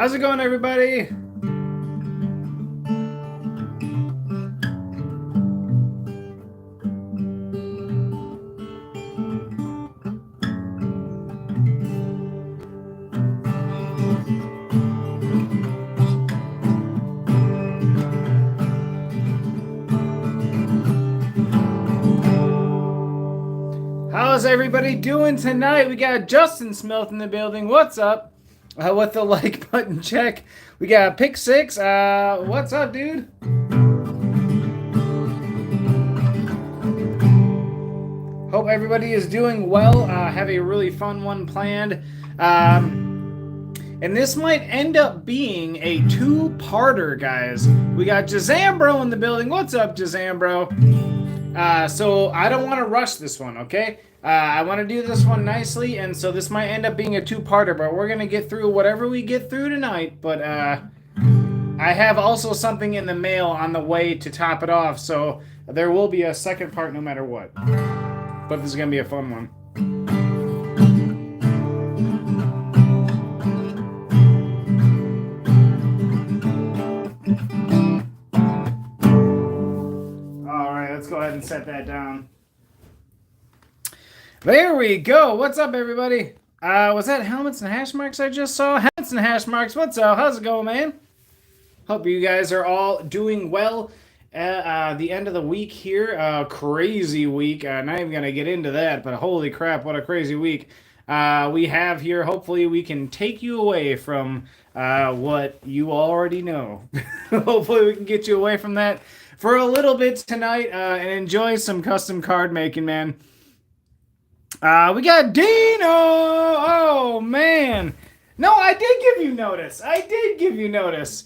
How's it going, everybody? How's everybody doing tonight? We got Justin Smith in the building. What's up? With the like button check. We got Pick Six. What's up, dude? Hope everybody is doing well. Have a really fun one planned. And this might end up being a two-parter, guys. We got Jazambro in the building. What's up, Jazambro? So I don't want to rush this one, okay? I want to do this one nicely, and so this might end up being a two-parter, but we're going to get through whatever we get through tonight. But I have also something in the mail on the way to top it off, so there will be a second part no matter what. But this is going to be a fun one. Let's go ahead and set that down. There we go. What's up, everybody? Was that helmets and hash marks I just saw? Helmets and hash marks. What's up? How's it going, man? Hope you guys are all doing well at the end of the week here. Crazy week. Not even going to get into that, but holy crap, what a crazy week we have here. Hopefully we can take you away from what you already know. Hopefully we can get you away from that for a little bit tonight and enjoy some custom card making, man. We got Dino! Oh, man. No, I did give you notice. I gave you notice.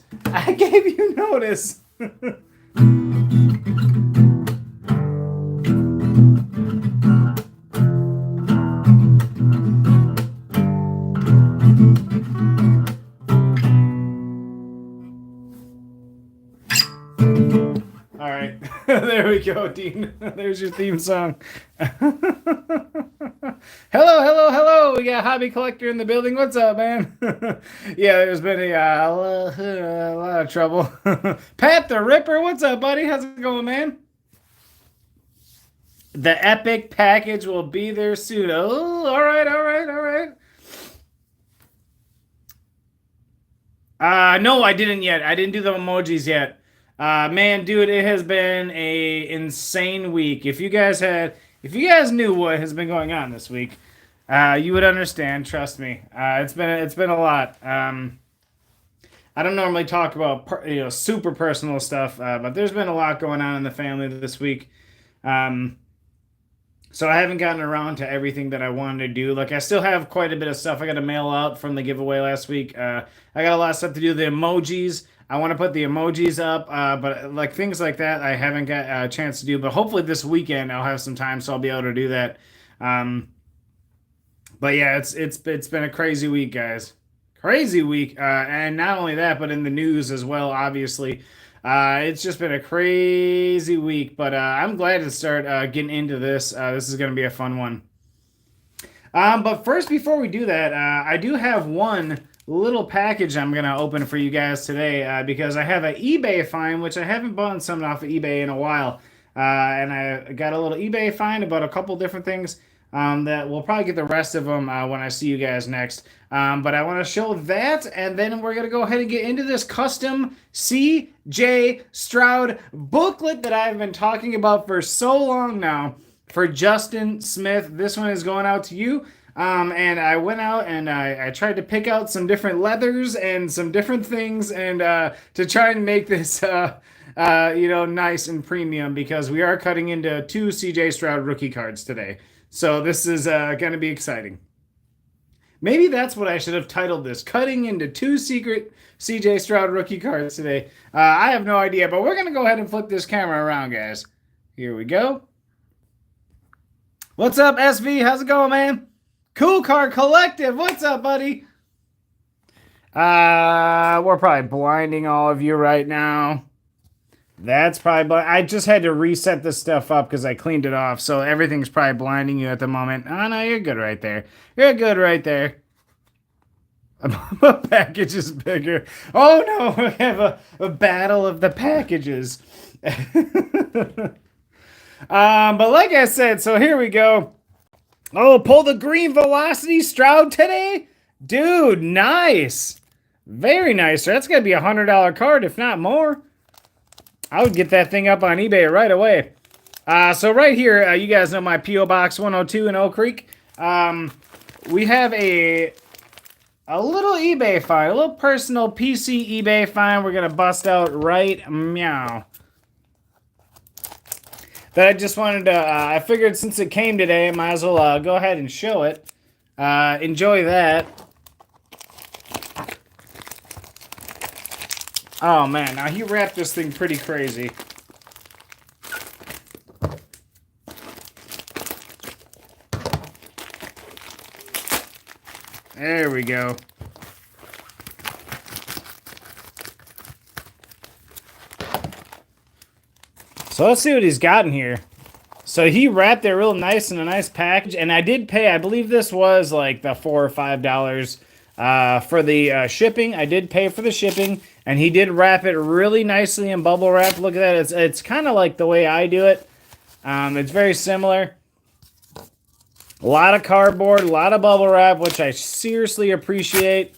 All right, there we go, Dean. There's your theme song. Hello. We got Hobby Collector in the building. What's up, man? Yeah, there's been a lot of trouble. Pat the Ripper, what's up, buddy? How's it going, man? The epic package will be there soon. Oh, all right. No, I didn't yet. I didn't do the emojis yet. Man, dude, it has been a insane week. If you guys knew what has been going on this week, you would understand. Trust me. It's been a lot. I don't normally talk about super personal stuff, but there's been a lot going on in the family this week. So I haven't gotten around to everything that I wanted to do. Like, I still have quite a bit of stuff I got to mail out from the giveaway last week. I got a lot of stuff to do. The emojis. I want to put the emojis up, but like things like that, I haven't got a chance to do. But hopefully this weekend I'll have some time, so I'll be able to do that. But yeah, it's been a crazy week, guys. Crazy week, and not only that, but in the news as well. Obviously, it's just been a crazy week. But I'm glad to start getting into this. This is going to be a fun one. But first, before we do that, I do have one little package I'm going to open for you guys today because I have an eBay find, which I haven't bought something off of eBay in a while. And I got a little eBay find about a couple different things that we'll probably get the rest of them when I see you guys next. But I want to show that, and then we're going to go ahead and get into this custom CJ Stroud booklet that I've been talking about for so long now for Justin Smith. This one is going out to you. And I went out and I tried to pick out some different leathers and some different things and to try and make this nice and premium, because we are cutting into 2 CJ Stroud rookie cards today. So this is going to be exciting. Maybe that's what I should have titled this: cutting into 2 secret CJ Stroud rookie cards today. I have no idea, but we're going to go ahead and flip this camera around, guys. Here we go. What's up, SV? How's it going, man? Cool Car Collective, what's up, buddy? We're probably blinding all of you right now. That's probably... I just had to reset this stuff up because I cleaned it off, so everything's probably blinding you at the moment. Oh, no, you're good right there. You're good right there. A package is bigger. Oh no, we have a battle of the packages. But like I said, so here we go. Oh, pull the green velocity Stroud today? Dude, nice. Very nice. That's going to be $100 card, if not more. I would get that thing up on eBay right away. So right here, you guys know my P.O. Box 102 in Oak Creek. We have a little eBay find, a little personal PC eBay find we're going to bust out right meow. That I just wanted to, I figured since it came today, I might as well go ahead and show it. Enjoy that. Oh man, now he wrapped this thing pretty crazy. There we go. So let's see what he's got in here. So he wrapped it real nice in a nice package, and I did pay, I believe this was like the $4 or $5 for the shipping. I did pay for the shipping, and he did wrap it really nicely in bubble wrap. Look at that. It's kind of like the way I do it. It's very similar. A lot of cardboard, a lot of bubble wrap, which I seriously appreciate.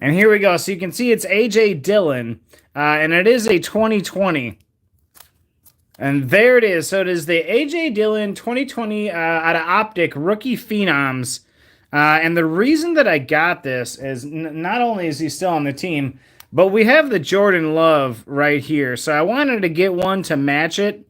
And here we go. So you can see it's A.J. Dillon, and it is a 2020. And there it is. So it is the A.J. Dillon 2020 out of Optic Rookie Phenoms. And the reason that I got this is not only is he still on the team, but we have the Jordan Love right here. So I wanted to get one to match it.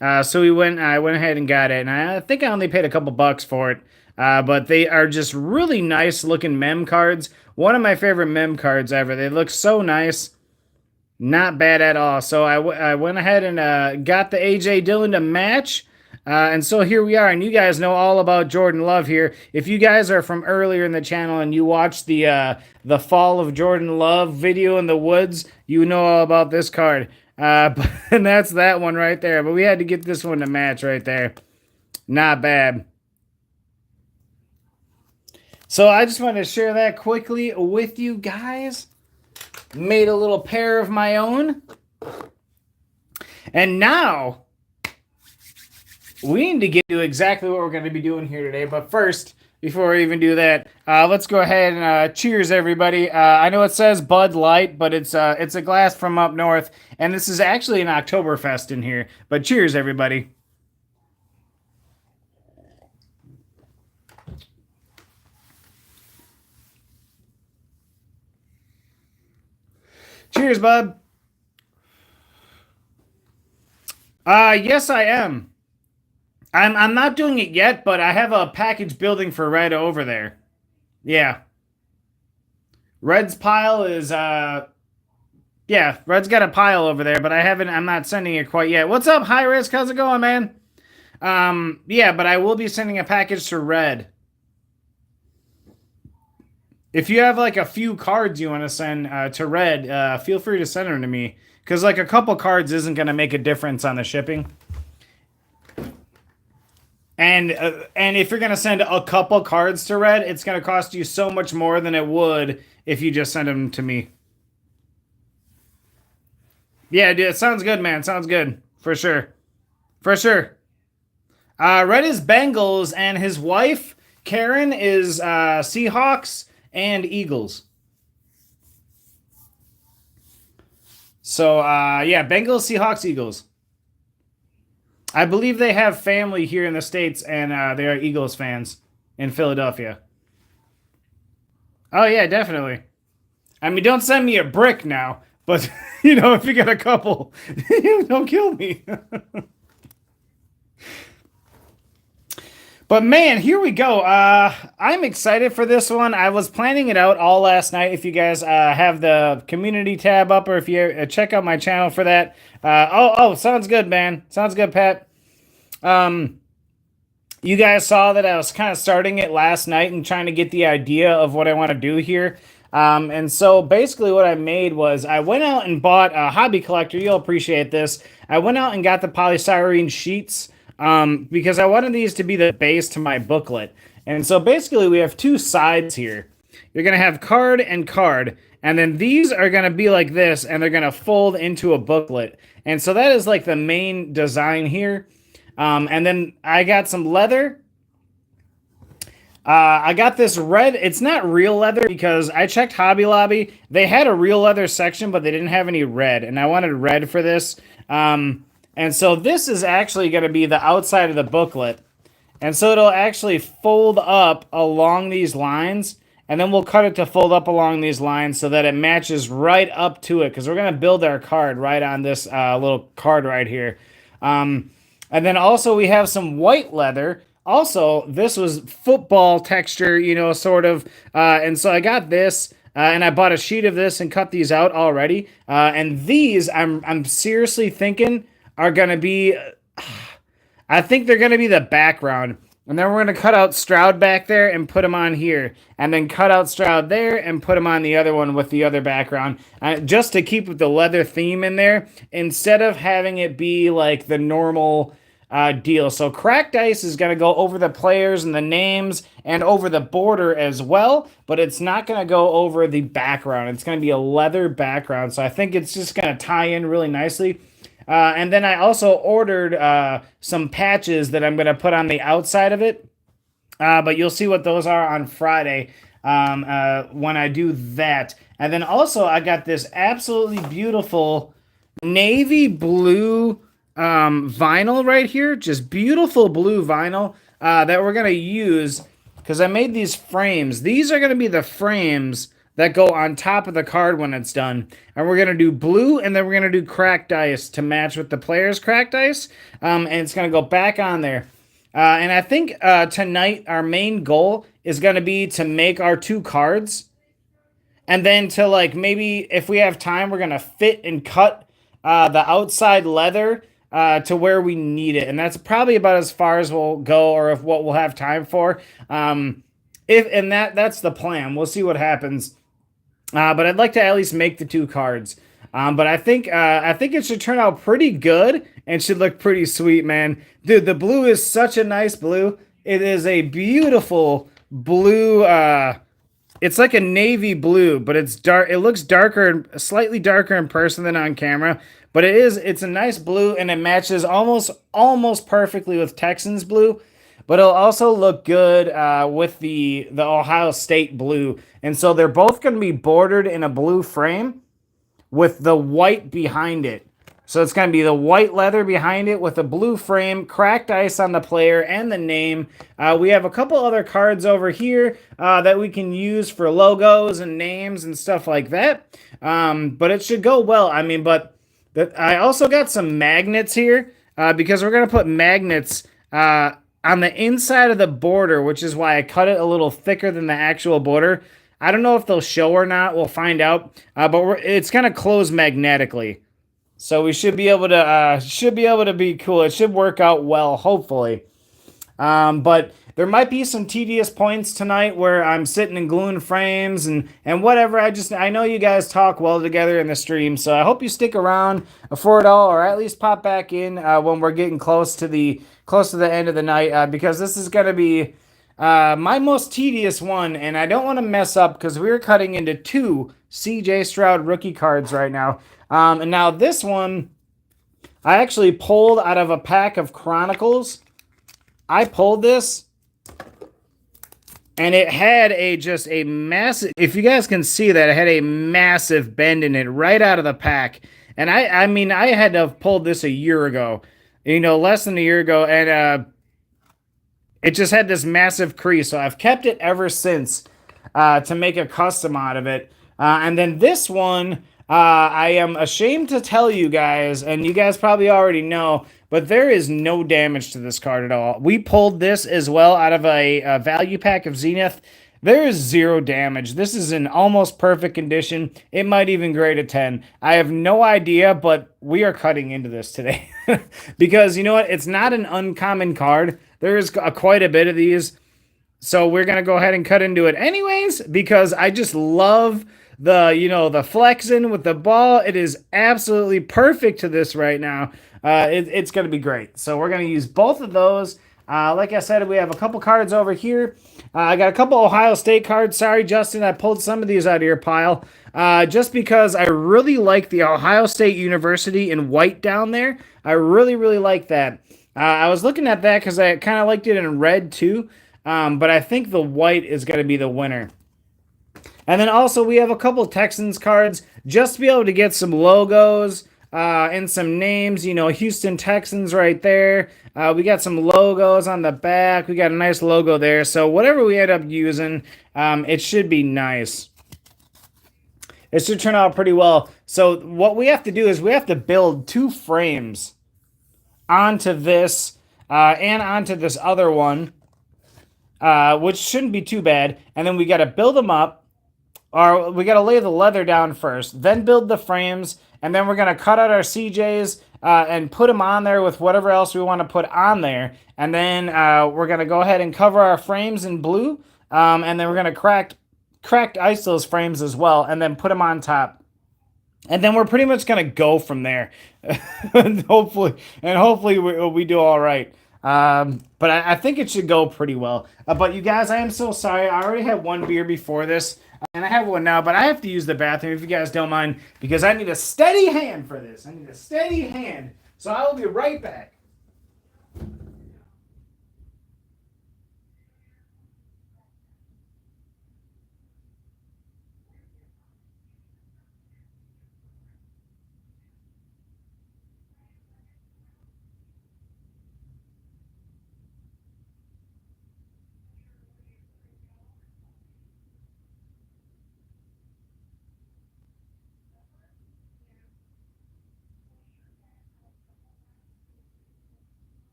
So I went ahead and got it. And I think I only paid a couple bucks for it. But they are just really nice looking mem cards. One of my favorite mem cards ever. They look so nice. Not bad at all. So I went ahead and got the A.J. Dillon to match. And so here we are. And you guys know all about Jordan Love here. If you guys are from earlier in the channel and you watched the Fall of Jordan Love video in the woods, you know all about this card. And that's that one right there. But we had to get this one to match right there. Not bad. So I just wanted to share that quickly with you guys. Made a little pair of my own. And now, we need to get to exactly what we're going to be doing here today. But first, before we even do that, let's go ahead and cheers, everybody. I know it says Bud Light, but it's a glass from up north. And this is actually an Oktoberfest in here. But cheers, everybody. Cheers, bud. Yes, I am. I'm not doing it yet, but I have a package building for Red over there. Yeah. Red's pile is yeah, Red's got a pile over there, but I'm not sending it quite yet. What's up, High Risk? How's it going, man? Yeah, but I will be sending a package to Red. If you have like a few cards you want to send to Red, feel free to send them to me. Because like a couple cards isn't going to make a difference on the shipping. And if you're going to send a couple cards to Red, it's going to cost you so much more than it would if you just send them to me. Yeah, dude, it sounds good, man. Sounds good. For sure. For sure. Red is Bengals, and his wife, Karen, is Seahawks and Eagles. So, yeah, Bengals, Seahawks, Eagles. I believe they have family here in the States, and they are Eagles fans in Philadelphia. Oh, yeah, definitely. I mean, don't send me a brick now, but, you know, if you got a couple, don't kill me. But man, here we go. I'm excited for this one. I was planning it out all last night. If you guys have the community tab up, or if you check out my channel for that. Oh, sounds good, man. Sounds good, Pat. You guys saw that I was kind of starting it last night and trying to get the idea of what I want to do here. And so basically what I made was I went out and bought a hobby collector. You'll appreciate this. I went out and got the polystyrene sheets. Because I wanted these to be the base to my booklet. And so basically we have two sides here. You're going to have card and card, and then these are going to be like this, and they're going to fold into a booklet. And so that is like the main design here. And then I got some leather. I got this red. It's not real leather because I checked Hobby Lobby. They had a real leather section, but they didn't have any red, and I wanted red for this. And so this is actually going to be the outside of the booklet. And so it'll actually fold up along these lines, and then we'll cut it to fold up along these lines so that it matches right up to it, because we're going to build our card right on this little card right here. And then also we have some white leather. Also, this was football texture, you know, sort of. And so I got this, and I bought a sheet of this and cut these out already. And these, I'm seriously thinking are going to be... I think they're going to be the background. And then we're going to cut out Stroud back there and put him on here. And then cut out Stroud there and put him on the other one with the other background. Just to keep the leather theme in there, instead of having it be like the normal deal. So cracked ice is going to go over the players and the names and over the border as well. But it's not going to go over the background. It's going to be a leather background. So I think it's just going to tie in really nicely. And then I also ordered some patches that I'm going to put on the outside of it. But you'll see what those are on Friday when I do that. And then also I got this absolutely beautiful navy blue vinyl right here. Just beautiful blue vinyl that we're going to use because I made these frames. These are going to be the frames that go on top of the card when it's done. And we're going to do blue, and then we're going to do cracked ice to match with the player's cracked ice. And it's going to go back on there. And I think tonight our main goal is going to be to make our two cards. And then to, like, maybe if we have time, we're going to fit and cut the outside leather to where we need it. And that's probably about as far as we'll go, or if what we'll have time for. That's the plan. We'll see what happens. But I'd like to at least make the two cards. But I think it should turn out pretty good and should look pretty sweet, man. Dude, the blue is such a nice blue. It is a beautiful blue. It's like a navy blue, but it's dark. It looks darker, slightly darker in person than on camera. But it's a nice blue, and it matches almost perfectly with Texans blue. But it'll also look good with the Ohio State blue. And so they're both going to be bordered in a blue frame with the white behind it. So it's going to be the white leather behind it with a blue frame, cracked ice on the player and the name. We have a couple other cards over here that we can use for logos and names and stuff like that. But it should go well. I mean, I also got some magnets here because we're going to put magnets on the inside of the border, which is why I cut it a little thicker than the actual border. I don't know if they'll show or not. We'll find out. But it's going to close magnetically. So we should be able to be cool. It should work out well, hopefully. But there might be some tedious points tonight where I'm sitting and gluing frames and whatever. I know you guys talk well together in the stream, so I hope you stick around for it all, or at least pop back in when we're getting close to the end of the night, because this is going to be my most tedious one, and I don't want to mess up because we're cutting into 2 CJ Stroud rookie cards right now. And now this one, I actually pulled out of a pack of Chronicles. I pulled this, and it had just a massive, if you guys can see that, it had a massive bend in it right out of the pack. And I mean, I had to have pulled this a year ago, less than a year ago, and it just had this massive crease. So I've kept it ever since to make a custom out of it. And then this one, I am ashamed to tell you guys, and you guys probably already know, but there is no damage to this card at all. We pulled this as well out of a value pack of Zenith. There is 0 damage. This is in almost perfect condition. It might even grade a 10. I have no idea, but we are cutting into this today. Because you know what? It's not an uncommon card. There is quite a bit of these. So we're going to go ahead and cut into it anyways, because I just love the flexing with the ball. It is absolutely perfect to this right now. It's going to be great. So we're going to use both of those. Like I said, we have a couple cards over here. I got a couple Ohio State cards. Sorry, Justin, I pulled some of these out of your pile. Just because I really like the Ohio State University in white down there. I really, really like that. I was looking at that because I kind of liked it in red too. But I think the white is going to be the winner. And then also we have a couple Texans cards just to be able to get some logos and some names. You know, Houston Texans right there. We got some logos on the back. We got a nice logo there. So whatever we end up using, it should be nice. It should turn out pretty well. So what we have to do is we have to build 2 frames onto this and onto this other one, which shouldn't be too bad. And then we got to build them up. Or we got to lay the leather down first, then build the frames, and then we're going to cut out our CJs and put them on there with whatever else we want to put on there. And then we're going to go ahead and cover our frames in blue, and then we're going to cracked ice those frames as well, and then put them on top. And then we're pretty much going to go from there. and hopefully we do all right. But I think it should go pretty well. But you guys, I am so sorry. I already had one beer before this, and I have one now, but I have to use the bathroom if you guys don't mind, because I need a steady hand for this. I need a steady hand. So I will be right back.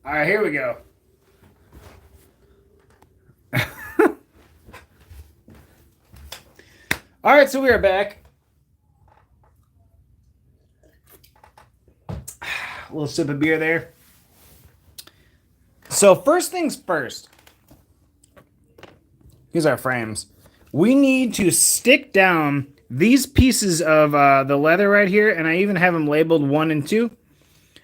All right, here we go. All right, so we are back. A little sip of beer there. So first things first. Here's our frames. We need to stick down these pieces of the leather right here, and I even have them labeled 1 and 2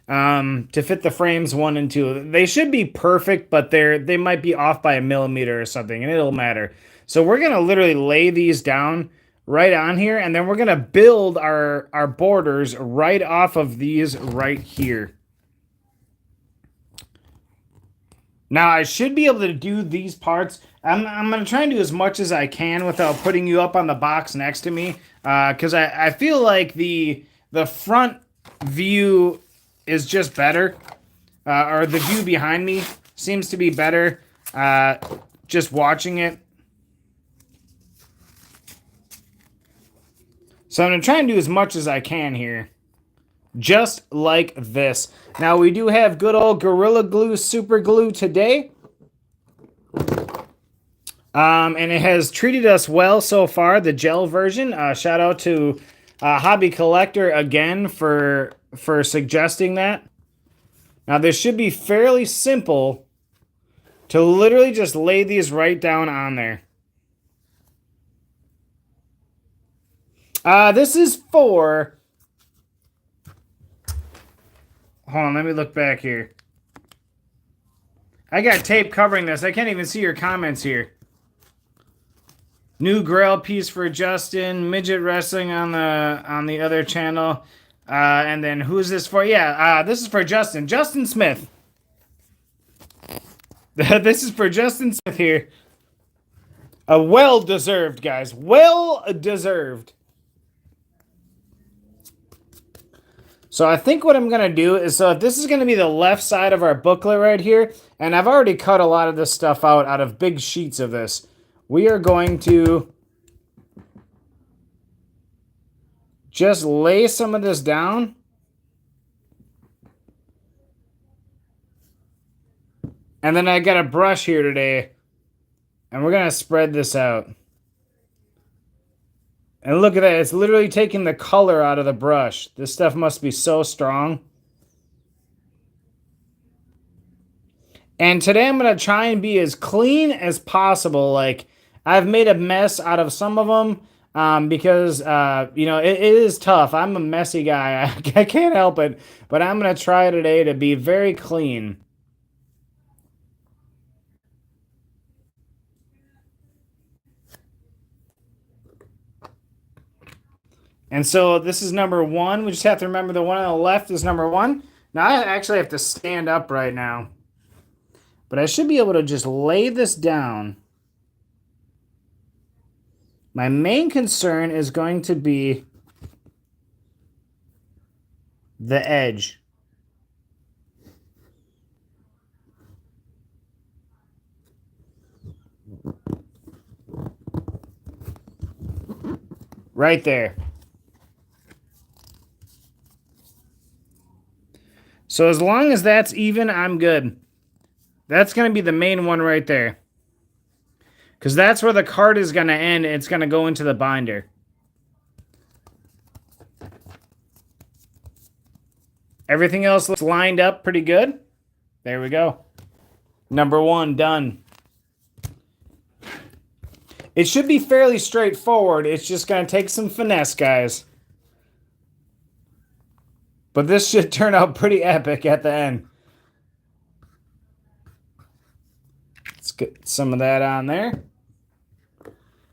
to fit the frames 1 and 2. They should be perfect, but they might be off by a millimeter or something, and it'll matter. So we're gonna literally lay these down right on here, and then we're gonna build our borders right off of these right here. Now I should be able to do these parts. I'm gonna try and do as much as I can without putting you up on the box next to me, because I feel like the front view is just better, or the view behind me seems to be better just watching it. So I'm going to try and do as much as I can here. Just like this. Now we do have good old Gorilla Glue Super Glue today. And it has treated us well so far, the gel version. Shout out to Hobby Collector again for suggesting that. Now this should be fairly simple to literally just lay these right down on there. This is for... Hold on, let me look back here. I got tape covering this. I can't even see your comments here. New Grail piece for Justin. Midget Wrestling on the other channel. And then who's this for? Yeah, this is for Justin. Justin Smith. This is for Justin Smith here. Well-deserved, guys. Well-deserved. So I think what I'm going to do is, so this is going to be the left side of our booklet right here. And I've already cut a lot of this stuff out of big sheets of this. We are going to just lay some of this down. And then I got a brush here today, and we're going to spread this out. And look at that. It's literally taking the color out of the brush. This stuff must be so strong. And today I'm going to try and be as clean as possible. Like, I've made a mess out of some of them because, you know, it is tough. I'm a messy guy. I can't help it. But I'm going to try today to be very clean. And so this is number one. We just have to remember the one on the left is number one. Now I actually have to stand up right now. But I should be able to just lay this down. My main concern is going to be the edge. Right there. So as long as that's even, I'm good. That's going to be the main one right there. Because that's where the card is going to end. It's going to go into the binder. Everything else looks lined up pretty good. There we go. Number one, done. It should be fairly straightforward. It's just going to take some finesse, guys. But this should turn out pretty epic at the end. Let's get some of that on there.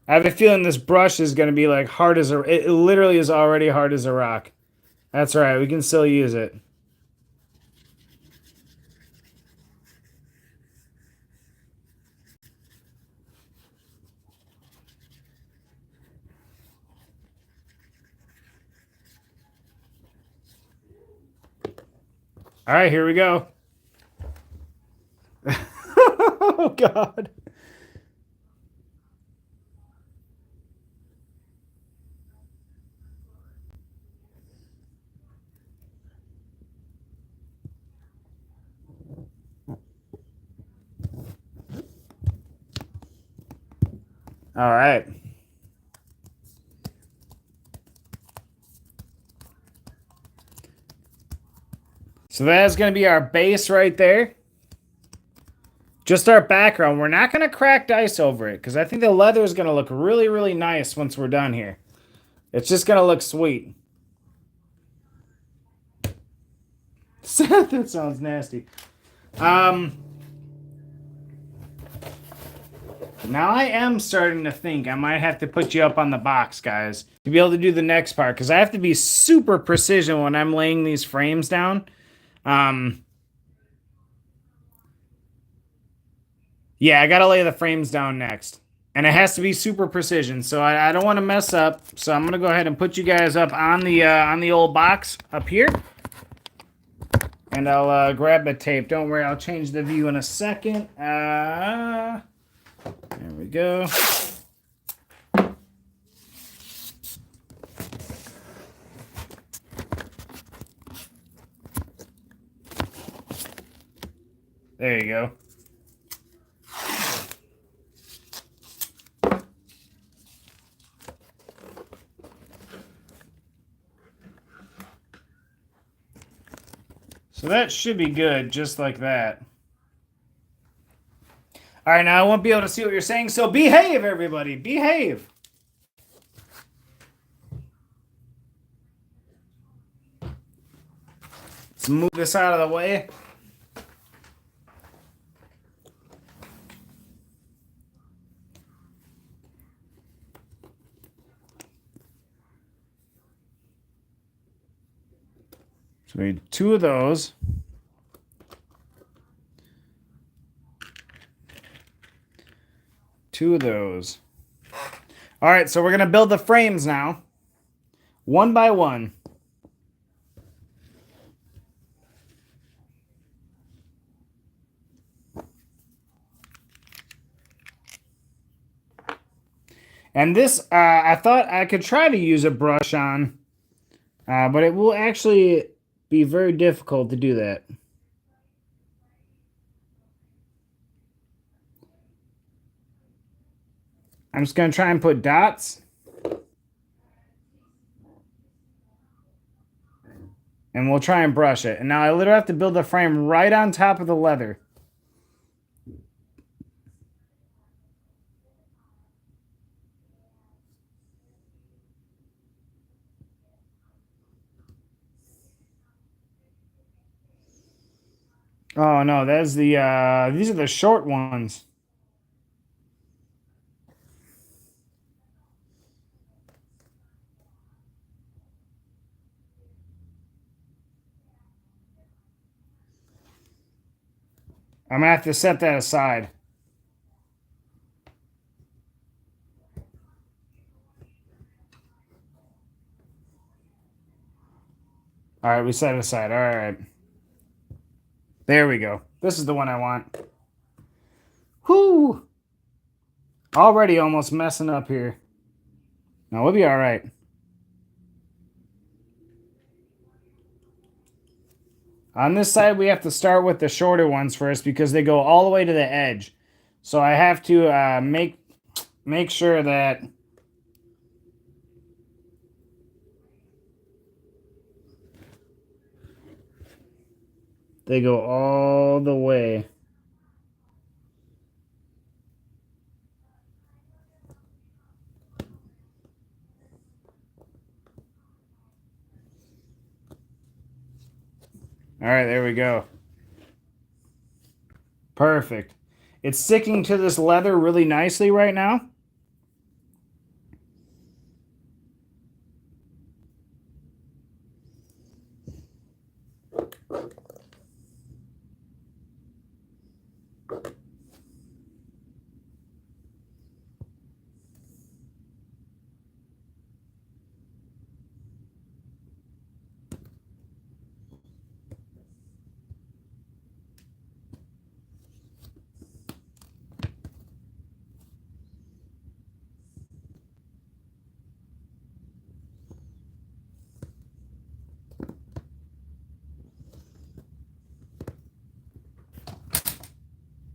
I have a feeling this brush is going to be like hard as a... It literally is already hard as a rock. That's right. We can still use it. All right, here we go. Oh, God. All right. So that's going to be our base right there. Just our background. We're not going to crack dice over it because I think the leather is going to look really, really nice once we're done here. It's just going to look sweet. That sounds nasty. Now I am starting to think I might have to put you up on the box, guys, to be able to do the next part, because I have to be super precision when I'm laying these frames down. Yeah, I gotta lay the frames down next. And it has to be super precision, so I don't want to mess up. So I'm gonna go ahead and put you guys up on the old box up here. And I'll grab the tape. Don't worry, I'll change the view in a second. There we go. There you go. So that should be good, just like that. All right, now I won't be able to see what you're saying, so behave, everybody. Behave. Let's move this out of the way. So we need 2 of those. Two of those. All right, so we're going to build the frames now. One by one. And this, I thought I could try to use a brush on, but it will actually be very difficult to do that. I'm just going to try and put dots. And we'll try and brush it. And now I literally have to build the frame right on top of the leather. Oh no, that's the these are the short ones. I'm gonna have to set that aside. All right, we set it aside. All right. There we go. This is the one I want. Whoo! Already almost messing up here. No, we'll be all right. On this side, we have to start with the shorter ones first because they go all the way to the edge. So I have to make sure that they go all the way. All right, there we go. Perfect. It's sticking to this leather really nicely right now.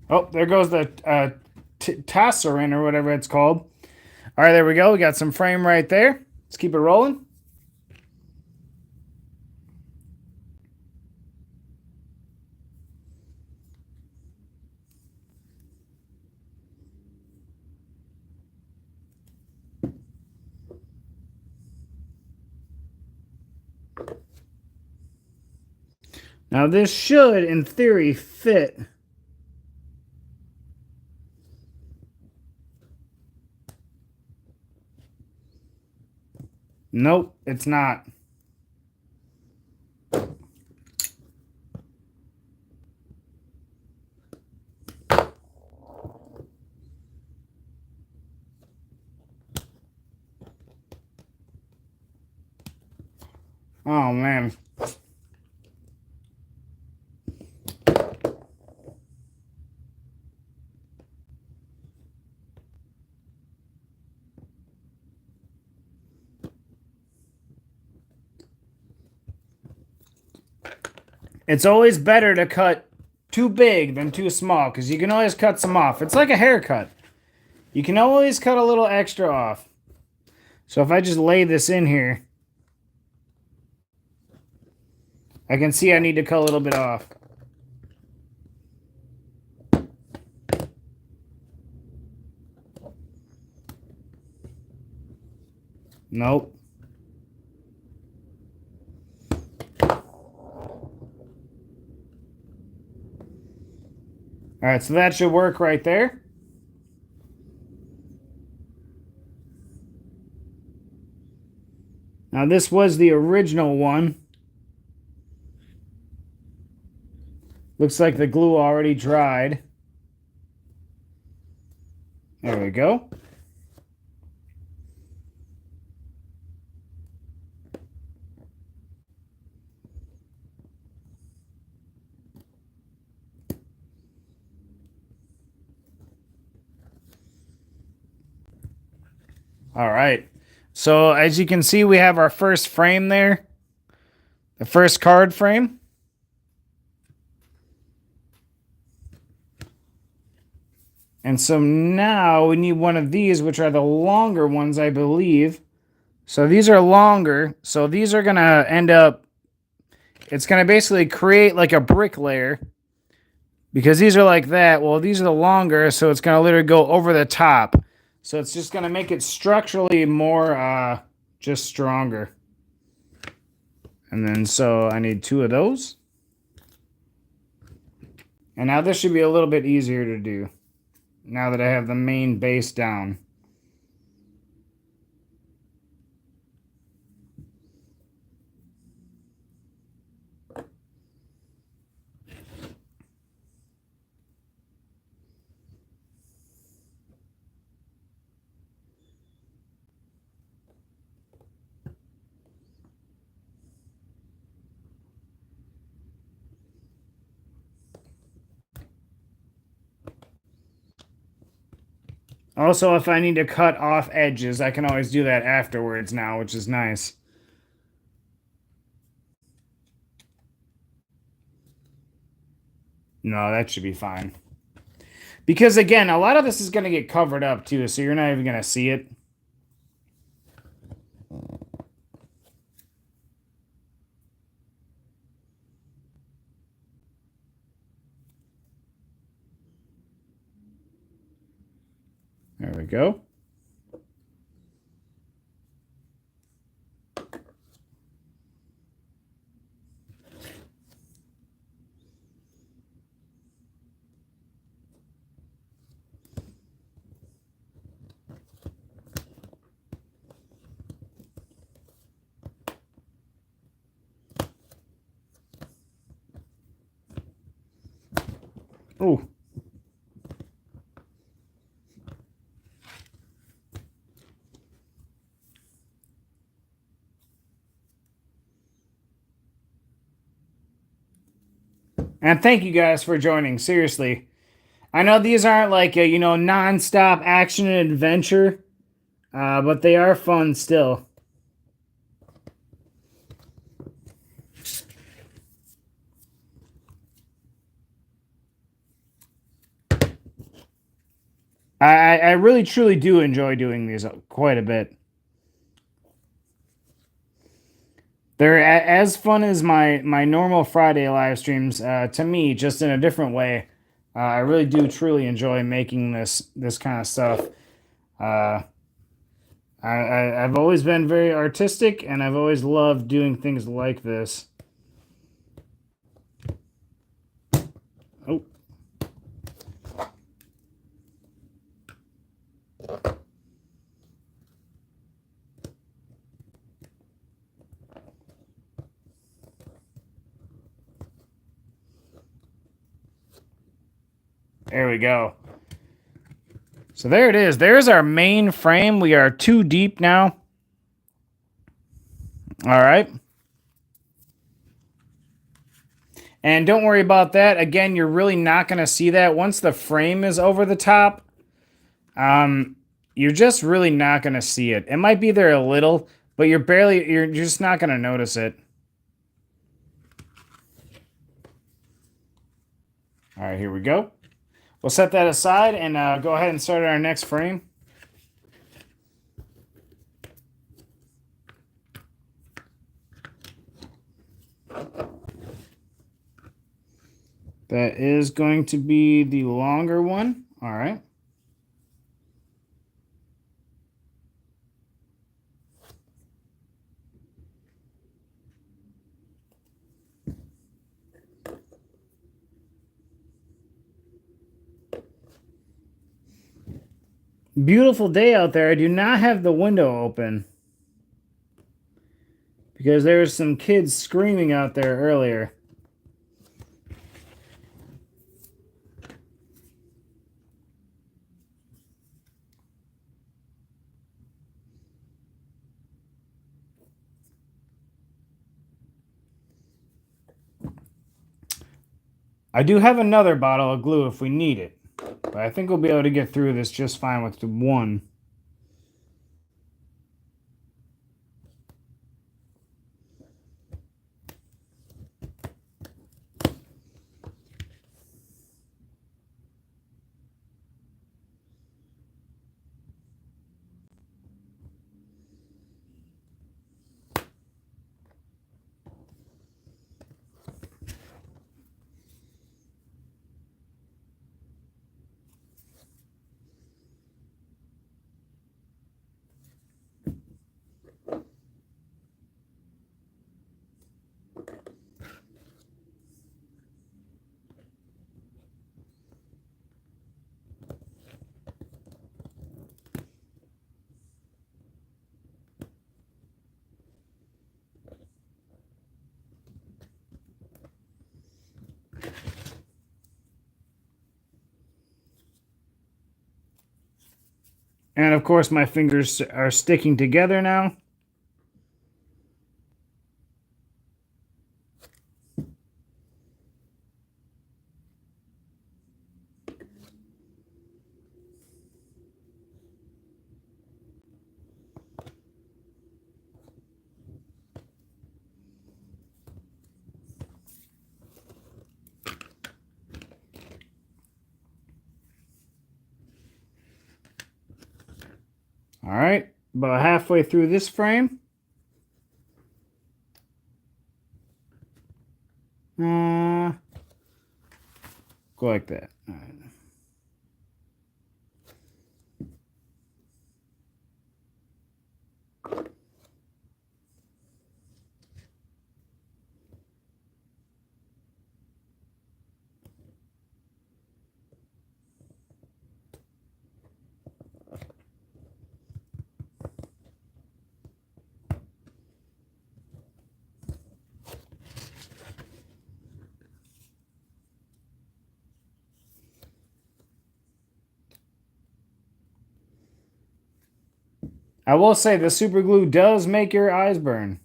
Oh, there goes the tasserin or whatever it's called. All right, there we go. We got some frame right there. Let's keep it rolling. Now this should, in theory, fit. Nope, it's not. Oh man. It's always better to cut too big than too small because you can always cut some off. It's like a haircut. You can always cut a little extra off. So if I just lay this in here, I can see I need to cut a little bit off. Nope. All right, so that should work right there. Now this was the original one. Looks like the glue already dried. There we go. All right. So as you can see, we have our first frame there. The first card frame. And so now we need one of these, which are the longer ones, I believe. So these are longer. So these are going to end up, it's going to basically create like a brick layer because these are like that. Well, these are the longer, so it's going to literally go over the top. So it's just going to make it structurally more, just stronger. And then so I need 2 of those. And now this should be a little bit easier to do now that I have the main base down. Also, if I need to cut off edges, I can always do that afterwards now, which is nice. No, that should be fine. Because, again, a lot of this is going to get covered up, too, so you're not even going to see it. There we go. Ooh. And thank you guys for joining. Seriously. I know these aren't like a, non-stop action and adventure, but they are fun still. I really truly do enjoy doing these quite a bit. They're as fun as my normal Friday live streams to me, just in a different way. I really do truly enjoy making this kind of stuff. I've always been very artistic, and I've always loved doing things like this. Oh. There we go. So there it is. There's our main frame. We are 2 deep now. All right. And don't worry about that. Again, you're really not going to see that. Once the frame is over the top, you're just really not going to see it. It might be there a little, but you're just not going to notice it. All right, here we go. We'll set that aside and go ahead and start our next frame. That is going to be the longer one. All right. Beautiful day out there. I do not have the window open because there was some kids screaming out there earlier. I do have another bottle of glue if we need it, but I think we'll be able to get through this just fine with the one. And of course, my fingers are sticking together now. All right, about halfway through this frame. Go like that. All right. I will say the super glue does make your eyes burn.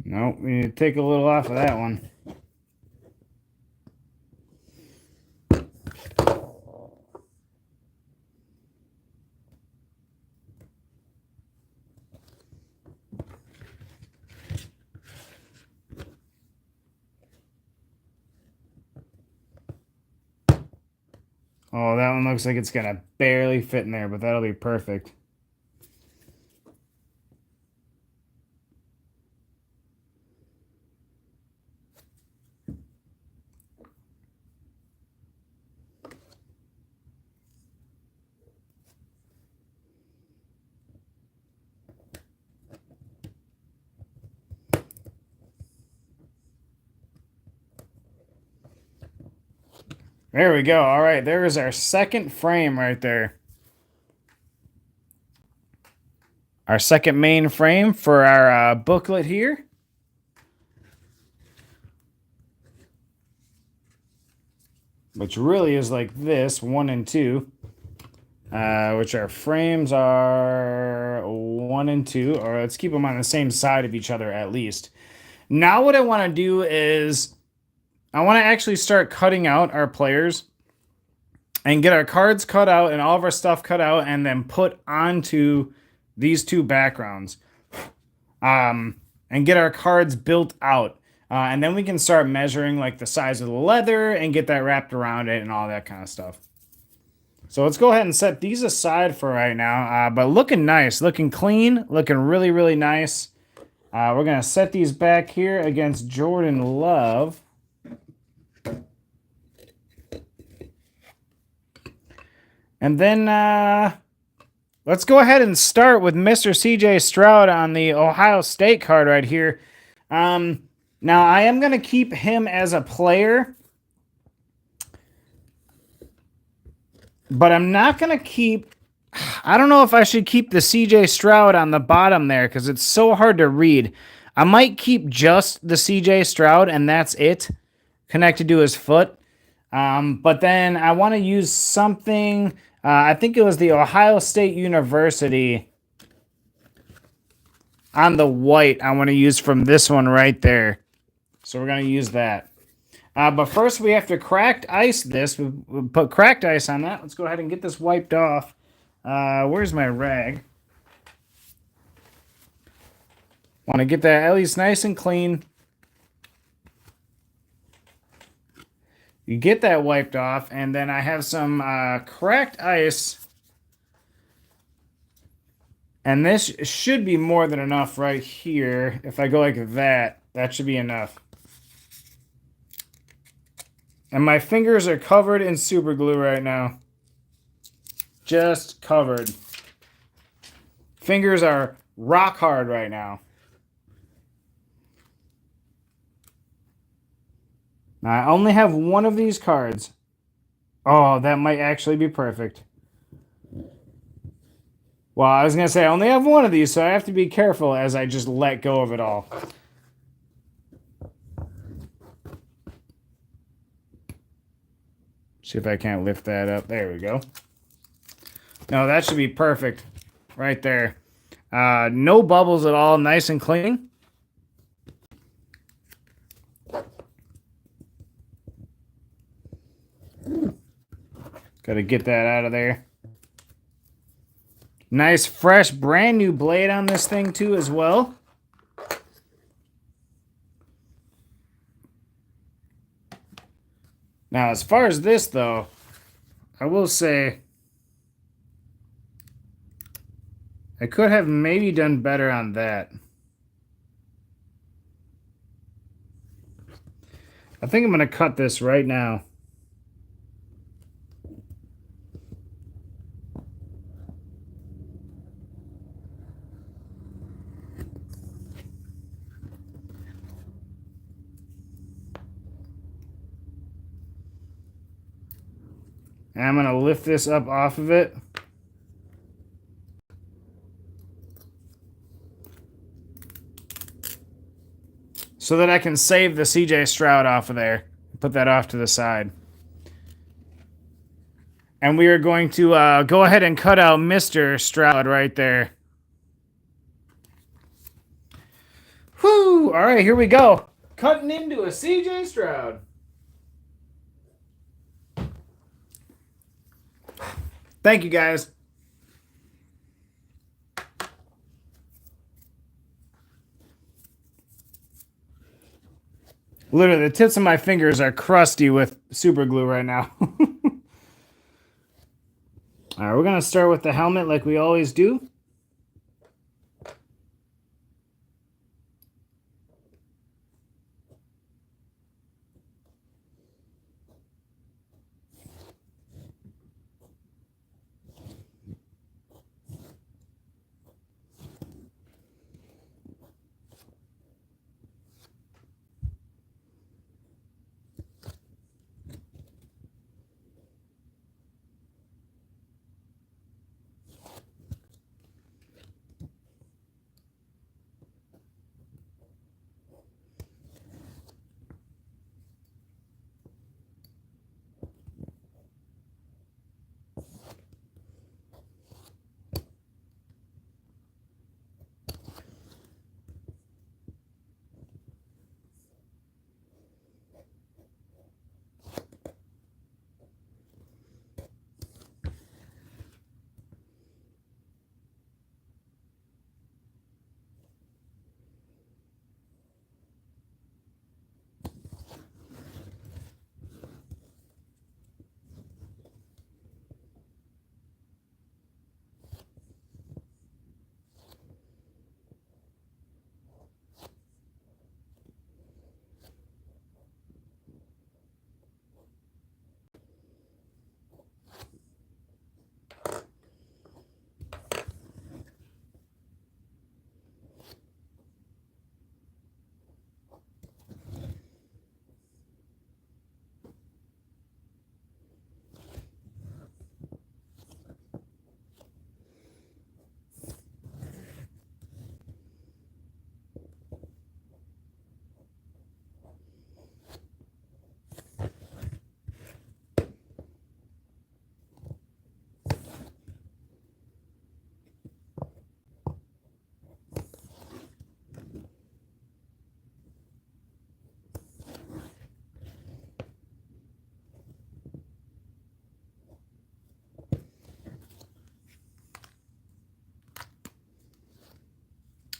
Nope, we need to take a little off of that one. Oh, that one looks like it's gonna barely fit in there, but that'll be perfect. There we go. All right, there is our second frame right there. Our second main frame for our booklet here. Which really is like this, 1 and 2. Which our frames are 1 and 2. Or let's keep them on the same side of each other at least. Now what I want to do is I want to actually start cutting out our players and get our cards cut out and all of our stuff cut out and then put onto these two backgrounds. And get our cards built out. And then we can start measuring like the size of the leather and get that wrapped around it and all that kind of stuff. So let's go ahead and set these aside for right now. But looking nice, looking clean, looking really, really nice. We're going to set these back here against Jordan Love. And then let's go ahead and start with Mr. CJ Stroud on the Ohio State card right here. Now, I am going to keep him as a player, but I'm not going to keep... I don't know if I should keep the CJ Stroud on the bottom there because it's so hard to read. I might keep just the CJ Stroud, and that's it, connected to his foot. But then I want to use something... I think it was the Ohio State University on the white I want to use from this one right there. So we're going to use that. But first we have to cracked ice this. We put cracked ice on that. Let's go ahead and get this wiped off. Where's my rag? Want to get that at least nice and clean. You get that wiped off, and then I have some cracked ice And this should be more than enough right here. If I go like that, that should be enough. And my fingers are covered in super glue right now. Just covered. Fingers are rock hard right now. Now I only have one of these cards. Oh, that might actually be perfect. Well, I was going to say I only have one of these, so I have to be careful as I just let go of it all. See if I can't lift that up. There we go. No, that should be perfect right there. No bubbles at all. Nice and clean. Got to get that out of there. Nice, fresh, brand new blade on this thing, too, as well. Now, as far as this, though, I will say I could have maybe done better on that. I think I'm going to cut this right now. And I'm going to lift this up off of it. So that I can save the CJ Stroud off of there. Put that off to the side. And we are going to go ahead and cut out Mr. Stroud right there. Whew! All right, here we go. Cutting into a CJ Stroud. Thank you, guys. Literally, the tips of my fingers are crusty with super glue right now. All right, we're going to start with the helmet like we always do.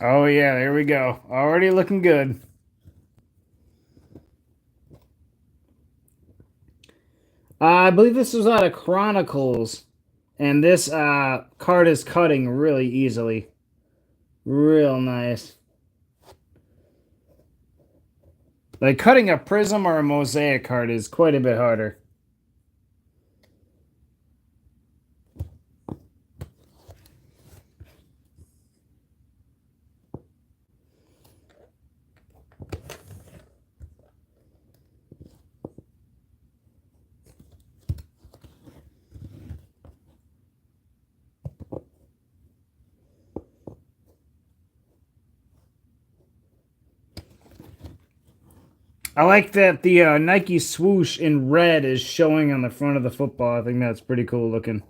Oh, yeah, there we go. Already looking good. I believe this was out of Chronicles, and this card is cutting really easily. Real nice. Like cutting a prism or a mosaic card is quite a bit harder. I like that the Nike swoosh in red is showing on the front of the football. I think that's pretty cool looking.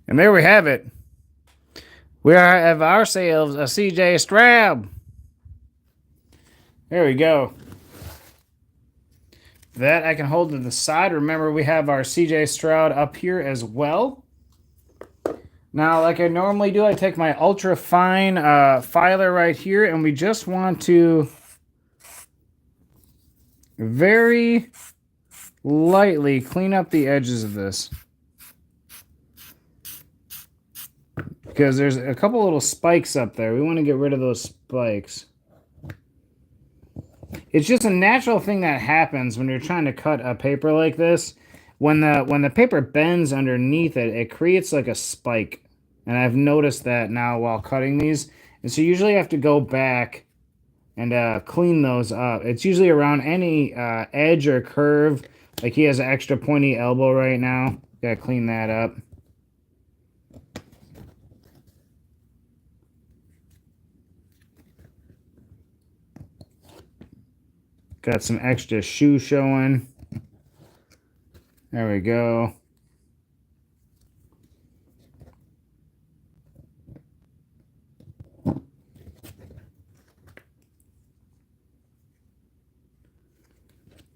And there we have it. We have ourselves a CJ Stroud. There we go. That I can hold to the side. Remember, we have our CJ Stroud up here as well. Now, like I normally do, I take my ultra fine filer right here, and we just want to very lightly clean up the edges of this. Because there's a couple little spikes up there. We want to get rid of those spikes. It's just a natural thing that happens when you're trying to cut a paper like this. When the paper bends underneath it, it creates like a spike. And I've noticed that now while cutting these. And so usually I have to go back and clean those up. It's usually around any edge or curve. Like he has an extra pointy elbow right now. Gotta clean that up. Got some extra shoe showing. There we go. A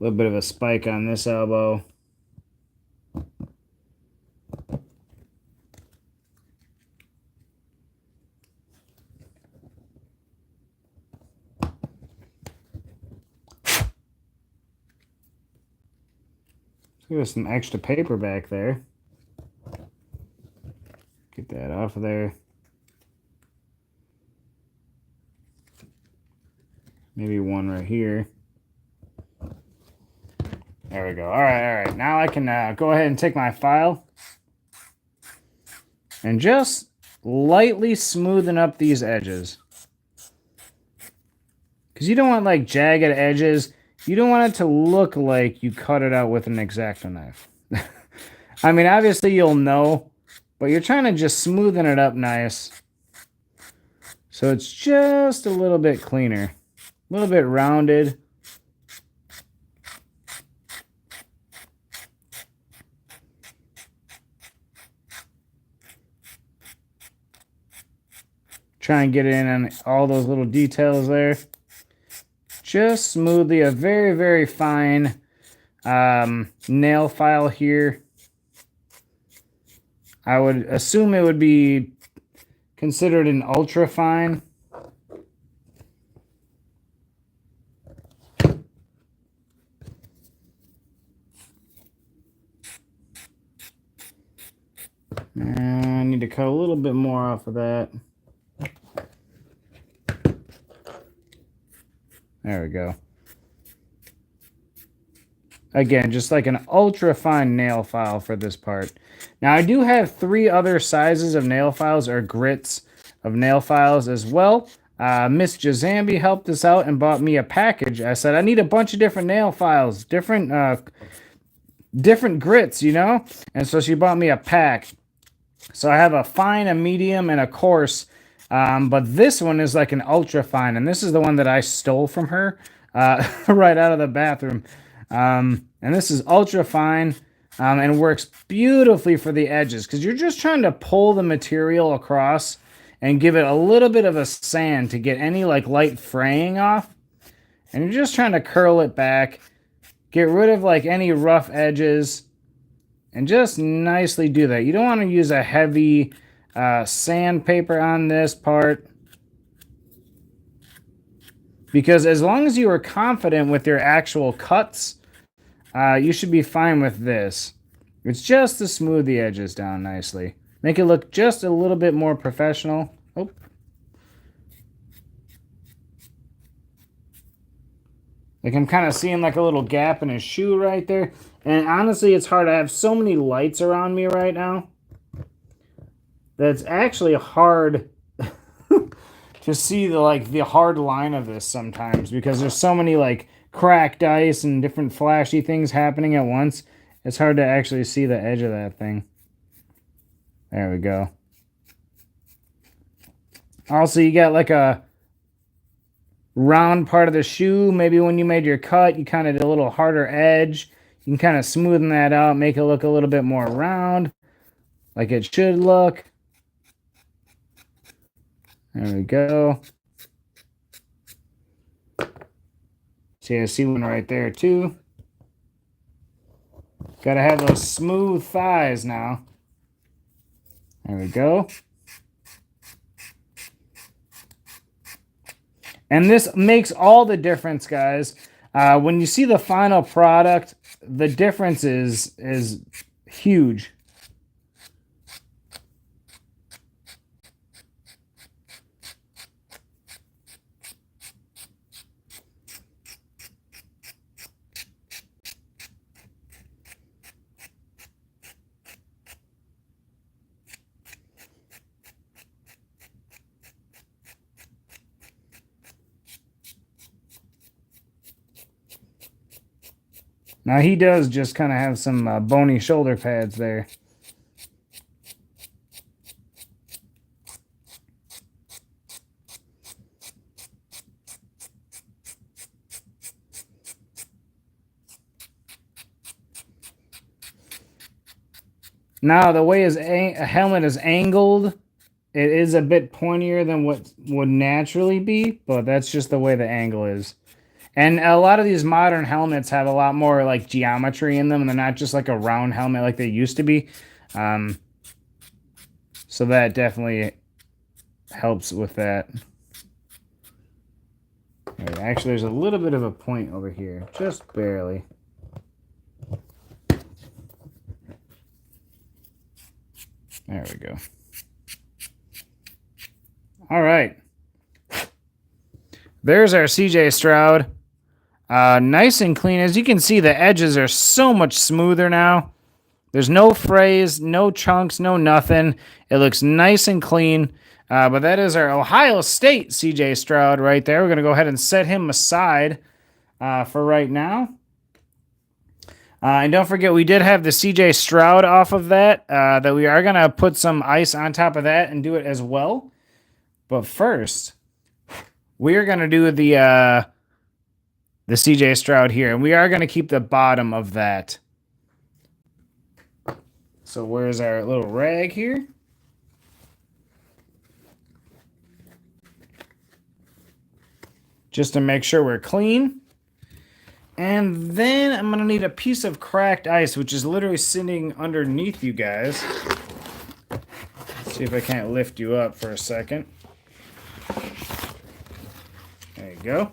little bit of a spike on this elbow. There's some extra paper back there. Get that off of there. Maybe one right here. There we go. All right. Now I can go ahead and take my file and just lightly smoothen up these edges. Because you don't want like jagged edges. You don't want it to look like you cut it out with an X-Acto knife. I mean, obviously you'll know, but you're trying to just smoothen it up nice. So it's just a little bit cleaner. A little bit rounded. Try and get in on all those little details there. Just smoothly, a very, very fine nail file here. I would assume it would be considered an ultra fine. I need to cut a little bit more off of that. There we go. Again, just like an ultra fine nail file for this part. Now, I do have 3 other sizes of nail files or grits of nail files as well. Miss Jazambi helped us out and bought me a package. I said, I need a bunch of different nail files, different grits, you know? And so she bought me a pack. So I have a fine, a medium, and a coarse. But this one is like an ultra fine, and this is the one that I stole from her right out of the bathroom. And this is ultra fine. and works beautifully for the edges because you're just trying to pull the material across and give it a little bit of a sand to get any like light fraying off. And you're just trying to curl it back, get rid of like any rough edges, and just nicely do that. You don't want to use a heavy sandpaper on this part, because as long as you are confident with your actual cuts, you should be fine with this. It's just to smooth the edges down nicely. Make it look just a little bit more professional. Oh. Like I'm kind of seeing like a little gap in his shoe right there. And honestly, it's hard. I have so many lights around me right now that's actually hard to see the hard line of this sometimes, because there's so many like cracked ice and different flashy things happening at once. It's hard to actually see the edge of that thing. There we go. Also, you got like a round part of the shoe. Maybe when you made your cut, you kind of did a little harder edge. You can kind of smoothen that out, make it look a little bit more round, like it should look. There we go. See, I see one right there too. Gotta have those smooth thighs now. There we go. And this makes all the difference, guys. When you see the final product, the difference is huge. Now he does just kind of have some bony shoulder pads there. Now the way his helmet is angled, it is a bit pointier than what would naturally be, but that's just the way the angle is. And a lot of these modern helmets have a lot more like geometry in them, and they're not just like a round helmet like they used to be. So that definitely helps with that. Right, actually, there's a little bit of a point over here, just barely. There we go. All right. There's our CJ Stroud. Nice and clean. As you can see, the edges are so much smoother now. There's no frays, no chunks, no nothing. It looks nice and clean. But that is our Ohio State CJ Stroud right there. We're going to go ahead and set him aside for right now. And don't forget, we did have the CJ Stroud off of that, that we are going to put some ice on top of that and do it as well. But first, we are going to do the CJ Stroud here, and we are going to keep the bottom of that. So where's our little rag here? Just to make sure we're clean. And then I'm going to need a piece of cracked ice, which is literally sitting underneath you guys. Let's see if I can't lift you up for a second. There you go.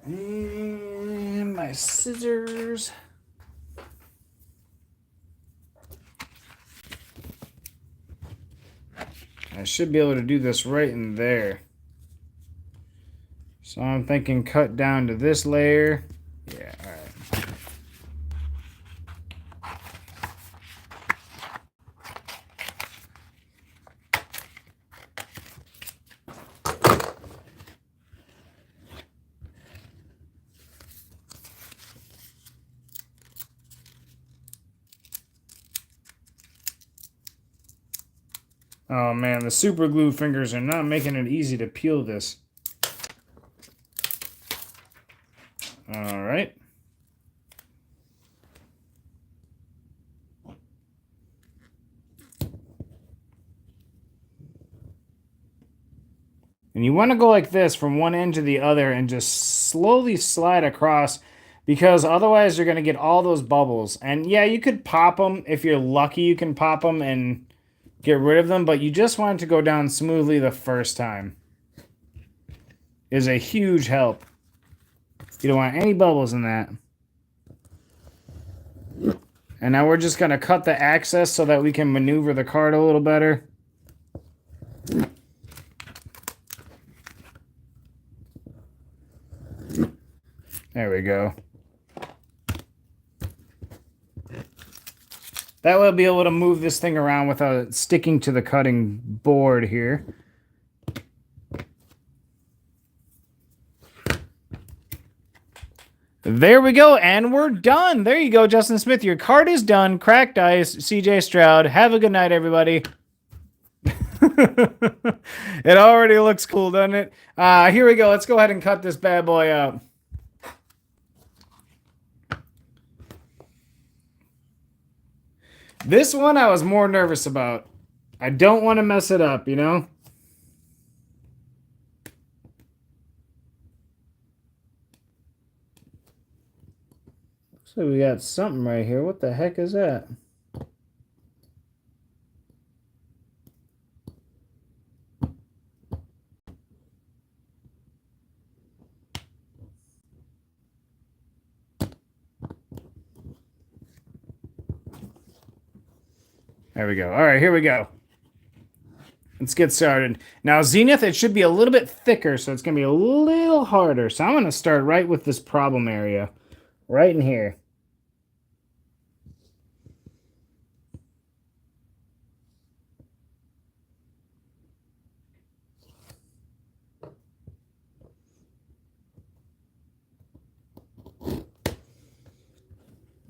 And my scissors. I should be able to do this right in there. So I'm thinking cut down to this layer. Yeah, all right. Oh man, the super glue fingers are not making it easy to peel this. All right. And you want to go like this from one end to the other and just slowly slide across because otherwise you're going to get all those bubbles. And yeah, you could pop them. If you're lucky, you can pop them and get rid of them, but you just want it to go down smoothly the first time. Is a huge help. You don't want any bubbles in that. And now we're just going to cut the access so that we can maneuver the card a little better. There we go. That way I'll be able to move this thing around without sticking to the cutting board here. There we go, and we're done. There you go, Justin Smith. Your card is done. Cracked ice, CJ Stroud. Have a good night, everybody. It already looks cool, doesn't it? Here we go. Let's go ahead and cut this bad boy up. This one I was more nervous about. I don't want to mess it up, you know? So we got something right here. What the heck is that? There we go. All right, here we go. Let's get started. Now, Zenith, it should be a little bit thicker, so it's going to be a little harder. So I'm going to start right with this problem area. Right in here.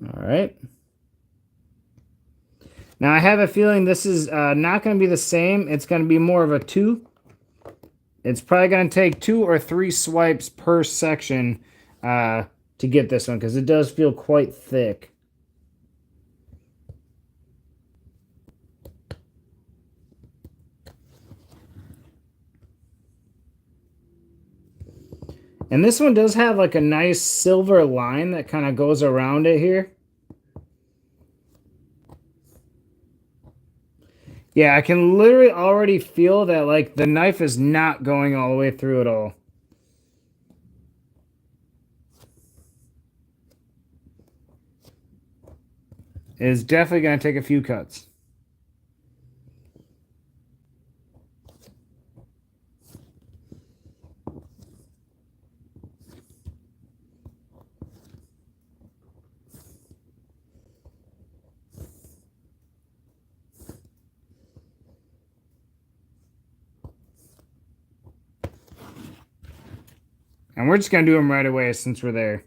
All right. Now, I have a feeling this is not going to be the same. It's going to be more of a 2. It's probably going to take 2 or 3 swipes per section to get this one, because it does feel quite thick. And this one does have like a nice silver line that kind of goes around it here. Yeah, I can literally already feel that like the knife is not going all the way through it all. It is definitely going to take a few cuts. And we're just going to do them right away since we're there.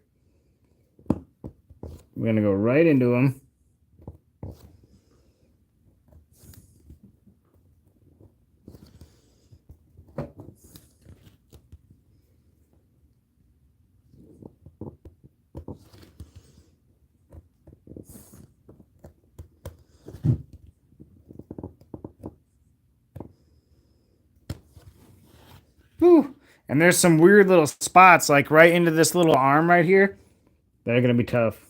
We're going to go right into them. Whew. And there's some weird little spots like right into this little arm right here that are going to be tough.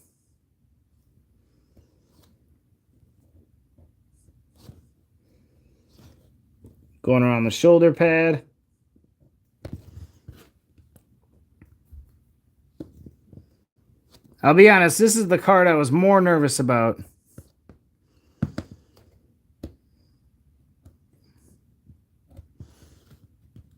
Going around the shoulder pad. I'll be honest, this is the card I was more nervous about.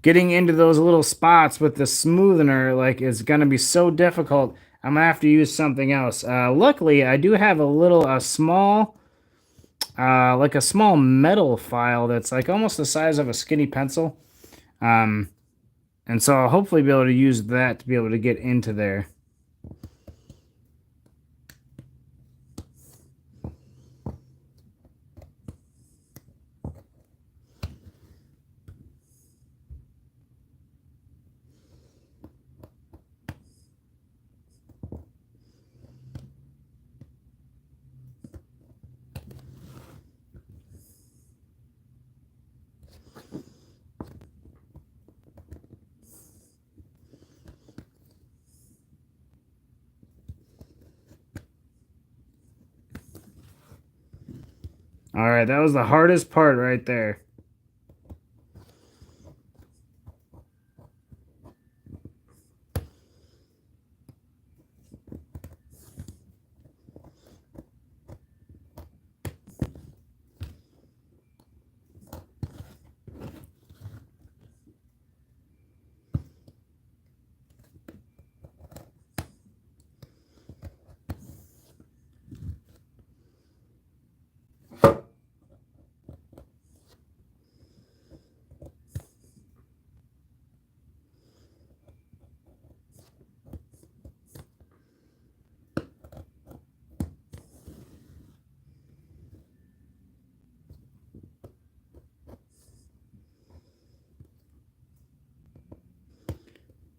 Getting into those little spots with the smoother, like, is going to be so difficult. I'm going to have to use something else. Luckily, I do have a small metal file that's like almost the size of a skinny pencil. And so I'll hopefully be able to use that to be able to get into there. All right, that was the hardest part right there.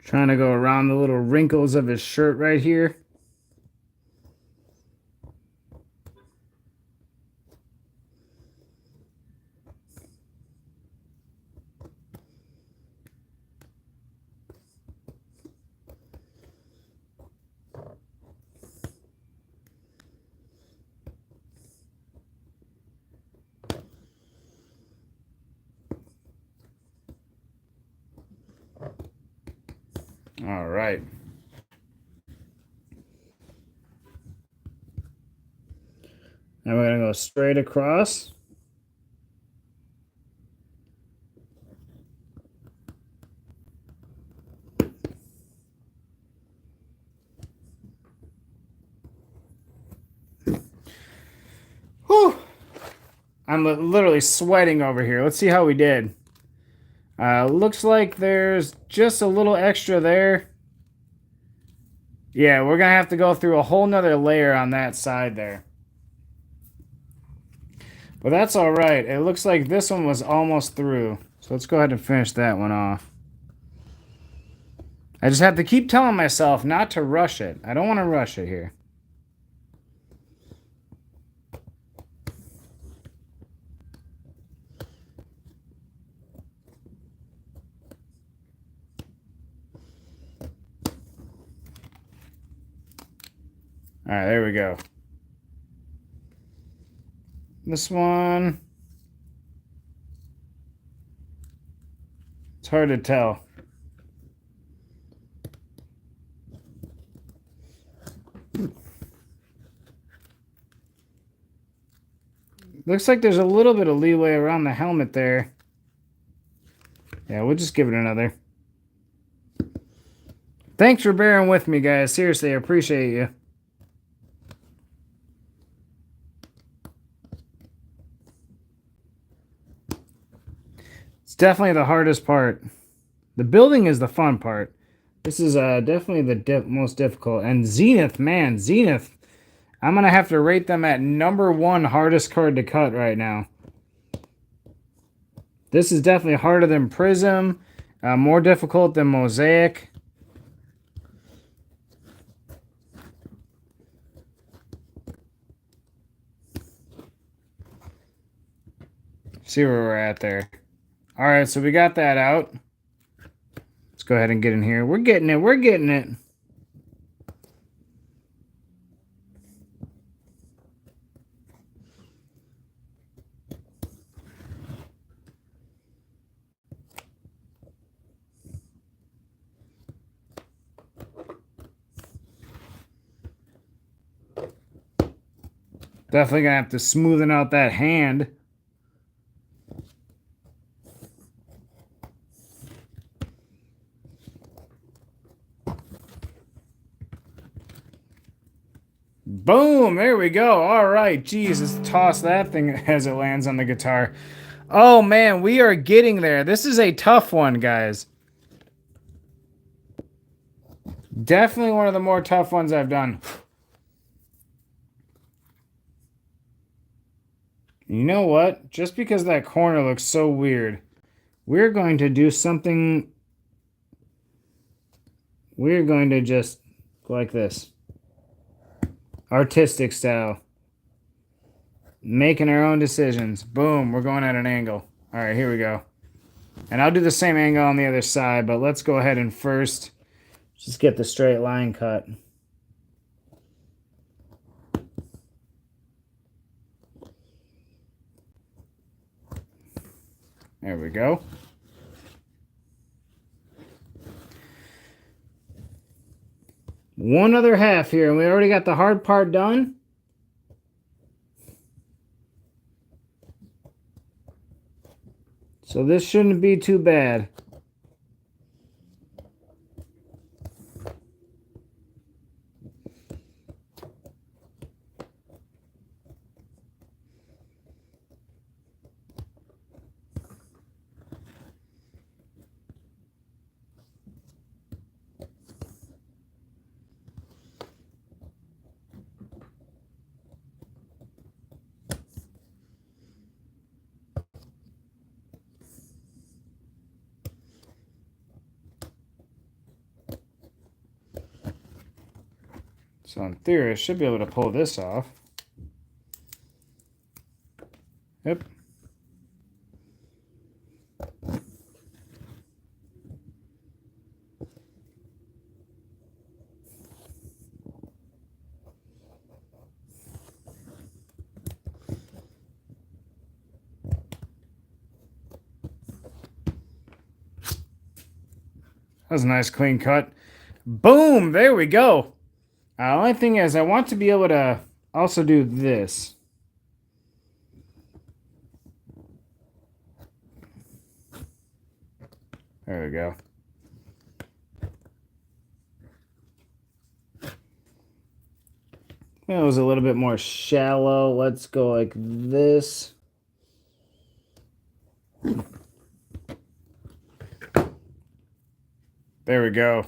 Trying to go around the little wrinkles of his shirt right here. All right. Now we're going to go straight across. Whew. I'm literally sweating over here. Let's see how we did. Looks like there's just a little extra there. Yeah, we're going to have to go through a whole nother layer on that side there. But that's all right. It looks like this one was almost through. So let's go ahead and finish that one off. I just have to keep telling myself not to rush it. I don't want to rush it here. All right, there we go. This one, it's hard to tell. Looks like there's a little bit of leeway around the helmet there. Yeah, we'll just give it another. Thanks for bearing with me, guys. Seriously, I appreciate you. It's definitely the hardest part. The building is the fun part. This is definitely the most difficult. And Zenith, man, Zenith. I'm going to have to rate them at #1 hardest card to cut right now. This is definitely harder than Prism. More difficult than Mosaic. See where we're at there. All right, so we got that out. Let's go ahead and get in here. We're getting it. We're getting it. Definitely gonna have to smoothen out that hand. Boom, there we go. All right, Jesus, toss that thing as it lands on the guitar. Oh man, we are getting there. This is a tough one, guys. Definitely one of the more tough ones I've done. You know what? Just because that corner looks so weird, we're going to do something. We're going to just go like this. Artistic style. Making our own decisions. Boom, we're going at an angle. All right, here we go. And I'll do the same angle on the other side, but let's go ahead and first just get the straight line cut. There we go. One other half here, and we already got the hard part done. So this shouldn't be too bad. So in theory, I should be able to pull this off. Yep. That was a nice clean cut. Boom! There we go. The only thing is, I want to be able to also do this. There we go. It was a little bit more shallow. Let's go like this. There we go.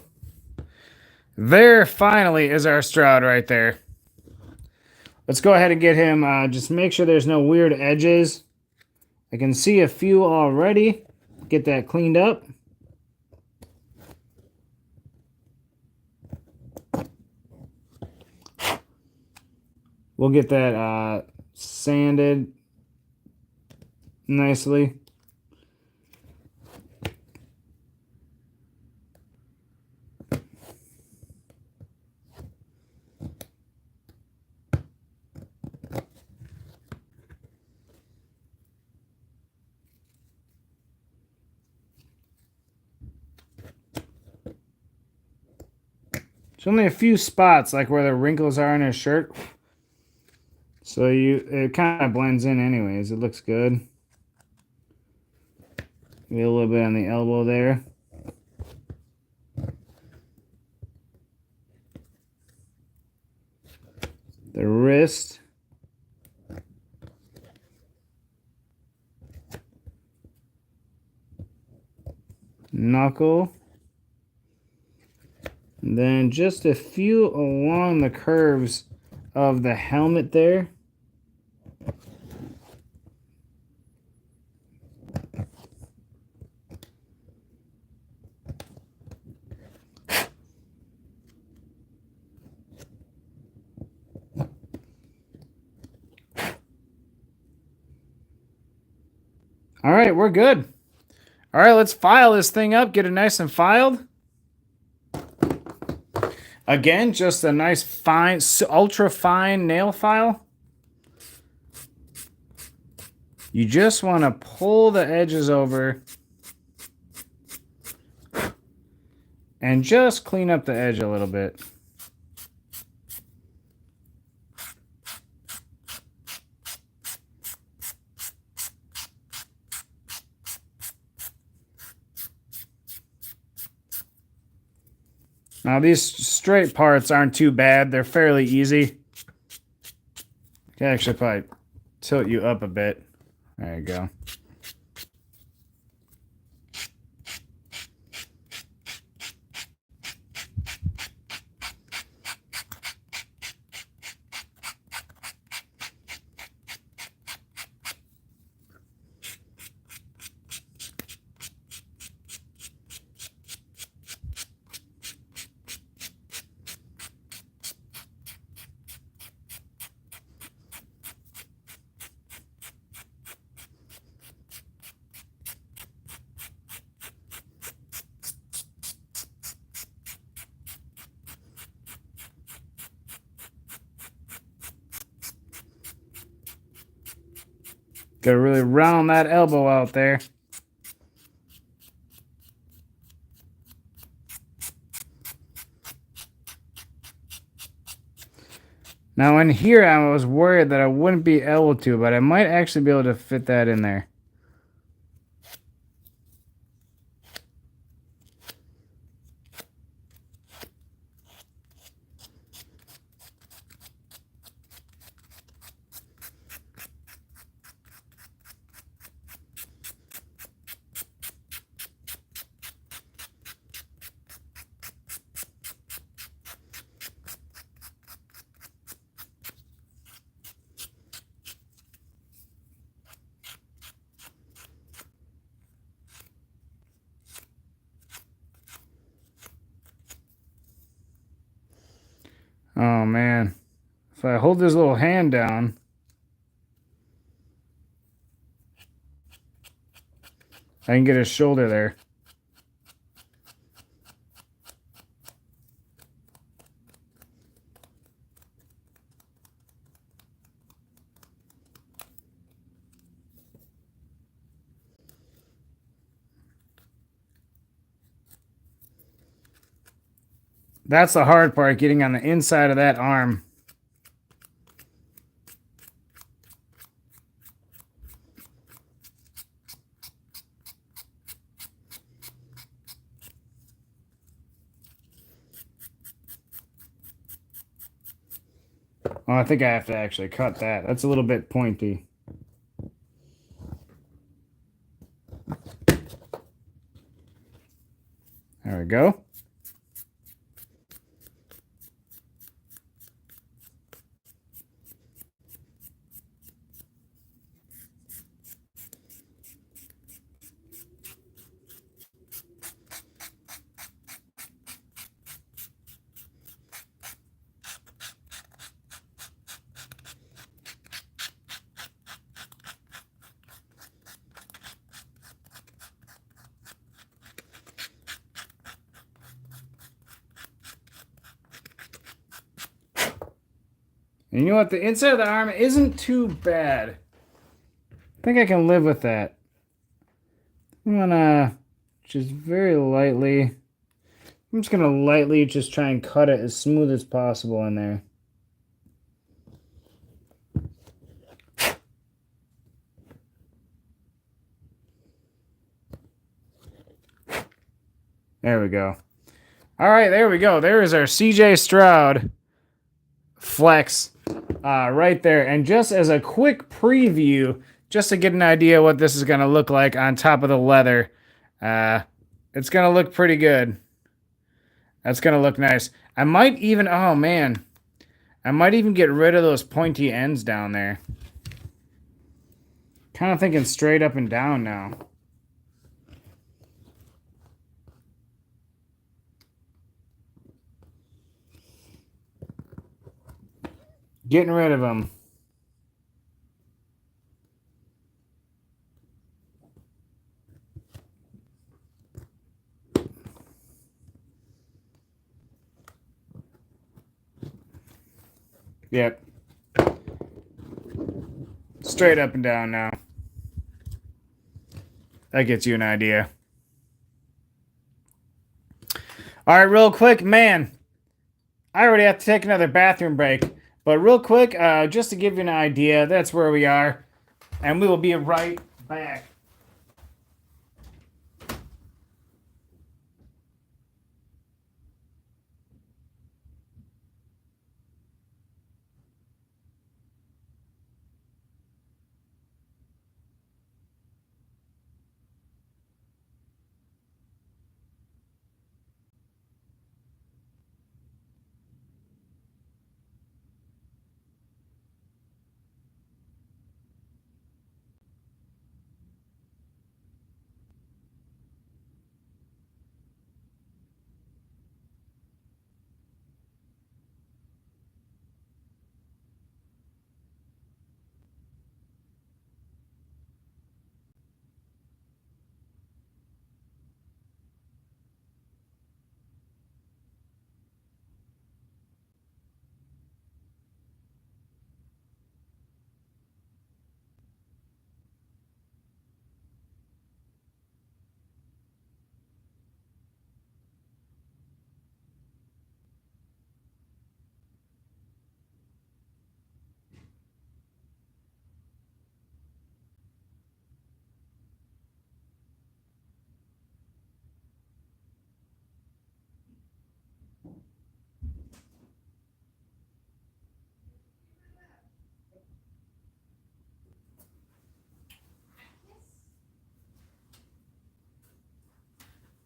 There finally is our Stroud right there. Let's go ahead and get him, just make sure there's no weird edges. I can see a few already. Get that cleaned up. We'll get that sanded nicely. There's only a few spots, like where the wrinkles are in his shirt. So it kind of blends in anyways. It looks good. Get a little bit on the elbow there. The wrist. Knuckle. And then just a few along the curves of the helmet there. All right, we're good. All right, let's file this thing up, get it nice and filed. Again, just a nice fine, ultra fine nail file. You just want to pull the edges over and just clean up the edge a little bit. Now these straight parts aren't too bad. They're fairly easy. I can actually probably tilt you up a bit. There you go. Gotta really round that elbow out there. Now in here, I was worried that I wouldn't be able to, but I might actually be able to fit that in there. Oh man. If I hold this little hand down, I can get his shoulder there. That's the hard part, getting on the inside of that arm. Oh, I think I have to actually cut that. That's a little bit pointy. There we go. And you know what? The inside of the arm isn't too bad. I think I can live with that. I'm gonna just very lightly. I'm just gonna lightly just try and cut it as smooth as possible in there. There we go. All right, there we go. There is our CJ Stroud flex right there. And just as a quick preview, just to get an idea what this is going to look like on top of the leather, it's going to look pretty good. That's going to look nice. I might even, oh man, I might even get rid of those pointy ends down there. Kind of thinking straight up and down now. Getting rid of them. Yep. Straight up and down now. That gets you an idea. All right, real quick, man. I already have to take another bathroom break. But real quick, just to give you an idea, that's where we are. And we will be right back.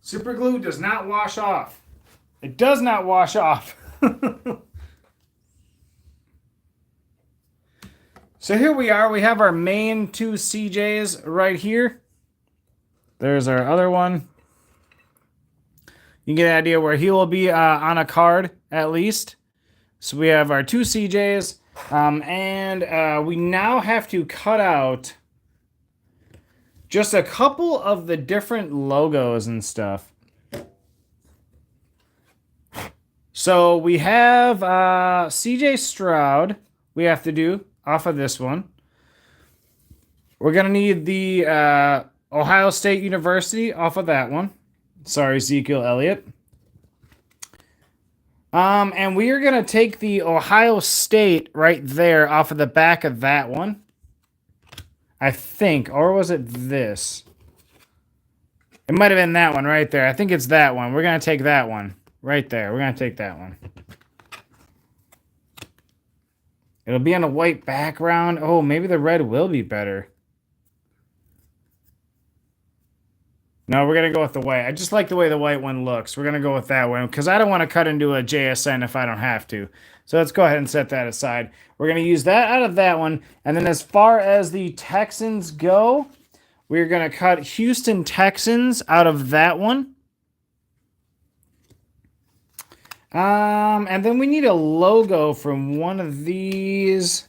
Super glue does not wash off. It does not wash off. So here we are. We have our main two CJs right here. There's our other one. You can get an idea where he will be on a card at least. So we have our two CJs. And we now have to cut out just a couple of the different logos and stuff. So we have CJ Stroud we have to do off of this one. We're going to need the Ohio State University off of that one. Sorry, Ezekiel Elliott. And we are going to take the Ohio State right there off of the back of that one. I think. Or was it this? It might have been that one right there. I think it's that one. We're going to take that one right there. We're going to take that one. It'll be on a white background. Oh, maybe the red will be better. No, we're going to go with the white. I just like the way the white one looks. We're going to go with that one because I don't want to cut into a JSN if I don't have to. So let's go ahead and set that aside. We're going to use that out of that one. And then as far as the Texans go, we're going to cut Houston Texans out of that one. And then we need a logo from one of these.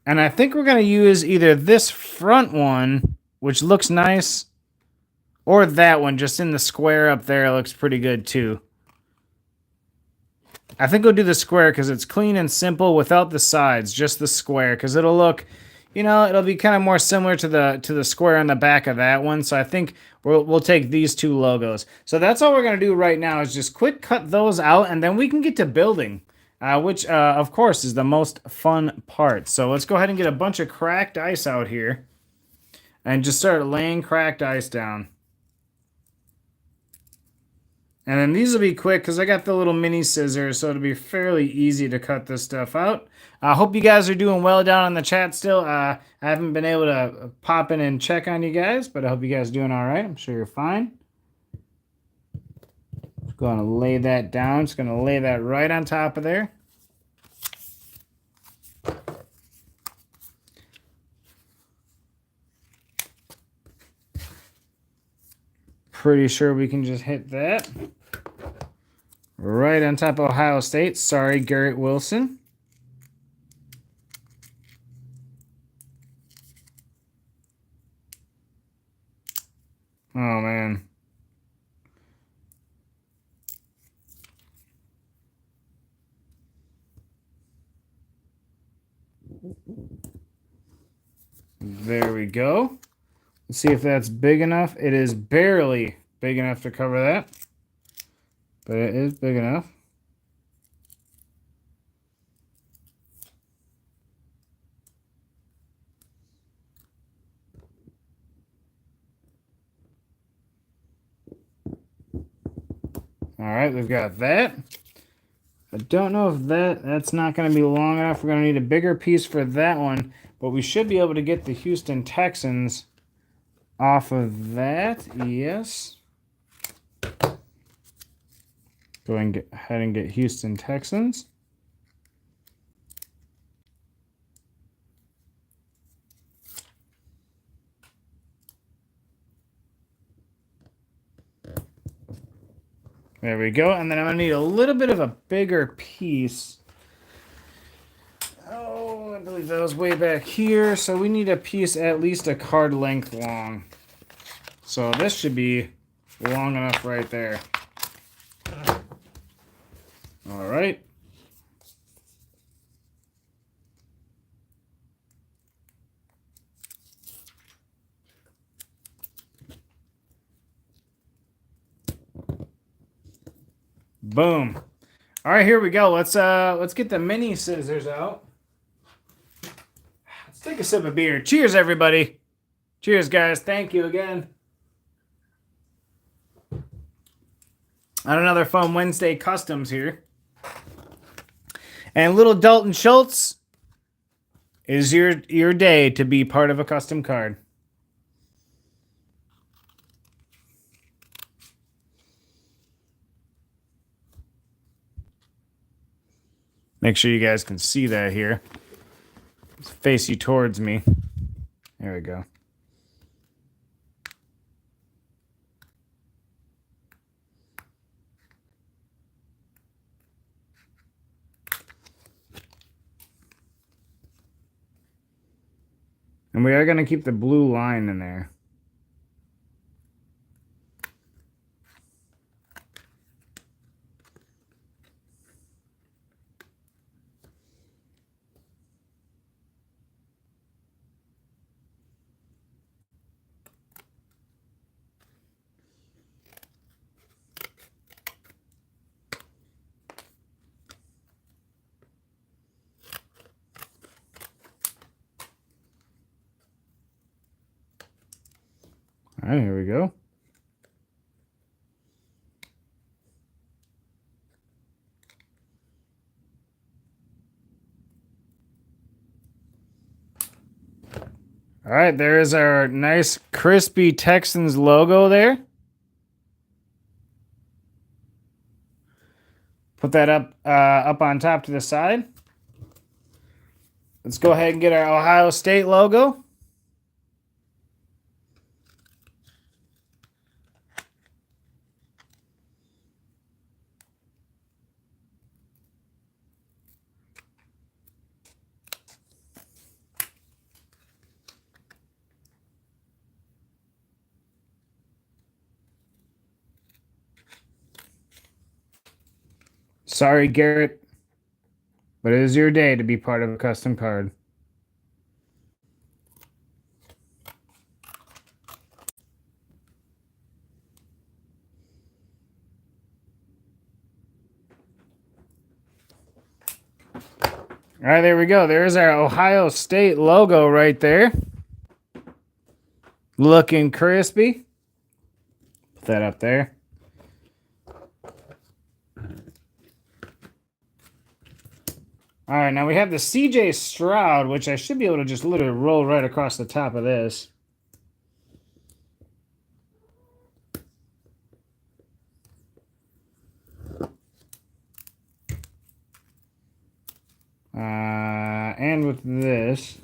And I think we're going to use either this front one, which looks nice, or that one just in the square up there. It looks pretty good too. I think we'll do the square because it's clean and simple without the sides, just the square, because it'll look, you know, it'll be kind of more similar to the square on the back of that one. So I think we'll take these two logos. So that's all we're going to do right now is just quick cut those out, and then we can get to building, which, of course, is the most fun part. So let's go ahead and get a bunch of cracked ice out here and just start laying cracked ice down. And then these will be quick because I got the little mini scissors, so it'll be fairly easy to cut this stuff out. I hope you guys are doing well down in the chat still. I haven't been able to pop in and check on you guys, but I hope you guys are doing all right. I'm sure you're fine. Just going to lay that down. Just going to lay that right on top of there. Pretty sure we can just hit that. Right on top of Ohio State. Sorry, Garrett Wilson. Oh, man. There we go. Let's see if that's big enough. It is barely big enough to cover that, but it is big enough. All right, we've got that. I don't know if that's not going to be long enough. We're going to need a bigger piece for that one, but we should be able to get the Houston Texans off of that. Yes. Go and get ahead and get Houston Texans. There we go. And then I'm going to need a little bit of a bigger piece. Oh, I believe that was way back here. So we need a piece at least a card length long. So this should be long enough right there. All right. Boom. All right, here we go. Let's get the mini scissors out. Let's take a sip of beer. Cheers, everybody. Cheers, guys. Thank you again. On another fun Wednesday customs here. And little Dalton Schultz is your day to be part of a custom card. Make sure you guys can see that here. Just face you towards me. There we go. And we are going to keep the blue line in there. All right, here we go. All right, there is our nice crispy Texans logo there. Put that up on top to the side. Let's go ahead and get our Ohio State logo. Sorry, Garrett, but it is your day to be part of a custom card. All right, there we go. There's our Ohio State logo right there. Looking crispy. Put that up there. All right, now we have the CJ Stroud, which I should be able to just literally roll right across the top of this. And with this,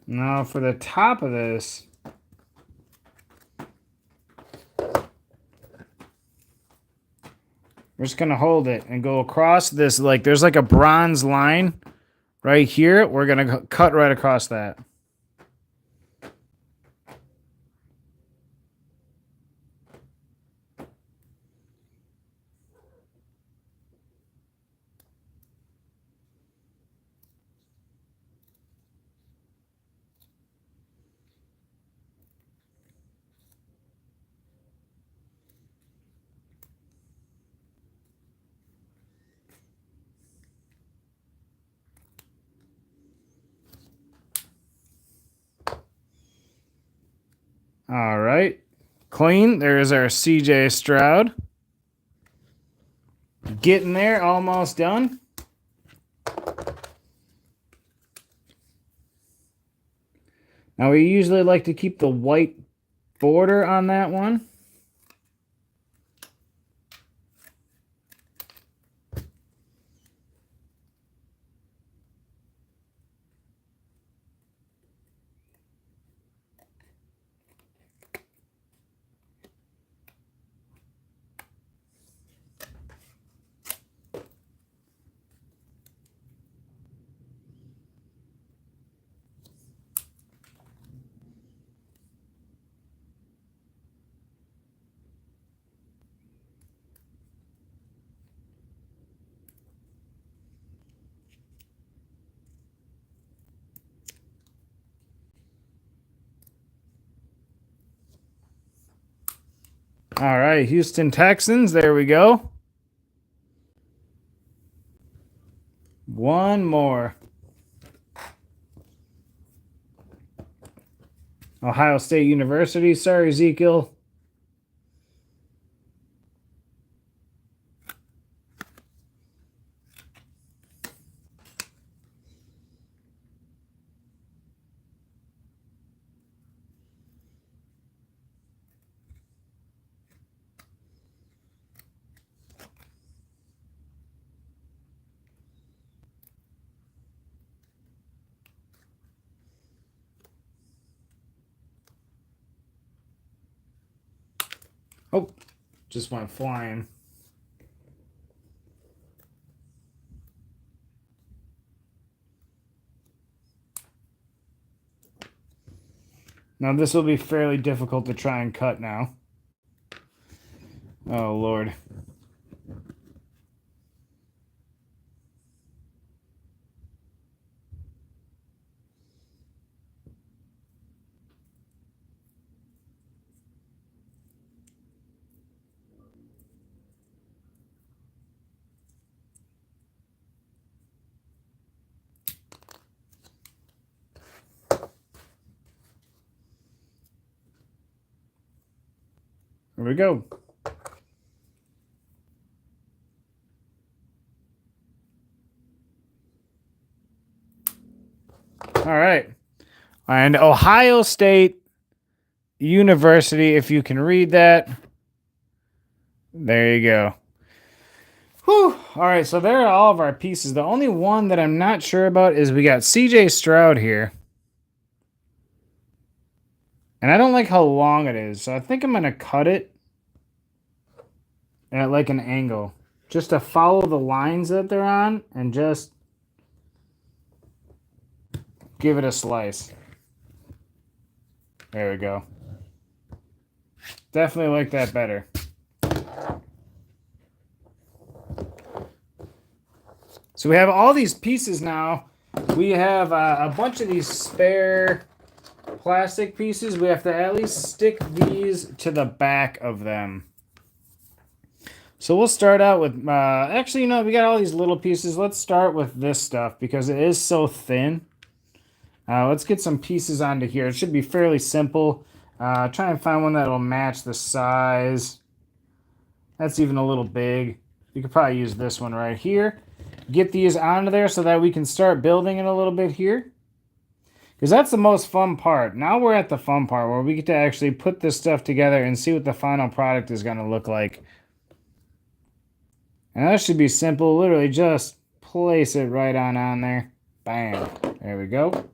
now for the top of this, we're just going to hold it and go across this. Like there's like a bronze line right here. We're going to cut right across that. All right. Clean. There's our CJ Stroud. Getting there. Almost done. Now, we usually like to keep the white border on that one. All right, Houston Texans. There we go. One more. Ohio State University. Sorry, Ezekiel. Oh, just went flying. Now this will be fairly difficult to try and cut now. Oh, Lord. Here we go. All right. And Ohio State University, if you can read that. There you go. Whew. All right, so there are all of our pieces. The only one that I'm not sure about is we got CJ Stroud here. And I don't like how long it is, so I think I'm going to cut it at like an angle. Just to follow the lines that they're on and just give it a slice. There we go. Definitely like that better. So we have all these pieces now. We have a bunch of these spare plastic pieces. We have to at least stick these to the back of them. So we'll start out with, actually, you know, we got all these little pieces. Let's start with this stuff because it is so thin. Let's get some pieces onto here. It should be fairly simple. Try and find one that will match the size. That's even a little big. You could probably use this one right here. Get these onto there so that we can start building it a little bit here. Because that's the most fun part. Now we're at the fun part where we get to actually put this stuff together and see what the final product is going to look like. And that should be simple. Literally just place it right on there. Bam. There we go.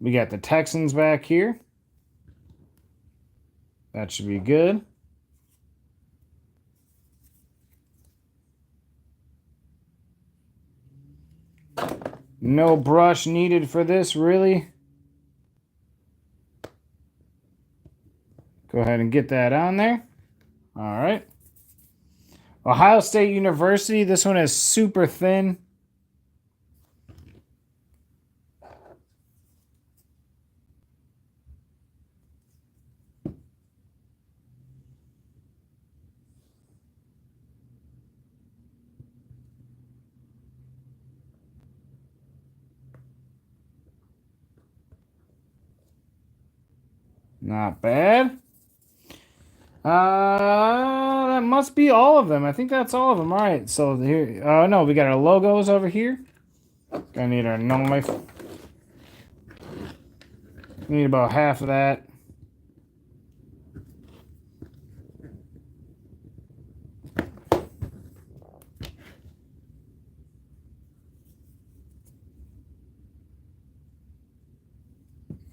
We got the Texans back here. That should be good. No brush needed for this, really. Go ahead and get that on there. All right. Ohio State University. This one is super thin. Not bad. That must be all of them. I think that's all of them. All right, so here, no, we got our logos over here. Gonna need our knife. Need about half of that.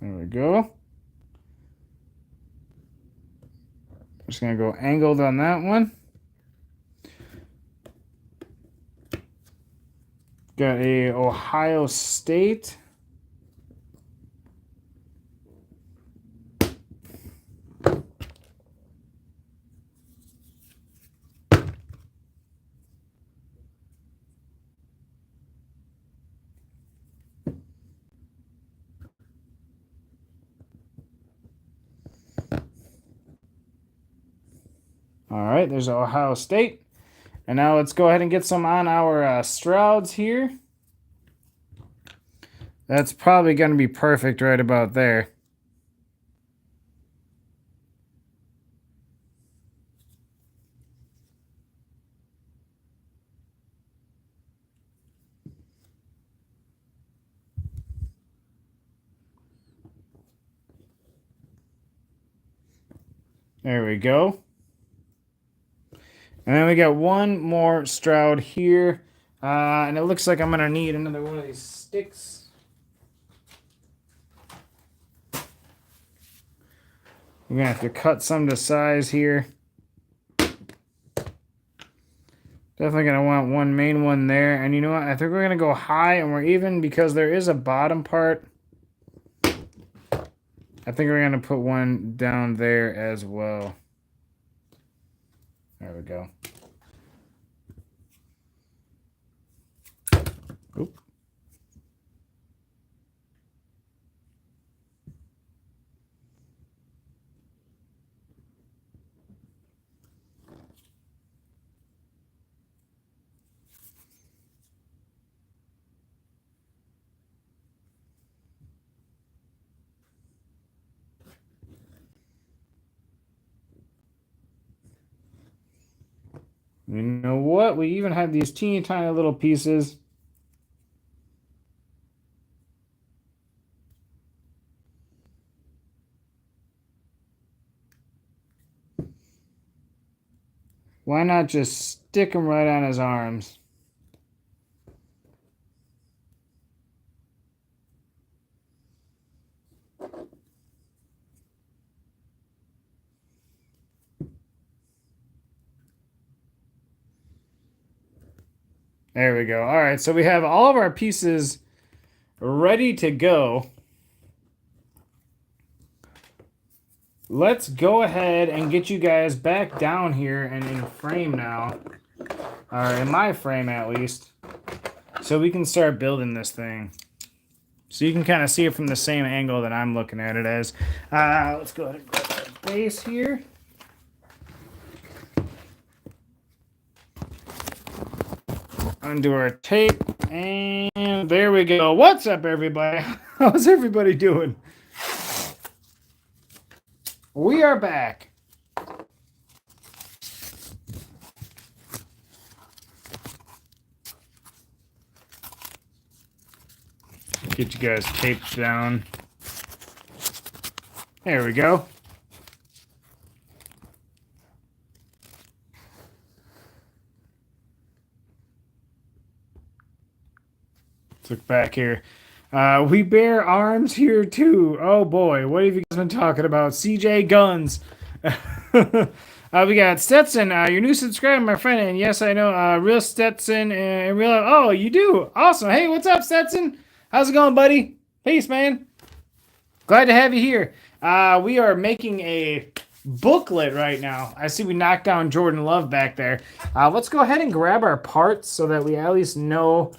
There we go. Just gonna go angled on that one. Got a Ohio State. All right, there's Ohio State. And now let's go ahead and get some on our Strouds here. That's probably going to be perfect right about there. There we go. And then we got one more Stroud here. And it looks like I'm going to need another one of these sticks. We're going to have to cut some to size here. Definitely going to want one main one there. And you know what? I think we're going to go high and we're even because there is a bottom part. I think we're going to put one down there as well. There we go. Oop. You know what? We even have these teeny tiny little pieces. Why not just stick them right on his arms? There we go. All right, so we have all of our pieces ready to go. Let's go ahead and get you guys back down here and in frame now. Or in my frame, at least. So we can start building this thing. So you can kind of see it from the same angle that I'm looking at it as. Let's go ahead and grab our base here. Undo our tape, and there we go. What's up, everybody? How's everybody doing? We are back. Get you guys taped down. There we go. Let's look back here. We bear arms here too. Oh boy, what have you guys been talking about? CJ Guns. We got Stetson, your new subscriber, my friend, and yes, I know, real Stetson and real. Oh, you do? Awesome. Hey, what's up, Stetson? How's it going, buddy? Peace, man. Glad to have you here. We are making a booklet right now. I see we knocked down Jordan Love back there. Let's go ahead and grab our parts so that we at least know.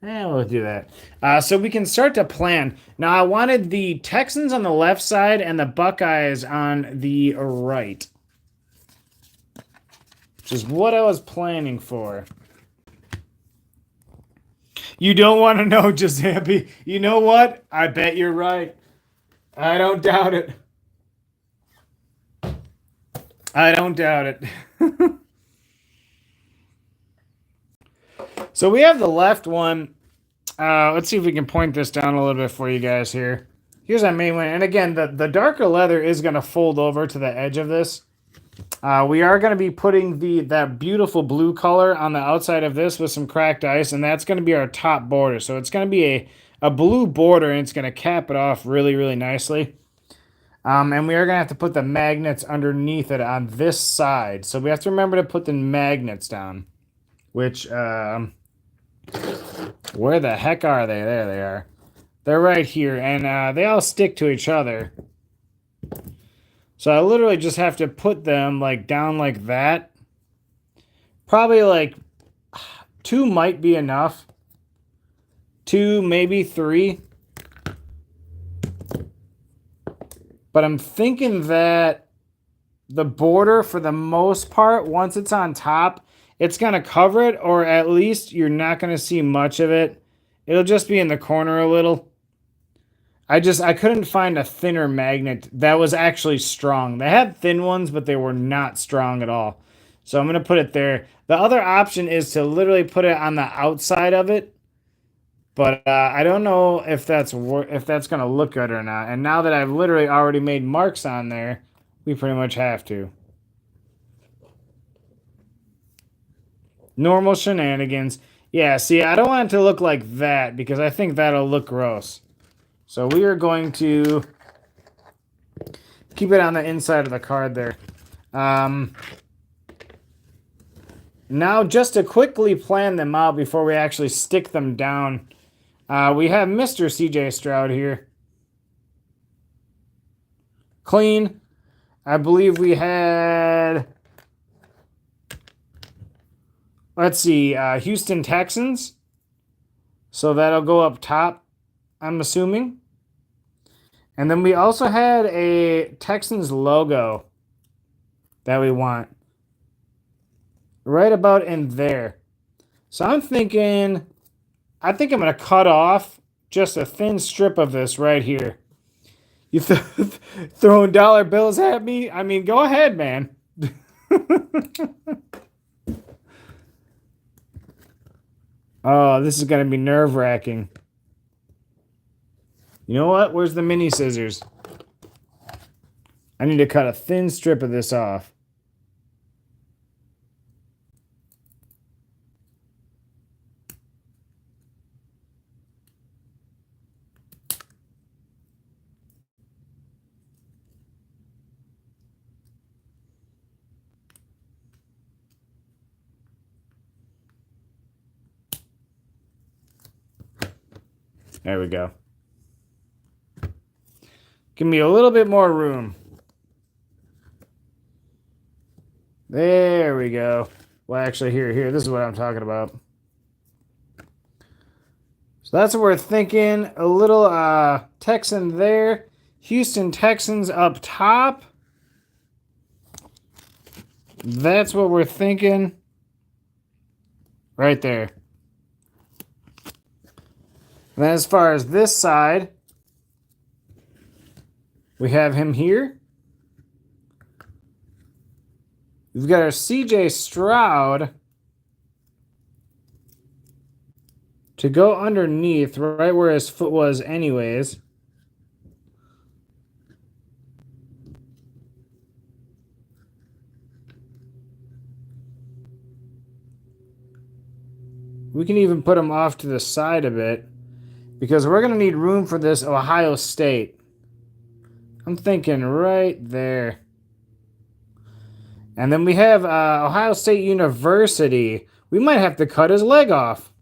We'll do that. So we can start to plan. Now, I wanted the Texans on the left side and the Buckeyes on the right. Which is what I was planning for. You don't want to know, Giuseppe. You know what? I bet you're right. I don't doubt it. I don't doubt it. So we have the left one. Let's see if we can point this down a little bit for you guys here. Here's our main one. And again, the darker leather is going to fold over to the edge of this. We are going to be putting that beautiful blue color on the outside of this with some cracked ice, and that's going to be our top border. So it's going to be a blue border, and it's going to cap it off really, really nicely. And we are going to have to put the magnets underneath it on this side. So we have to remember to put the magnets down, which... where the heck are they? There they are. They're right here, and they all stick to each other. So I literally just have to put them like down like that. Probably like 2 might be enough. 2, maybe 3. But I'm thinking that the border, for the most part, once it's on top, it's going to cover it, or at least you're not going to see much of it. It'll just be in the corner a little. I couldn't find a thinner magnet that was actually strong. They had thin ones, but they were not strong at all. So I'm going to put it there. The other option is to literally put it on the outside of it. But I don't know if that's going to look good or not. And now that I've literally already made marks on there, we pretty much have to. Normal shenanigans. Yeah, see, I don't want it to look like that because I think that'll look gross. So we are going to Keep it on the inside of the card there. Now, just to quickly plan them out before we actually stick them down, we have Mr. CJ Stroud here. Clean. I believe we had, let's see, Houston Texans. So that'll go up top, I'm assuming. And then we also had a Texans logo that we want. Right about in there. So I'm thinking, I think I'm going to cut off just a thin strip of this right here. You throwing dollar bills at me? I mean, go ahead, man. Oh, this is going to be nerve-wracking. You know what? Where's the mini scissors? I need to cut a thin strip of this off. There we go. Give me a little bit more room. There we go. Well, actually, here. This is what I'm talking about. So that's what we're thinking. A little Texan there. Houston Texans up top. That's what we're thinking. Right there. And then as far as this side, we have him here. We've got our CJ Stroud to go underneath, right where his foot was anyways. We can even put him off to the side a bit because we're going to need room for this Ohio State. I'm thinking right there. And then we have Ohio State University. We might have to cut his leg off.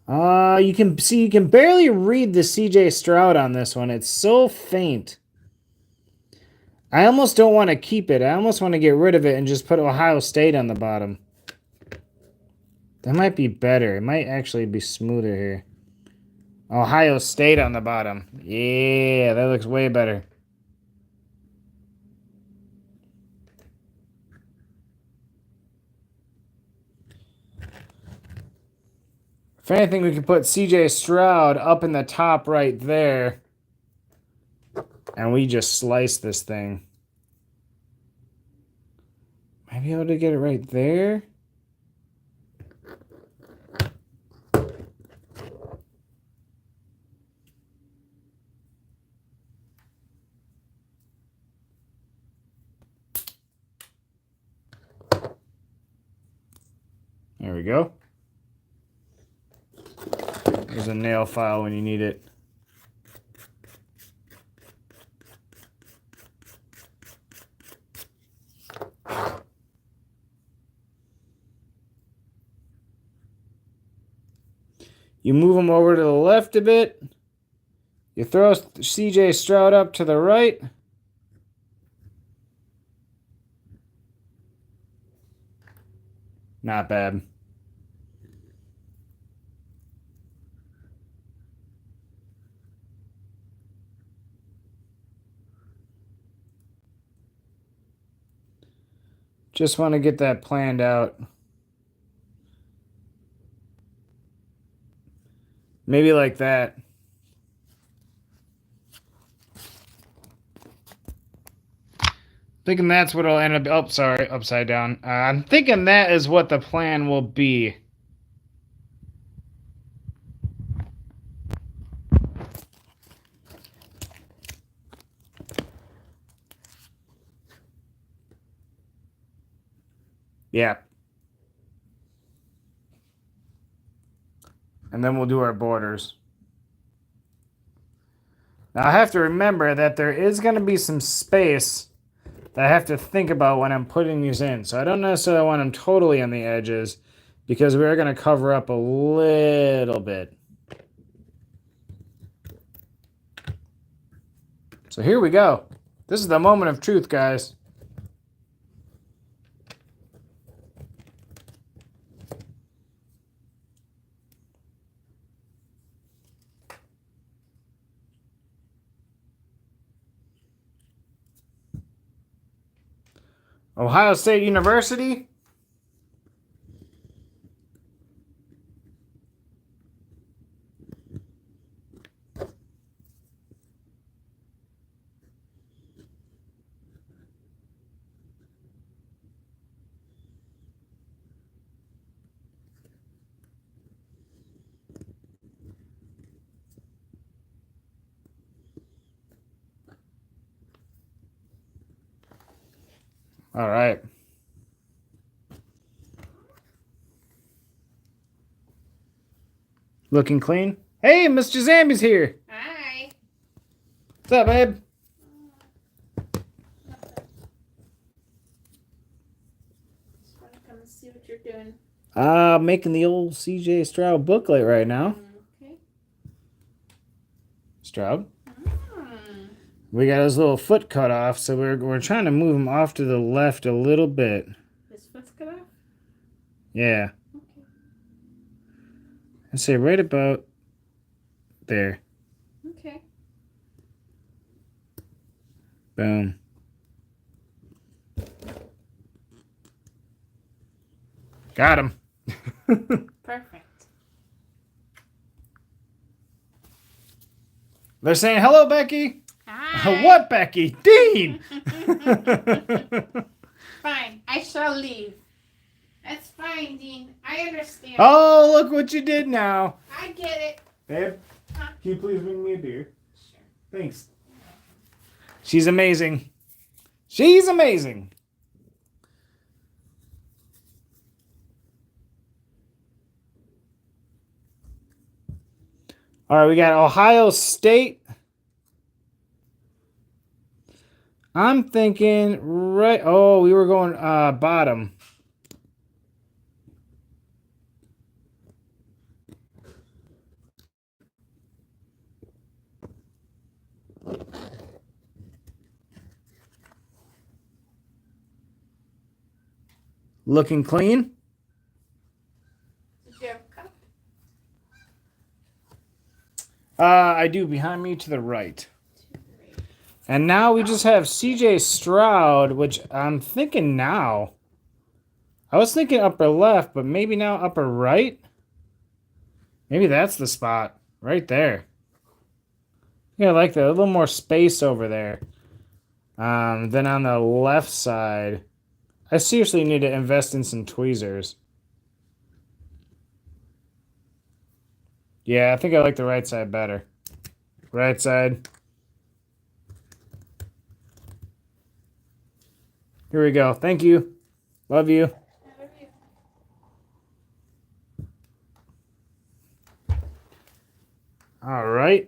You can barely read the CJ Stroud on this one. It's so faint. I almost don't want to keep it. I almost want to get rid of it and just put Ohio State on the bottom. That might be better. It might actually be smoother here. Ohio State on the bottom. Yeah, that looks way better. If anything, we could put CJ Stroud up in the top right there. And we just slice this thing. Might be able to get it right there. There we go. There's a nail file when you need it. You move them over to the left a bit. You throw CJ Stroud up to the right. Not bad. Just want to get that planned out. Maybe like that. Thinking that's what it'll end up. Oh, sorry, upside down. I'm thinking that is what the plan will be. Yeah. And then we'll do our borders. Now I have to remember that there is going to be some space that I have to think about when I'm putting these in. So I don't necessarily want them totally on the edges because we're going to cover up a little bit. So here we go. This is the moment of truth, guys. Ohio State University. All right. Looking clean. Hey, Mr. Zambi's here. Hi. What's up, babe? Just want to come and see what you're doing. Making the old CJ Stroud booklet right now. Okay. Stroud. Mm. We got his little foot cut off, so we're trying to move him off to the left a little bit. His foot's cut off? Yeah. Okay. I'd say right about there. Okay. Boom. Got him. Perfect. They're saying, hello, Becky. Hi. What, Becky? Dean! Fine. I shall leave. That's fine, Dean. I understand. Oh, look what you did now. I get it. Babe, Huh? can you please bring me a beer? Sure. Thanks. She's amazing. She's amazing. All right, we got Ohio State. I'm thinking right. Oh, we were going bottom. Looking clean. Did you have a cup? I do, behind me to the right. And now we just have CJ Stroud, which I'm thinking now. I was thinking upper left, but maybe now upper right. Maybe that's the spot right there. Yeah, I like that. A little more space over there. Then on the left side, I seriously need to invest in some tweezers. Yeah, I think I like the right side better. Right side. Here we go. Thank you. Love you. I love you. All right.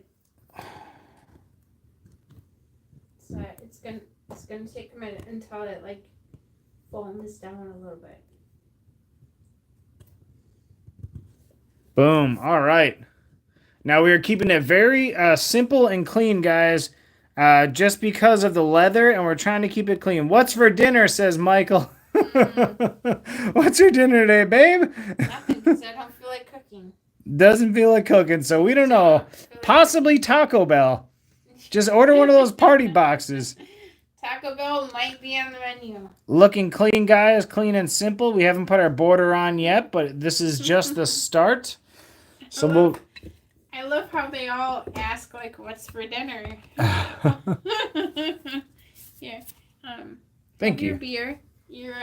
So it's gonna take a minute until it like foams down a little bit. Boom. All right. Now we are keeping it very simple and clean, guys, just because of the leather, and we're trying to keep it clean. What's for dinner, says Michael. What's for dinner today, babe? Nothing, because I don't feel like cooking. Doesn't feel like cooking, so we don't know. Possibly Taco Bell. Just order one of those party boxes. Taco Bell might be on the menu. Looking clean, guys. Clean and simple. We haven't put our border on yet, but this is just the start. So I love how they all ask like, "What's for dinner?" Yeah. Thank Your you. beer. Your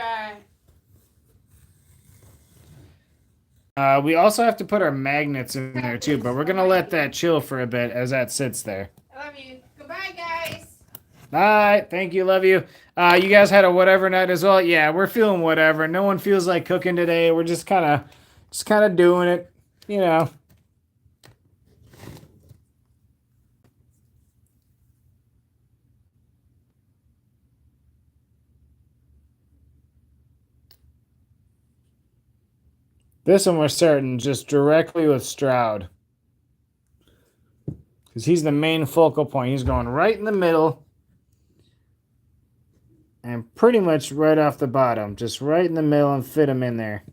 We also have to put our magnets in there too, but we're gonna let that chill for a bit as that sits there. I love you. Goodbye, guys. Bye. Thank you. Love you. You guys had a whatever night as well. Yeah, we're feeling whatever. No one feels like cooking today. We're just kind of doing it. You know, This one we're starting just directly with Stroud. Because he's the main focal point. He's going right in the middle. And pretty much right off the bottom. Just right in the middle and fit him in there.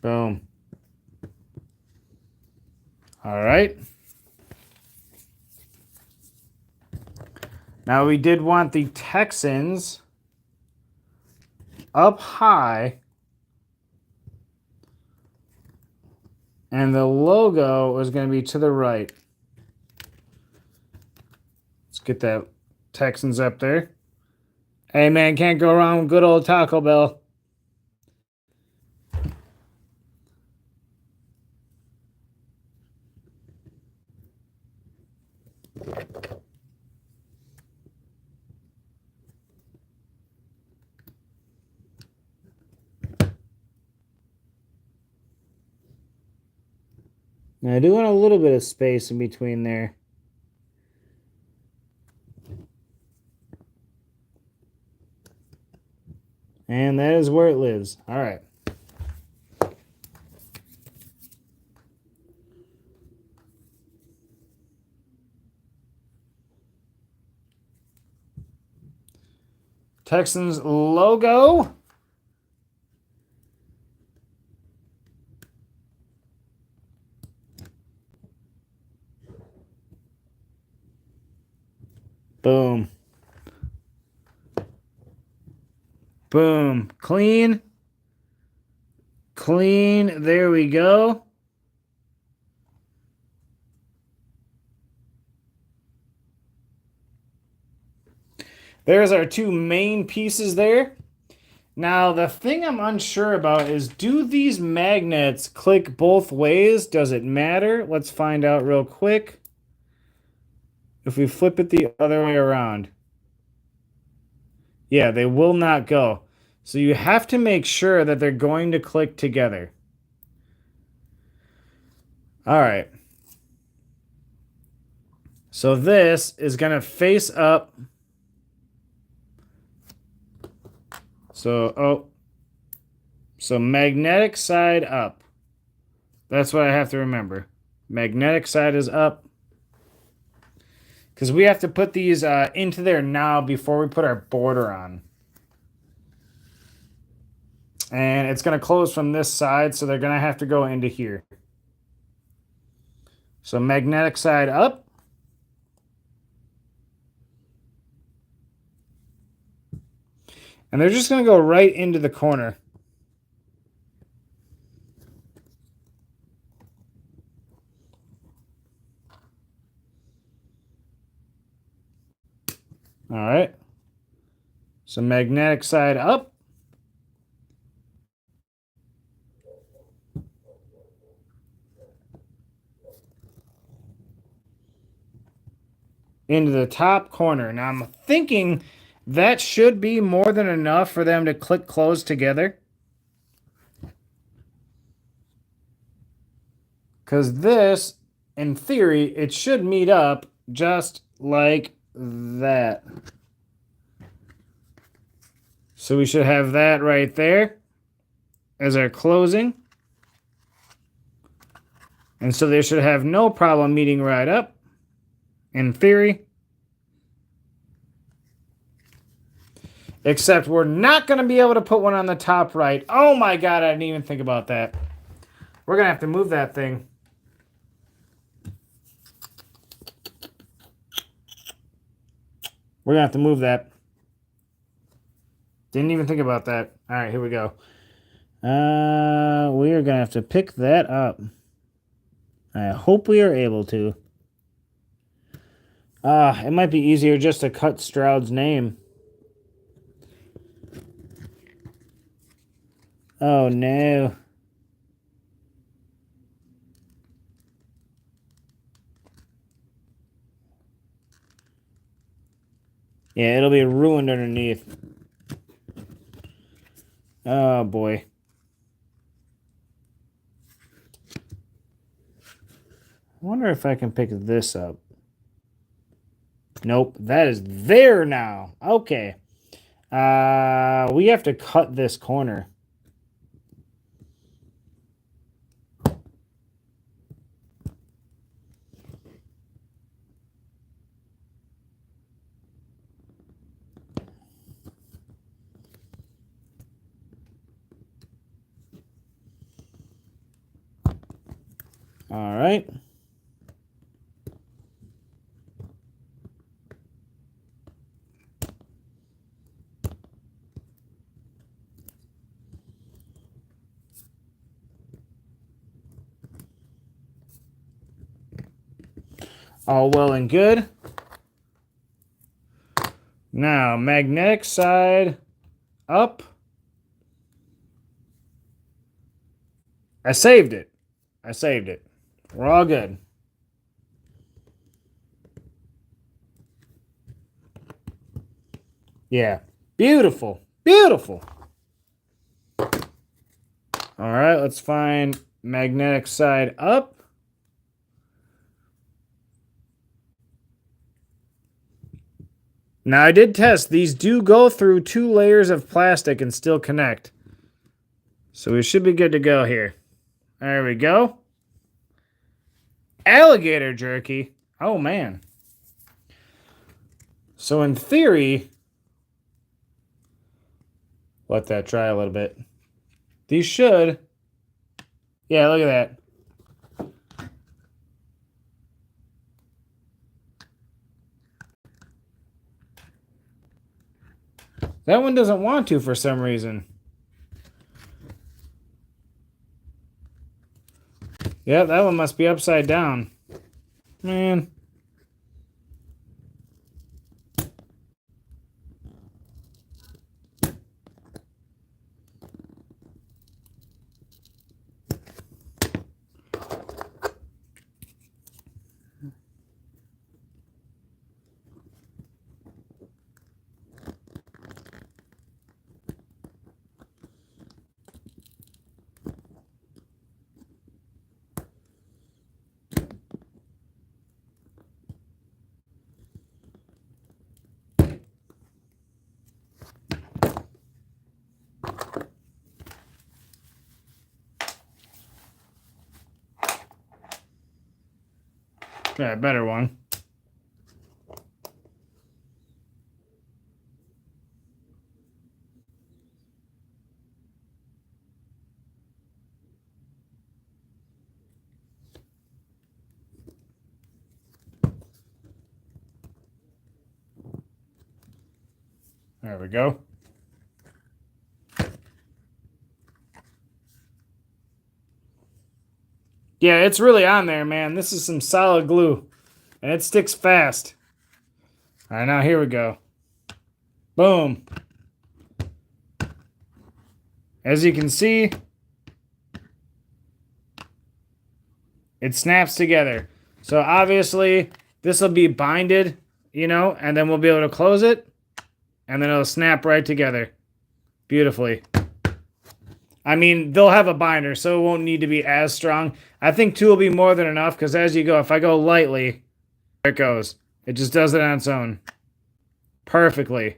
Boom. All right. Now we did want the Texans up high. And the logo was going to be to the right. Let's get that Texans up there. Hey, man, can't go wrong with good old Taco Bell. Now, I do want a little bit of space in between there. And that is where it lives. All right. Texans logo. Boom. Boom. Clean. Clean. There we go. There's our two main pieces there. Now, the thing I'm unsure about is, do these magnets click both ways? Does it matter? Let's find out real quick. If we flip it the other way around. Yeah, they will not go. So you have to make sure that they're going to click together. All right. So this is going to face up. So magnetic side up. That's what I have to remember. Magnetic side is up. Because we have to put these into there now before we put our border on. And it's going to close from this side, so they're going to have to go into here. So magnetic side up. And they're just going to go right into the corner. All right. So magnetic side up. Into the top corner. Now I'm thinking that should be more than enough for them to click close together. Because this, in theory, it should meet up just like that. So we should have that right there as our closing. And so they should have no problem meeting right up, in theory. Except we're not going to be able to put one on the top right. Oh my God, I didn't even think about that. We're going to have to move that thing. We're going to have to move that. Didn't even think about that. All right, here we go. We are going to have to pick that up. I hope we are able to. It might be easier just to cut Stroud's name. Oh, no. Yeah, it'll be ruined underneath. Oh, boy. wonder if I can pick this up. Nope, that is there now. Okay. We have to cut this corner. All right. All well and good. Now, magnetic side up. I saved it. I saved it. We're all good. Yeah. Beautiful. Beautiful. All right, let's find magnetic side up. Now, I did test. These do go through 2 layers of plastic and still connect. So we should be good to go here. There we go. Alligator jerky. Oh, man. So in theory, let that dry a little bit. These should. Yeah, look at that. That one doesn't want to for some reason. Yeah, that one must be upside down. Man. Yeah, better one. There we go. Yeah, it's really on there, man. This is some solid glue. And it sticks fast. All right, now here we go. Boom. As you can see, it snaps together. So obviously, this will be binded, you know, and then we'll be able to close it. And then it'll snap right together. Beautifully. I mean, they'll have a binder, so it won't need to be as strong. I think 2 will be more than enough, because as you go, if I go lightly, there it goes. It just does it on its own. Perfectly.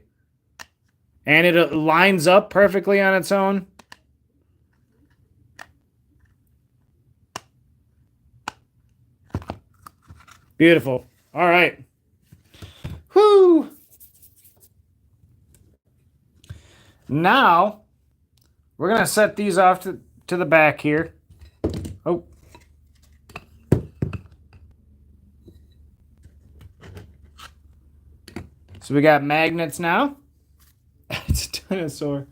And it lines up perfectly on its own. Beautiful. All right. Whoo! Now, we're going to set these off to the back here. Oh. So we got magnets now. It's a dinosaur.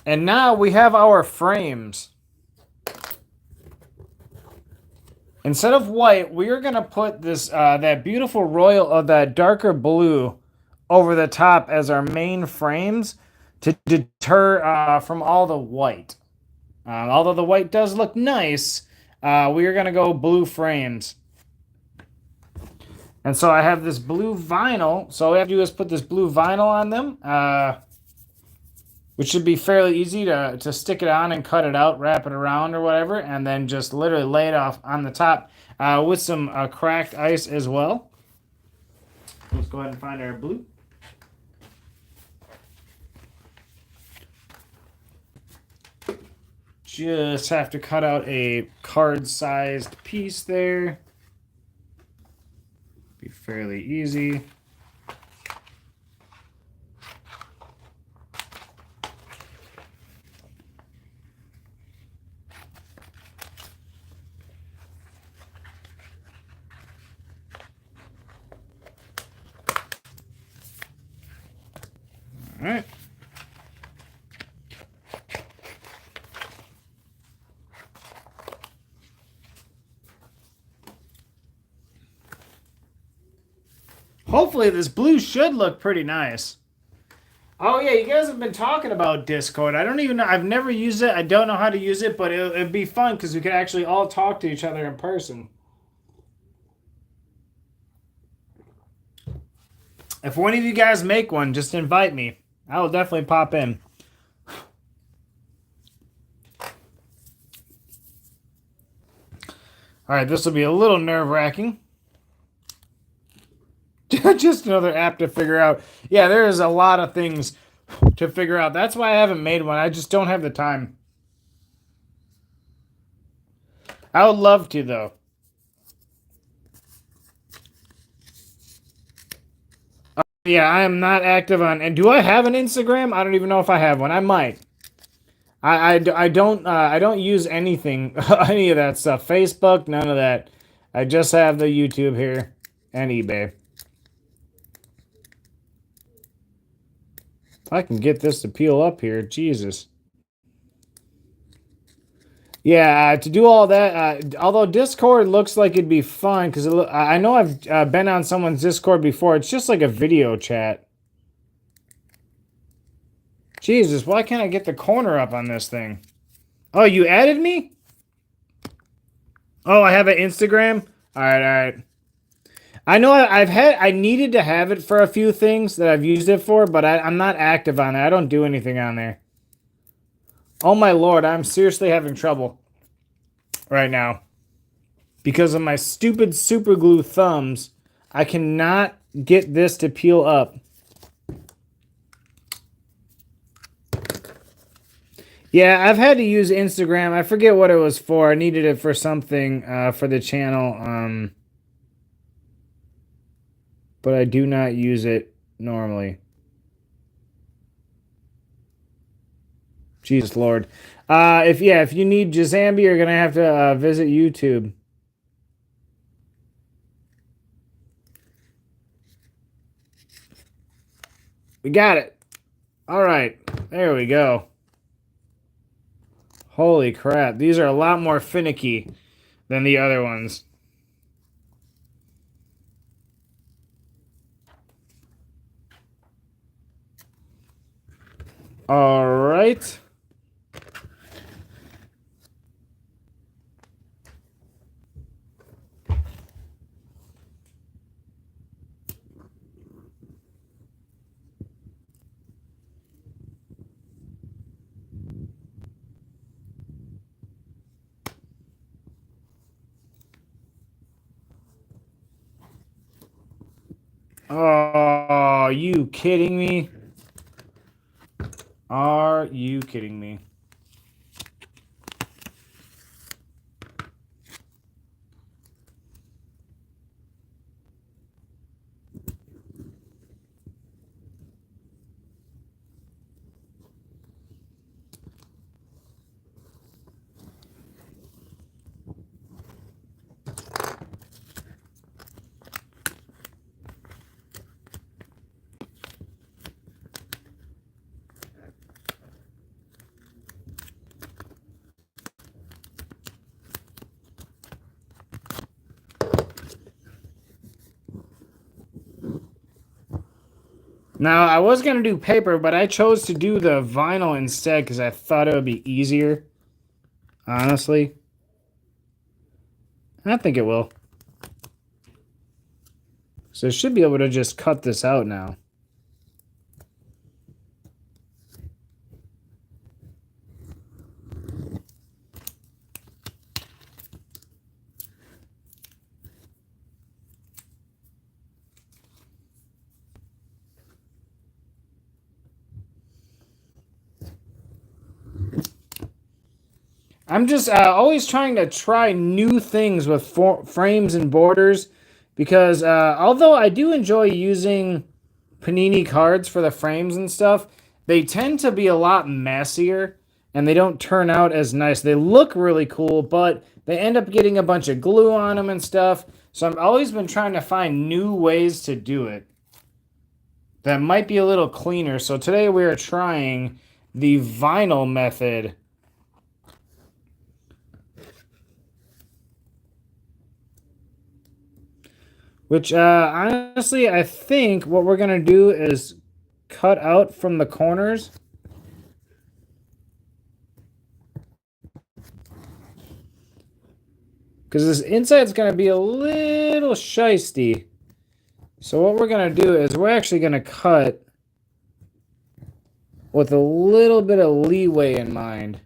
And now we have our frames. Instead of white, we are going to put this that beautiful royal of that darker blue over the top as our main frames to deter from all the white. Although the white does look nice, we are going to go blue frames. And so I have this blue vinyl. So all we have to do is put this blue vinyl on them, which should be fairly easy to stick it on and cut it out, wrap it around or whatever, and then just literally lay it off on the top with some cracked ice as well. Let's go ahead and find our blue. Just have to cut out a card-sized piece there. Be fairly easy. All right. Hopefully this blue should look pretty nice. Oh yeah, you guys have been talking about Discord. I don't even know. I've never used it. I don't know how to use it, but it'd be fun because we could actually all talk to each other in person. If one of you guys make one, just invite me. I will definitely pop in. All right, this will be a little nerve-wracking. Just another app to figure out. Yeah, there is a lot of things to figure out. That's why I haven't made one. I just don't have the time. I would love to, though. Yeah, I am not active on. And do I have an Instagram? I don't even know if I have one. I might. I don't use anything, any of that stuff. Facebook, none of that. I just have the YouTube here and eBay. If I can get this to peel up here, Jesus. Yeah, to do all that, although Discord looks like it'd be fun, because I know I've been on someone's Discord before. It's just like a video chat. Jesus, why can't I get the corner up on this thing? Oh, you added me? Oh, I have an Instagram? All right. I know I needed to have it for a few things that I've used it for, but I'm not active on it. I don't do anything on there. Oh my Lord, I'm seriously having trouble right now. Because of my stupid super glue thumbs, I cannot get this to peel up. Yeah, I've had to use Instagram. I forget what it was for. I needed it for something for the channel. But I do not use it normally. Jesus Lord. If you need Jazambi, you're gonna have to visit YouTube. We got it. All right, there we go. Holy crap, these are a lot more finicky than the other ones. All right. Oh, are you kidding me? Are you kidding me? Now, I was going to do paper, but I chose to do the vinyl instead because I thought it would be easier. Honestly. I think it will. So I should be able to just cut this out now. I'm just always trying to try new things with frames and borders because although I do enjoy using Panini cards for the frames and stuff, they tend to be a lot messier and they don't turn out as nice. They look really cool, but they end up getting a bunch of glue on them and stuff. So I've always been trying to find new ways to do it that might be a little cleaner. So today we are trying the vinyl method. Which, honestly, I think what we're going to do is cut out from the corners. Because this inside's going to be a little shisty. So what we're going to do is we're actually going to cut with a little bit of leeway in mind.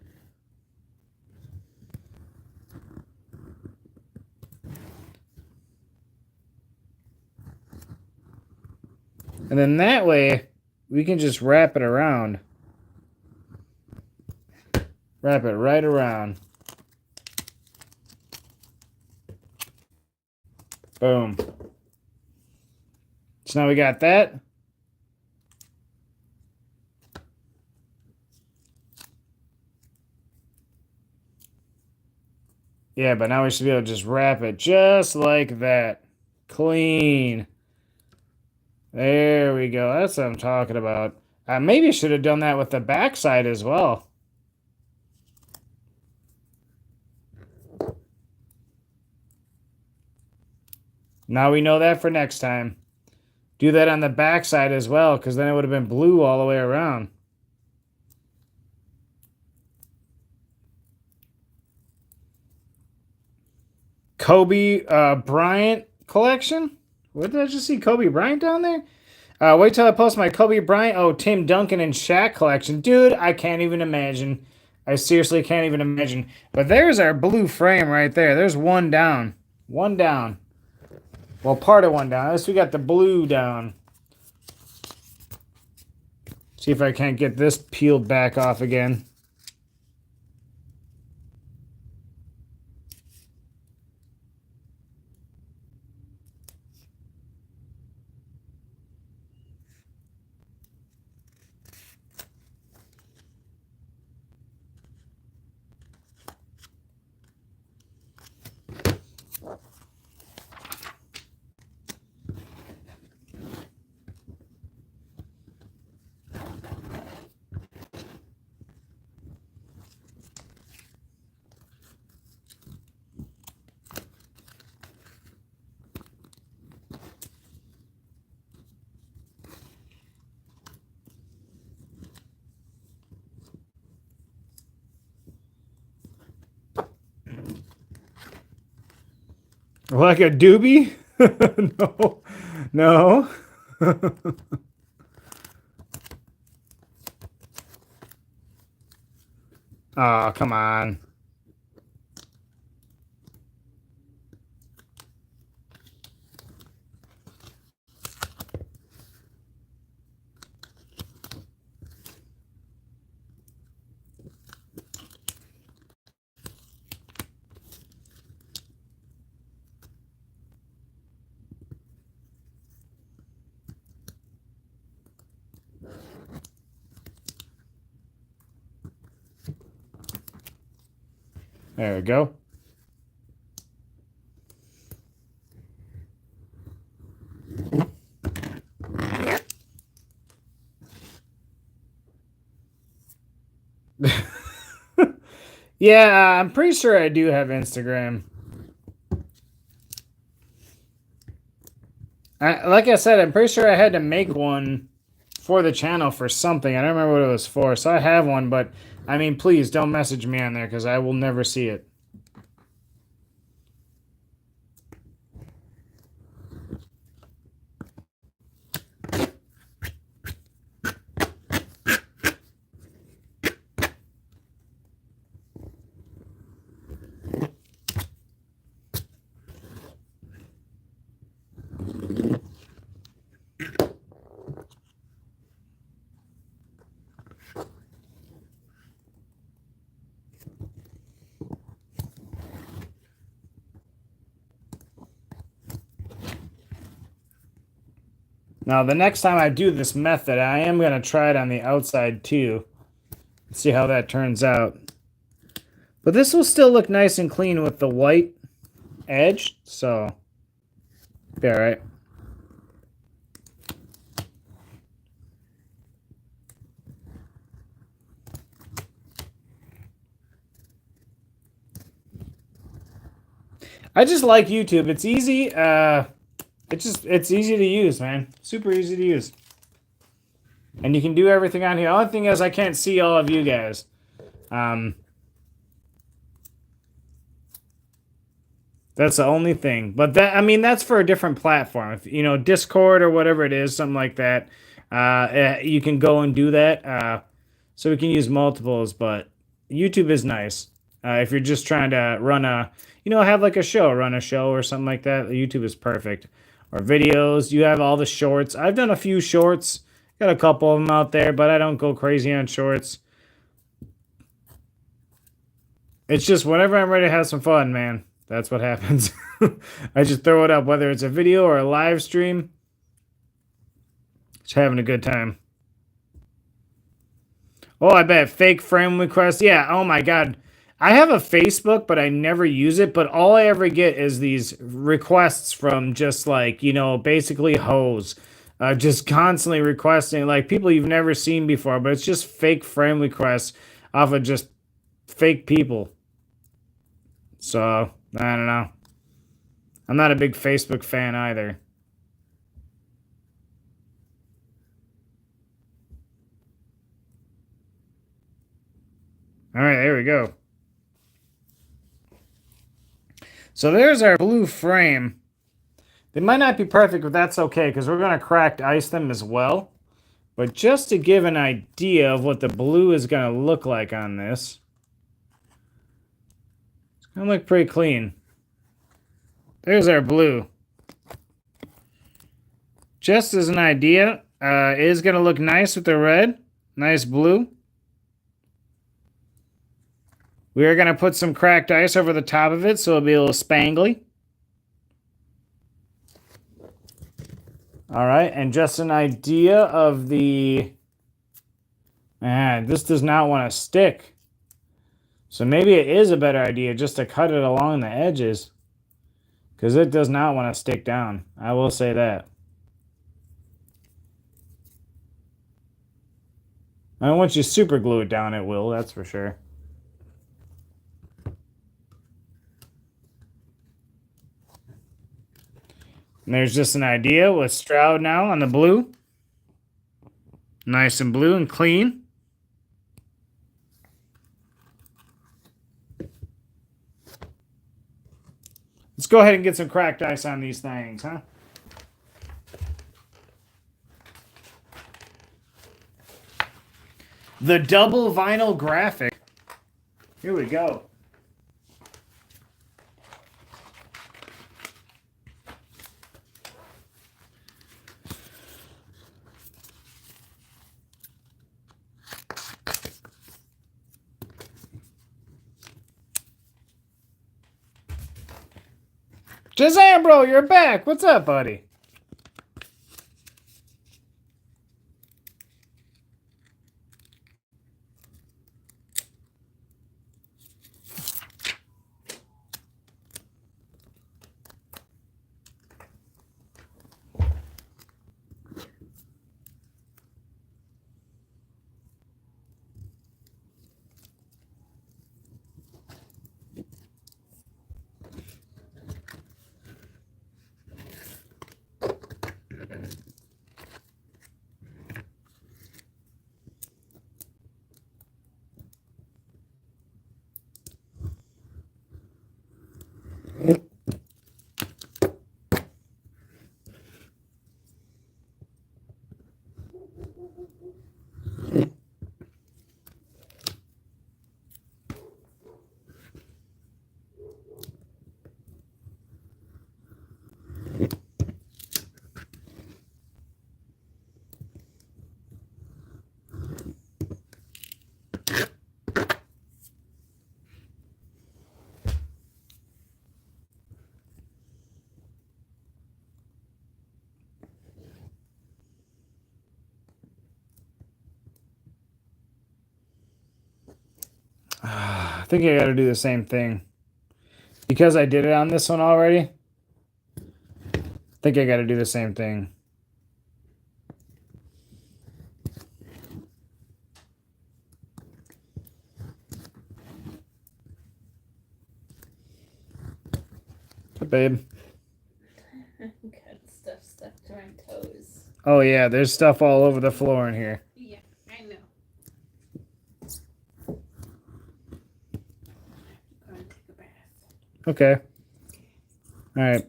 And then that way, we can just wrap it around. Wrap it right around. Boom. So now we got that. Yeah, but now we should be able to just wrap it just like that. Clean. There we go. That's what I'm talking about. Maybe I should have done that with the backside as well. Now we know that for next time. Do that on the backside as well, because then it would have been blue all the way around. Kobe Bryant collection? What did I just see? Kobe Bryant down there? Wait till I post my Kobe Bryant. Oh, Tim Duncan and Shaq collection. Dude, I can't even imagine. I seriously can't even imagine. But there's our blue frame right there. There's one down. One down. Well, part of one down. At least we got the blue down. See if I can't get this peeled back off again. Like a doobie? No. No. Oh, come on. There we go. Yeah, I'm pretty sure I do have Instagram. Like I said, I'm pretty sure I had to make one for the channel for something. I don't remember what it was for. So I have one, but I mean, please don't message me on there because I will never see it. Now, the next time I do this method, I am going to try it on the outside too. See how that turns out. But this will still look nice and clean with the white edge, so be all right. I just like YouTube. It's easy. It's easy to use, man. Super easy to use. And you can do everything on here. The only thing is I can't see all of you guys. That's the only thing. But that, I mean, that's for a different platform. If, you know, Discord or whatever it is, something like that. You can go and do that. So we can use multiples, but YouTube is nice. If you're just trying to run a, you know, have like a show, run a show or something like that, YouTube is perfect. Or videos, you have all the shorts. I've done a few shorts, got a couple of them out there, but I don't go crazy on shorts. It's just whenever I'm ready to have some fun, man, that's what happens. I just throw it up, whether it's a video or a live stream. Just having a good time. Oh, I bet. Fake friend request. Yeah, oh my God. I have a Facebook, but I never use it. But all I ever get is these requests from just like, you know, basically hoes. Just constantly requesting, like people you've never seen before. But it's just fake friend requests off of just fake people. So, I don't know. I'm not a big Facebook fan either. All right, there we go. So there's our blue frame. They might not be perfect, but that's okay because we're going to cracked ice them as well. But just to give an idea of what the blue is going to look like on this, it's going to look pretty clean. There's our blue. Just as an idea, it is going to look nice with the red. Nice blue. We are going to put some cracked ice over the top of it so it'll be a little spangly. All right, and just an idea of the... Man, this does not want to stick. So maybe it is a better idea just to cut it along the edges. Because it does not want to stick down. I will say that. I mean, once you super glue it down, it will, that's for sure. And there's just an idea with Stroud now on the blue. Nice and blue and clean. Let's go ahead and get some cracked ice on these things, huh? The double vinyl graphic. Here we go. Shazam, bro, you're back. What's up, buddy? think I got to do the same thing. Because I did it on this one already, I think I got to do the same thing. Hey, babe. Got stuff stuck to my toes. Oh, yeah, there's stuff all over the floor in here. Yeah, I know. I'm going to take a bath. Okay. All right.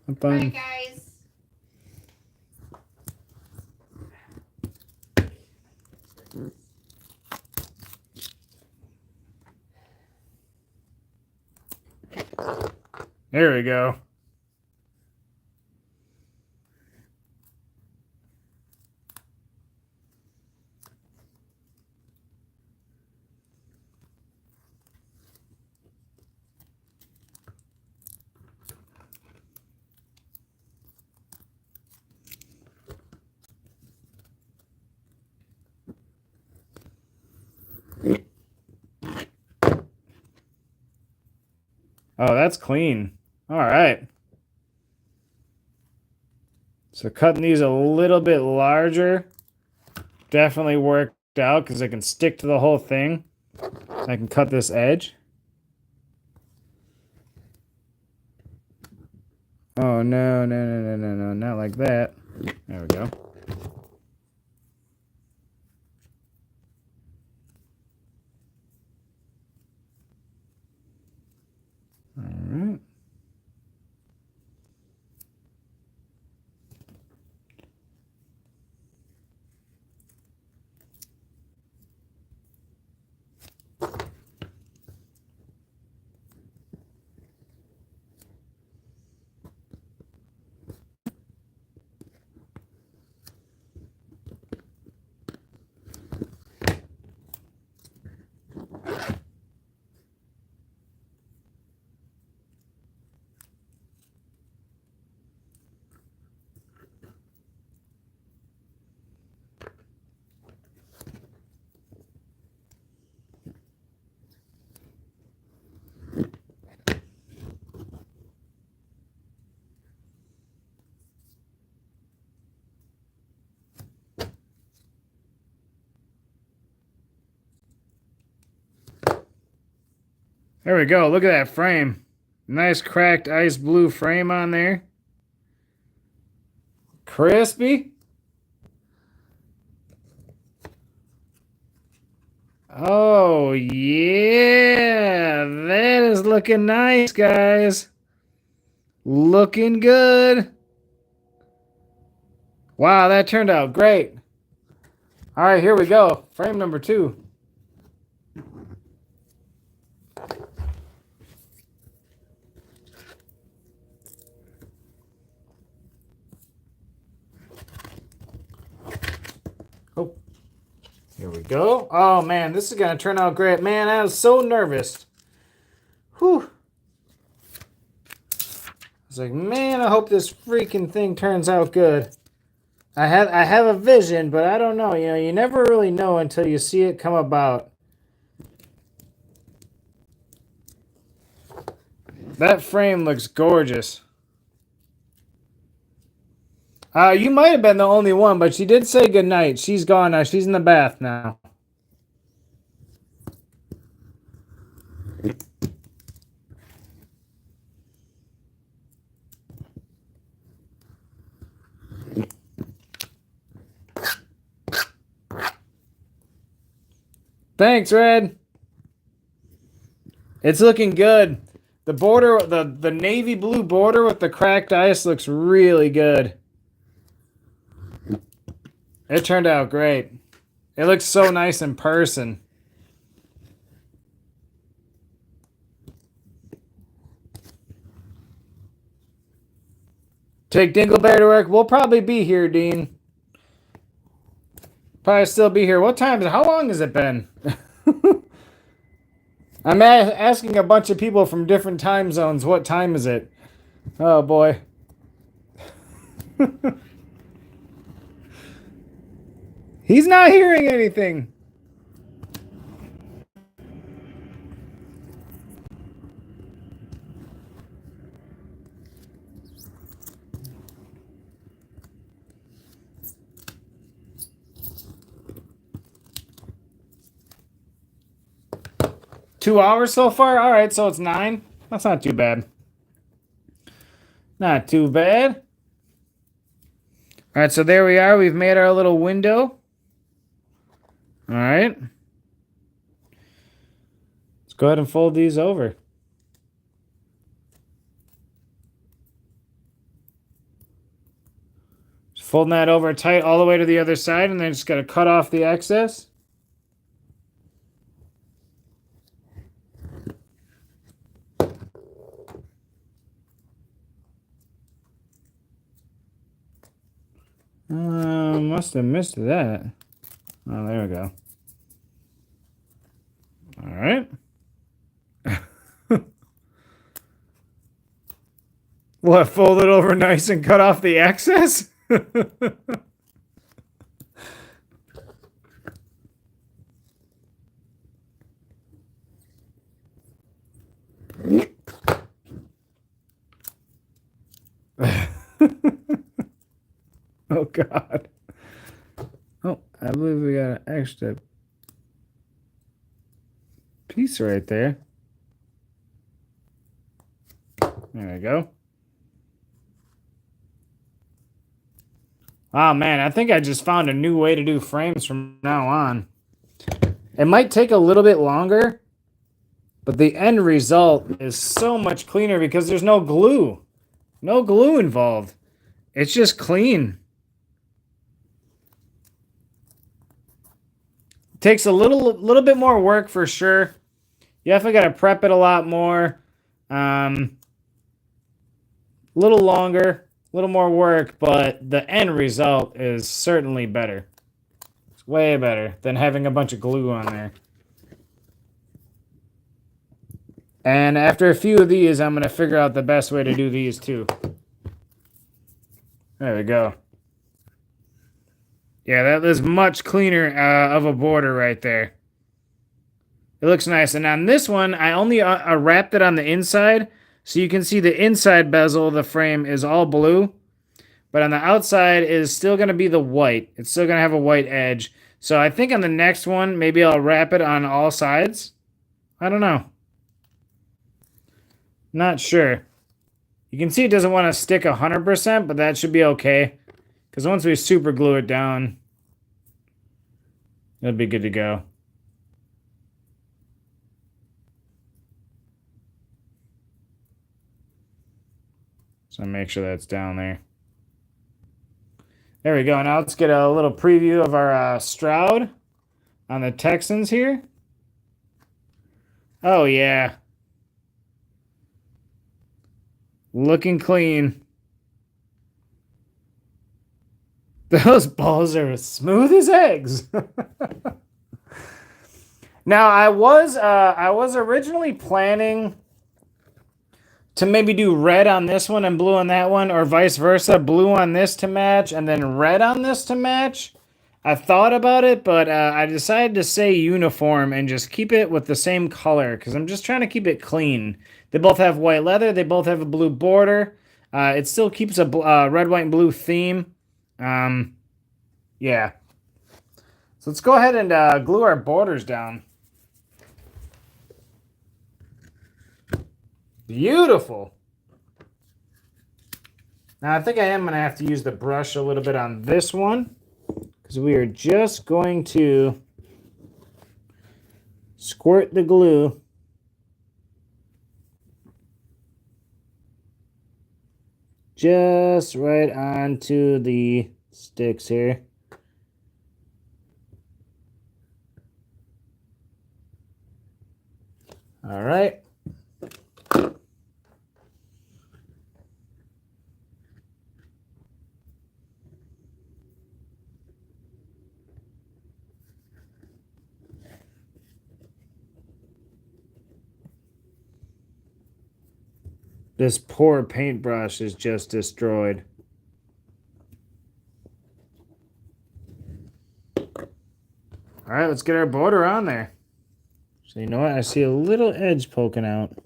I'm fine. Bye, guys. There we go. Oh, that's clean. All right. So cutting these a little bit larger definitely worked out because I can stick to the whole thing. I can cut this edge. Oh, no, not like that. There we go. All right. There we go. Look at that frame. Nice cracked ice blue frame on there. Crispy. Oh, yeah. That is looking nice, guys. Looking good. Wow, that turned out great. All right, here we go. Frame number 2. Oh, here we go. Oh, man, this is going to turn out great. Man, I was so nervous. Whew. I was like, man, I hope this freaking thing turns out good. I have a vision, but I don't know. You know, you never really know until you see it come about. That frame looks gorgeous. You might have been the only one, but she did say goodnight. She's gone now. She's in the bath now. Thanks, Red. It's looking good. The border, the navy blue border with the cracked ice looks really good. It turned out great. It looks so nice in person. Take Dingleberry to work. We'll probably be here, Dean. Probably still be here. What time is it? How long has it been? I'm asking a bunch of people from different time zones. What time is it? Oh, boy. He's not hearing anything. 2 hours so far? All right, so it's 9. That's not too bad. Not too bad. All right, so there we are. We've made our little window. All right. Let's go ahead and fold these over. Just folding that over tight all the way to the other side, and then just got to cut off the excess. Must have missed that. Oh, there we go. All right. What, fold it over nice and cut off the excess? Oh, God. Oh, I believe we got an extra piece right there. There we go. Oh, man, I think I just found a new way to do frames from now on. It might take a little bit longer, but the end result is so much cleaner because there's no glue. No glue involved. It's just clean. Takes a little bit more work for sure. You definitely got to prep it a lot more. A little longer, a little more work, but the end result is certainly better. It's way better than having a bunch of glue on there. And after a few of these, I'm going to figure out the best way to do these too. There we go. Yeah, that is much cleaner of a border right there. It looks nice. And on this one, I only wrapped it on the inside. So you can see the inside bezel of the frame is all blue. But on the outside is still going to be the white. It's still going to have a white edge. So I think on the next one, maybe I'll wrap it on all sides. I don't know. Not sure. You can see it doesn't want to stick 100%, but that should be okay. Because once we super glue it down, it'll be good to go. So make sure that's down there. There we go. Now let's get a little preview of our Stroud on the Texans here. Oh, yeah. Looking clean. Those balls are as smooth as eggs. Now, I was originally planning to maybe do red on this one and blue on that one, or vice versa, blue on this to match and then red on this to match. I thought about it, but I decided to say uniform and just keep it with the same color because I'm just trying to keep it clean. They both have white leather. They both have a blue border. It still keeps a red, white, and blue theme. Yeah. So let's go ahead and glue our borders down. Beautiful. Now I think I am going to have to use the brush a little bit on this one because we are just going to squirt the glue just right onto the sticks here. All right. This poor paintbrush is just destroyed. All right, let's get our border on there. So you know what? I see a little edge poking out.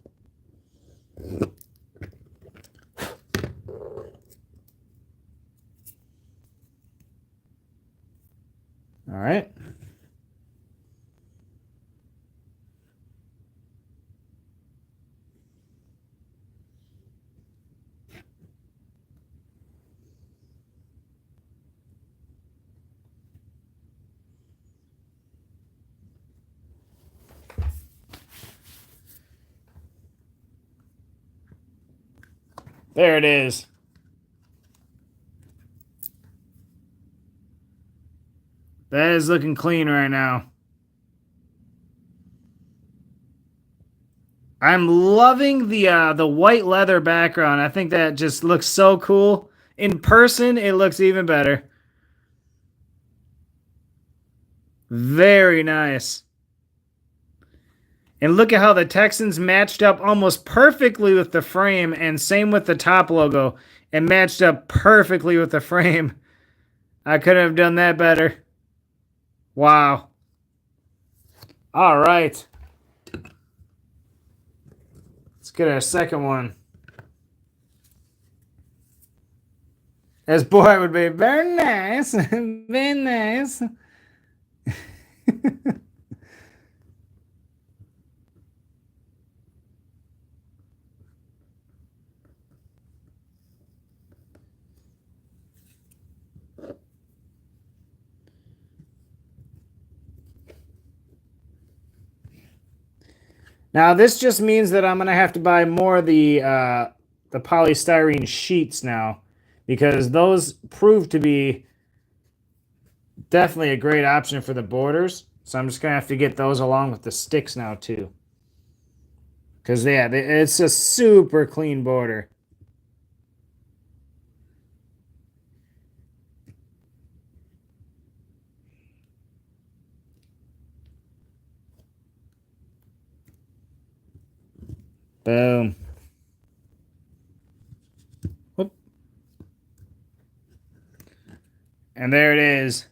All right. There it is. That is looking clean right now. I'm loving the white leather background. I think that just looks so cool. In person, it looks even better. Very nice. And look at how the Texans matched up almost perfectly with the frame, and same with the top logo. It matched up perfectly with the frame. I couldn't have done that better. Wow. All right. Let's get our second one. As boy would be, very nice. Very nice. Now this just means that I'm gonna have to buy more of the polystyrene sheets now, because those prove to be definitely a great option for the borders. So I'm just gonna have to get those along with the sticks now too. Because yeah, it's a super clean border. Boom. Whoop. And there it is.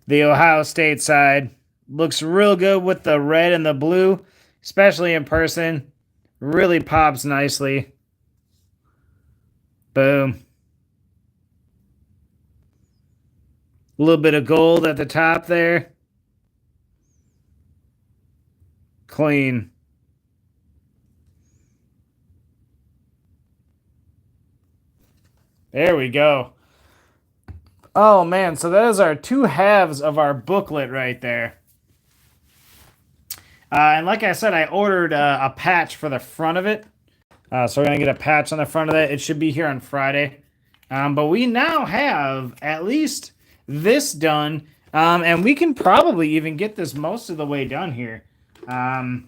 The Ohio State side. Looks real good with the red and the blue, especially in person. Really pops nicely. Boom. A little bit of gold at the top there. Clean. There we go. Oh man, so that is our two halves of our booklet right there. And like I said, I ordered a patch for the front of it. So we're going to get a patch on the front of that. It should be here on Friday. But we now have at least this done. And we can probably even get this most of the way done here. The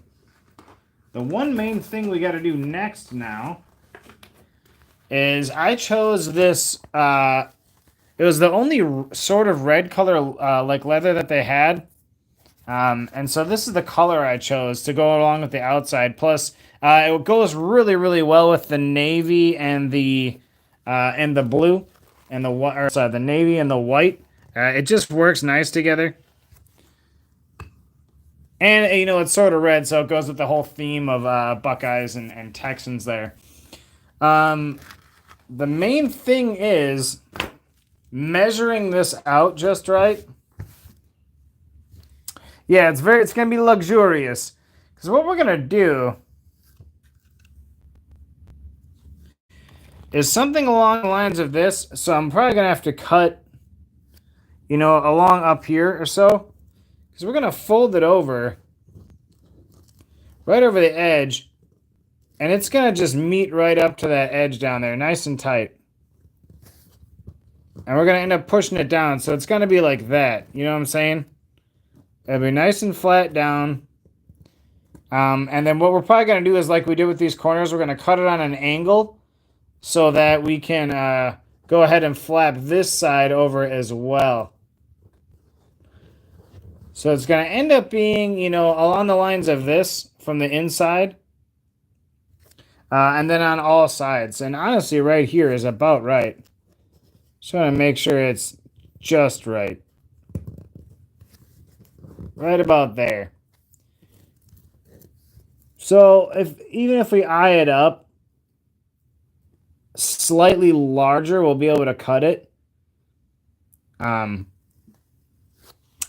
one main thing we got to do next now is I chose this. It was the only sort of red color like leather that they had. And so this is the color I chose to go along with the outside. Plus, it goes really, really well with the navy and the blue and the navy and the white. It just works nice together. And you know, it's sort of red, so it goes with the whole theme of Buckeyes and Texans there. The main thing is measuring this out just right. Yeah, it's going to be luxurious. Because what we're going to do is something along the lines of this. So I'm probably going to have to cut, you know, along up here or so. Because we're going to fold it over, right over the edge. And it's going to just meet right up to that edge down there, nice and tight. And we're going to end up pushing it down. So it's going to be like that. You know what I'm saying? It'll be nice and flat down. And then what we're probably going to do is like we did with these corners, we're going to cut it on an angle so that we can go ahead and flap this side over as well. So it's going to end up being, you know, along the lines of this from the inside. And then on all sides. And honestly, right here is about right. Just want to make sure it's just right. Right about there. So even if we eye it up slightly larger, we'll be able to cut it. But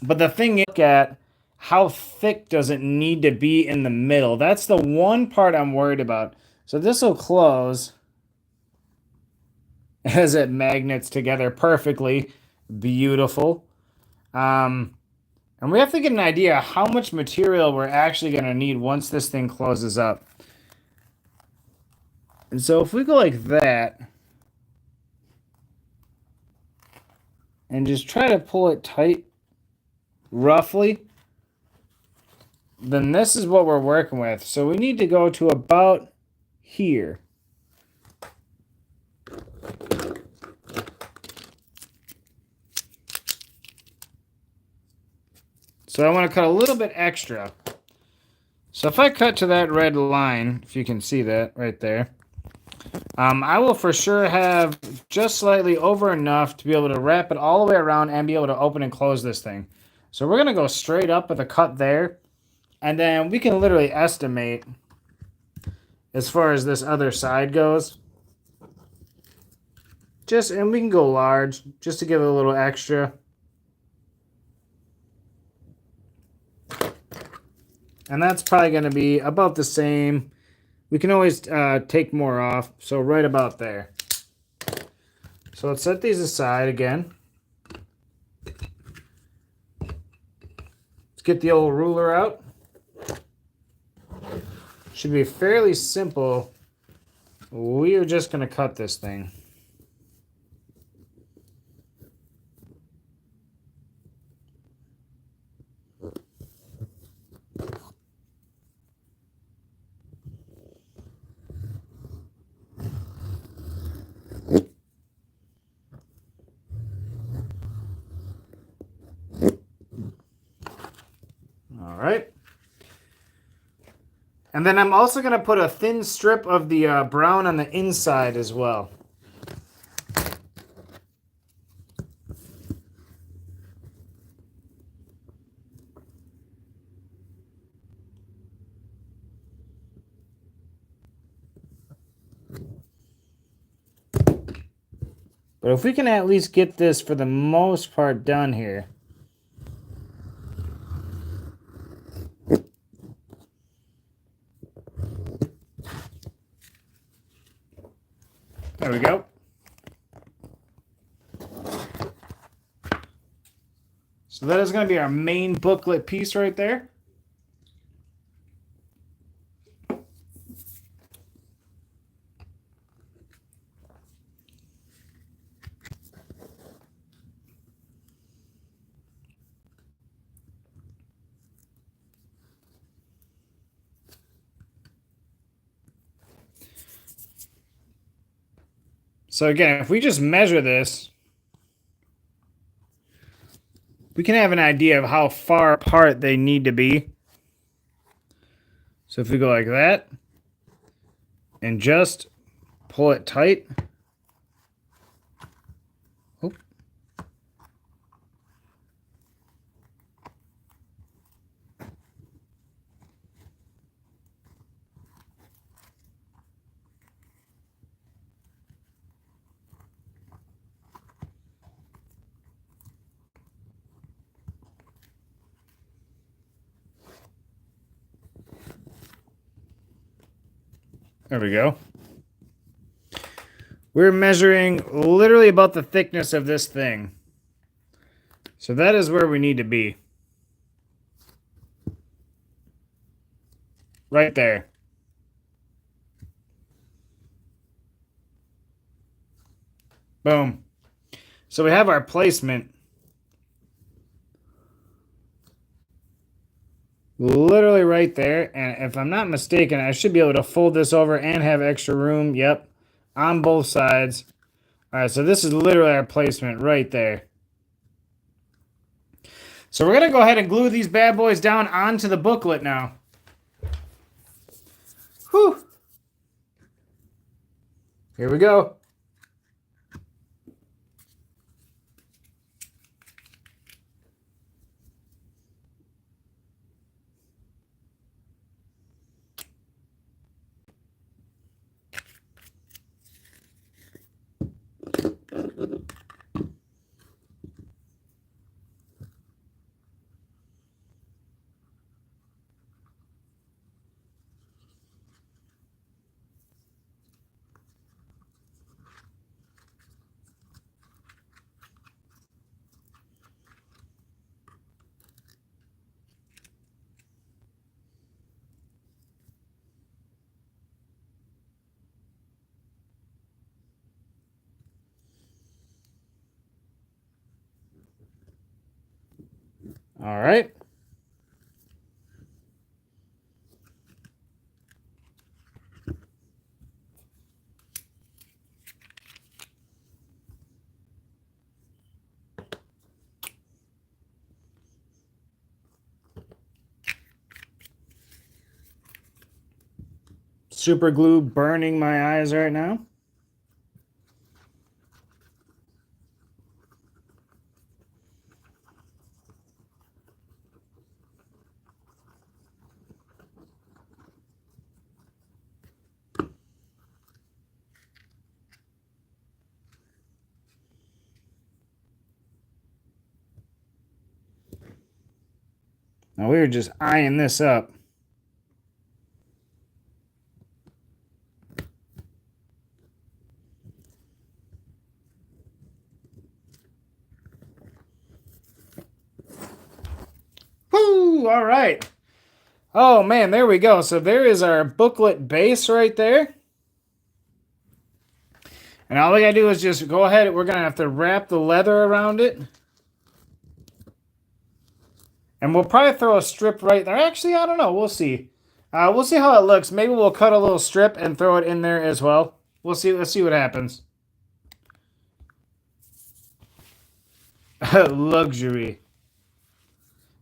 the thing is, look at how thick does it need to be in the middle. That's the one part I'm worried about. So this will close as it magnets together perfectly. Beautiful. And we have to get an idea how much material we're actually going to need once this thing closes up. And so if we go like that and just try to pull it tight roughly, then this is what we're working with. So we need to go to about here. So I want to cut a little bit extra. So if I cut to that red line, if you can see that right there, I will for sure have just slightly over enough to be able to wrap it all the way around and be able to open and close this thing. So we're going to go straight up with a cut there. And then we can literally estimate as far as this other side goes. And we can go large just to give it a little extra. And that's probably going to be about the same. We can always take more off, so right about there. So let's set these aside again. Let's get the old ruler out. Should be fairly simple. We are just going to cut this thing. All right. And then I'm also going to put a thin strip of the brown on the inside as well. But if we can at least get this for the most part done here. There we go. So that is going to be our main booklet piece right there. So again, if we just measure this, we can have an idea of how far apart they need to be. So if we go like that and just pull it tight. Oh. There we go. We're measuring literally about the thickness of this thing. So that is where we need to be. Right there. Boom. So we have our placement. Literally right there, and if I'm not mistaken, I should be able to fold this over and have extra room. Yep, on both sides. All right, so this is literally our placement right there. So we're gonna go ahead and glue these bad boys down onto the booklet now. Whew. Here we go. All right. Super glue burning my eyes right now. Now we were just eyeing this up. Woo! All right. Oh man, there we go. So there is our booklet base right there. And all we gotta do is just go ahead. We're gonna have to wrap the leather around it. And we'll probably throw a strip right there. Actually, I don't know. We'll see. We'll see how it looks. Maybe we'll cut a little strip and throw it in there as well. We'll see. Let's see what happens. Luxury.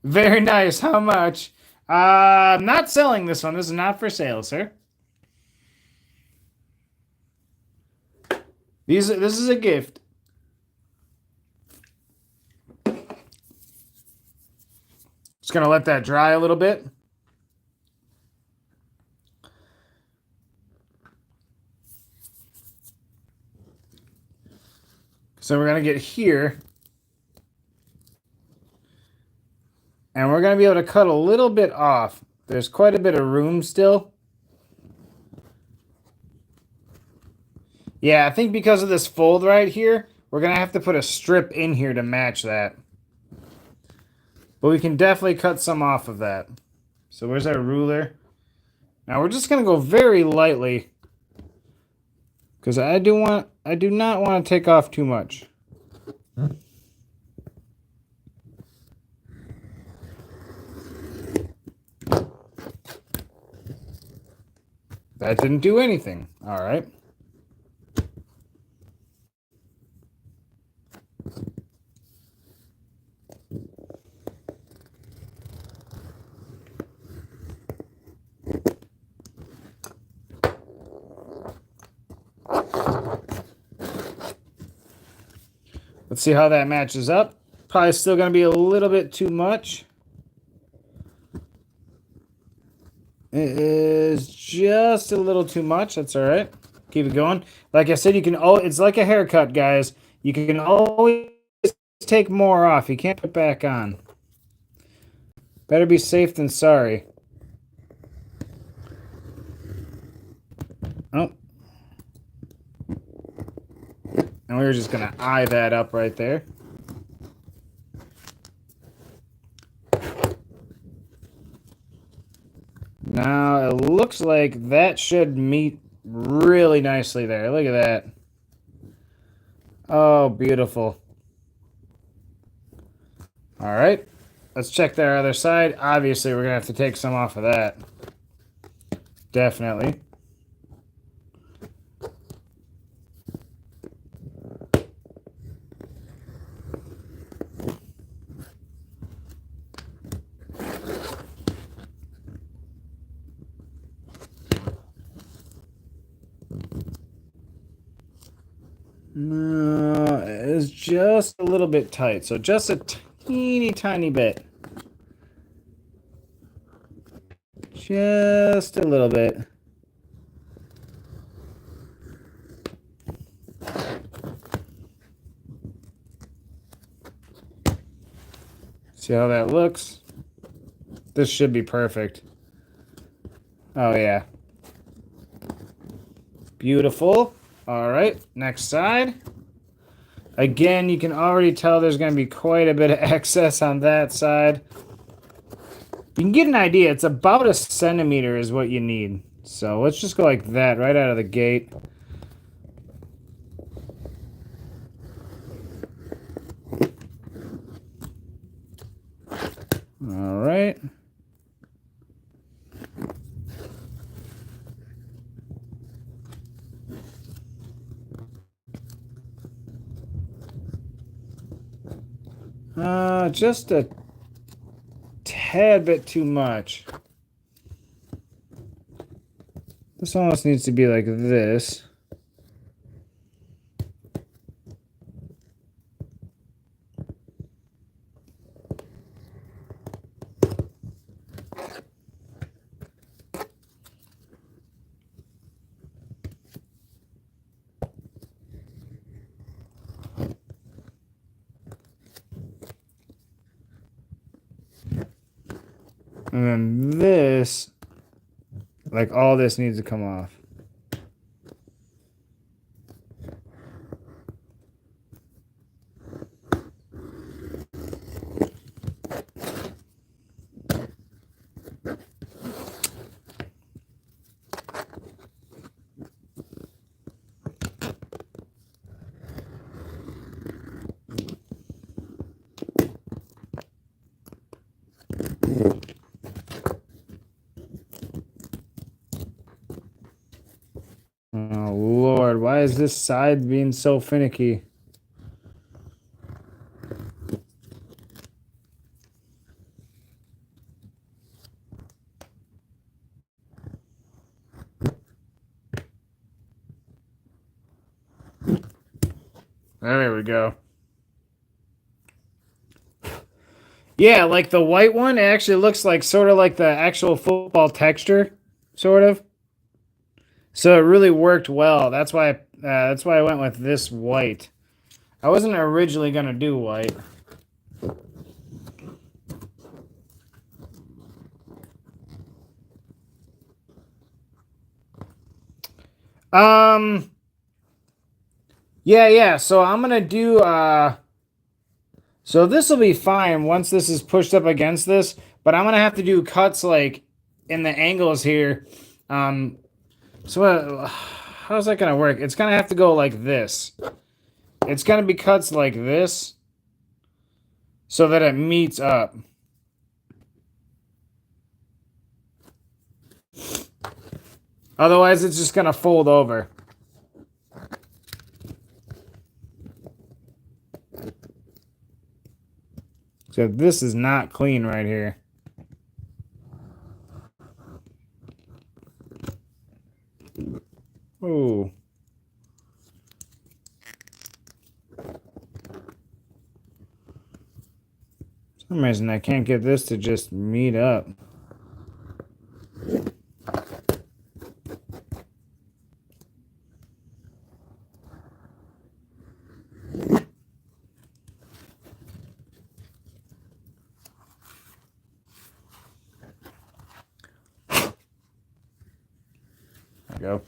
Very nice. How much? I'm not selling this one. This is not for sale, sir. This is a gift. Just gonna let that dry a little bit. So we're gonna get here. And we're going to be able to cut a little bit off. There's quite a bit of room still. Yeah, I think because of this fold right here, we're going to have to put a strip in here to match that. But we can definitely cut some off of that. So where's our ruler? Now we're just going to go very lightly. Because I do not want to take off too much. That didn't do anything. All right. Let's see how that matches up. Probably still going to be a little bit too much. It is just a little too much. That's all right. Keep it going. Like I said, you can. It's like a haircut, guys. You can always take more off. You can't put back on. Better be safe than sorry. Oh. And we were just going to eye that up right there. Now, it looks like that should meet really nicely there. Look at that. Oh, beautiful. All right. Let's check the other side. Obviously, we're going to have to take some off of that. Definitely. No, it's just a little bit tight. So just a teeny tiny bit. Just a little bit. See how that looks? This should be perfect. Oh, yeah. Beautiful. All right, next side. Again, you can already tell there's going to be quite a bit of excess on that side. You can get an idea. It's about 1 centimeter is what you need. So let's just go like that right out of the gate. Just a tad bit too much. This almost needs to be like this. And then this, like all this needs to come off. Oh Lord, why is this side being so finicky? There we go. Yeah, like the white one, it actually looks like sort of like the actual football texture, sort of. So it really worked well. That's why I went with this white. I wasn't originally gonna do white. Um, yeah. So I'm gonna do so this will be fine once this is pushed up against this, but I'm gonna have to do cuts like in the angles here. So how's that gonna work? It's gonna have to go like this. It's gonna be cuts like this so that it meets up. Otherwise, it's just gonna fold over. So this is not clean right here. Oh. For some reason I can't get this to just meet up. There we go.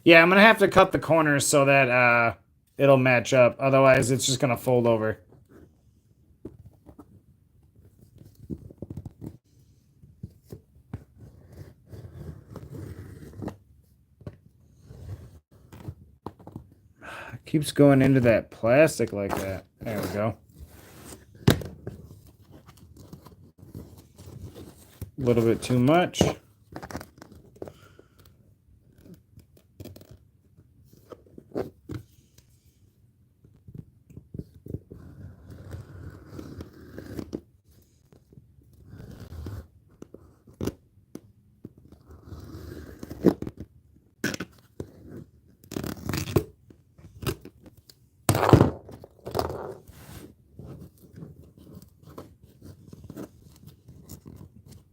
Yeah, I'm gonna have to cut the corners so that it'll match up. Otherwise, it's just gonna fold over. It keeps going into that plastic like that. There we go. A little bit too much.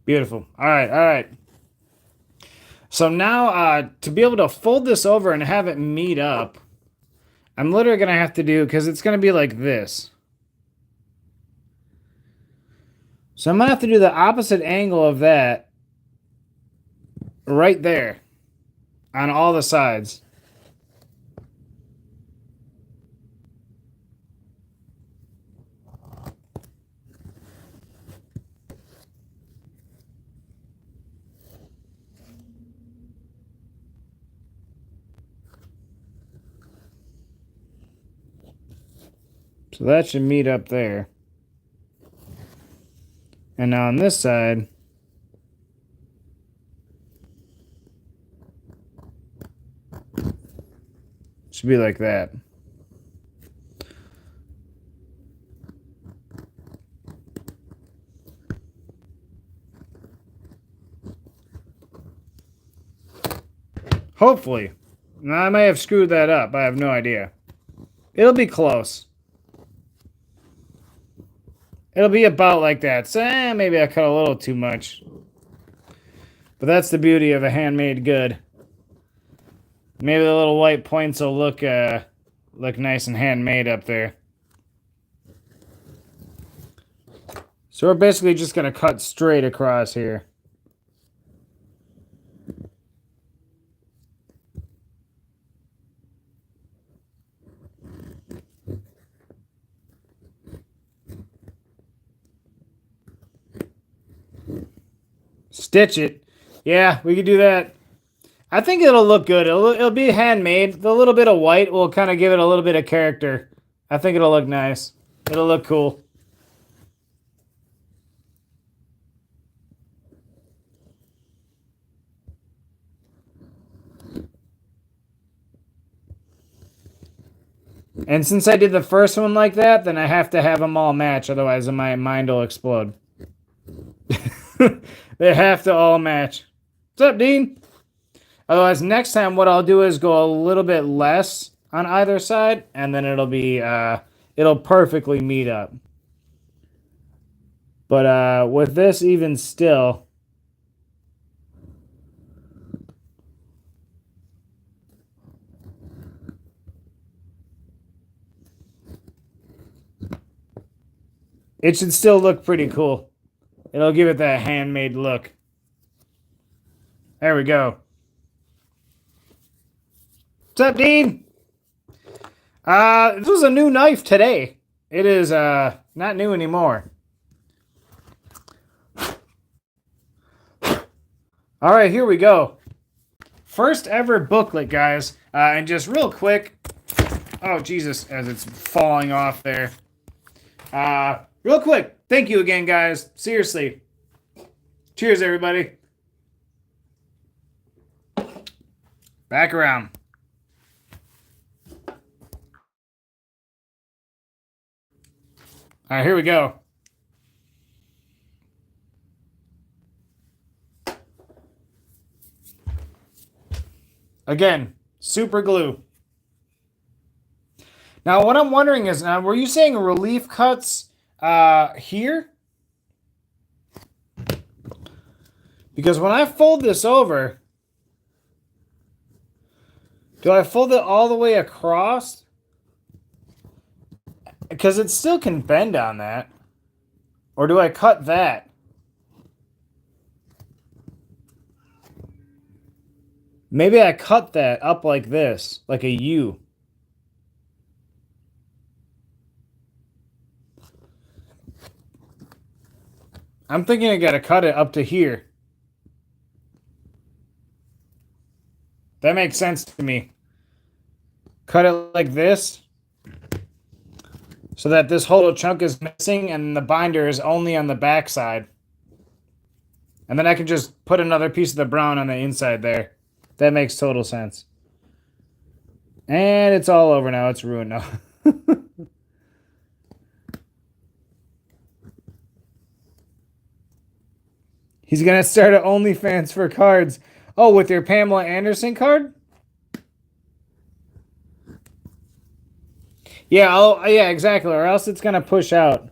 Beautiful. All right. So now, to be able to fold this over and have it meet up, I'm literally going to have to do, because it's going to be like this. So I'm going to have to do the opposite angle of that right there on all the sides. So that should meet up there. And now on this side, should be like that. Hopefully. Now, I may have screwed that up. I have no idea. It'll be close. It'll be about like that. So maybe I cut a little too much. But that's the beauty of a handmade good. Maybe the little white points will look nice and handmade up there. So we're basically just going to cut straight across here. Stitch it. Yeah, we could do that. I think it'll look good. It'll be handmade. The little bit of white will kind of give it a little bit of character. I think it'll look nice. It'll look cool. And since I did the first one like that, then I have to have them all match. Otherwise, my mind will explode. They have to all match. What's up, Dean? Otherwise, next time what I'll do is go a little bit less on either side, and then it'll be it'll perfectly meet up. But with this, even still, it should still look pretty cool. It'll give it that handmade look. There we go. What's up, Dean? This was a new knife today. It is not new anymore. All right, here we go. First ever booklet, guys. And just real quick. Oh, Jesus, as it's falling off there. Real quick, thank you again, guys. Seriously. Cheers, everybody. Back around. All right, here we go. Again, super glue. Now, what I'm wondering is, were you saying relief cuts here? Because when I fold this over, do I fold it all the way across? Because it still can bend on that. Or do I cut that? Maybe I cut that up like this, like a U. I'm thinking I gotta cut it up to here. That makes sense to me. Cut it like this, so that this whole chunk is missing and the binder is only on the back side. And then I can just put another piece of the brown on the inside there. That makes total sense. And it's all over now. It's ruined now. He's going to start an OnlyFans for cards. Oh, with your Pamela Anderson card? Yeah, yeah, exactly. Or else it's going to push out.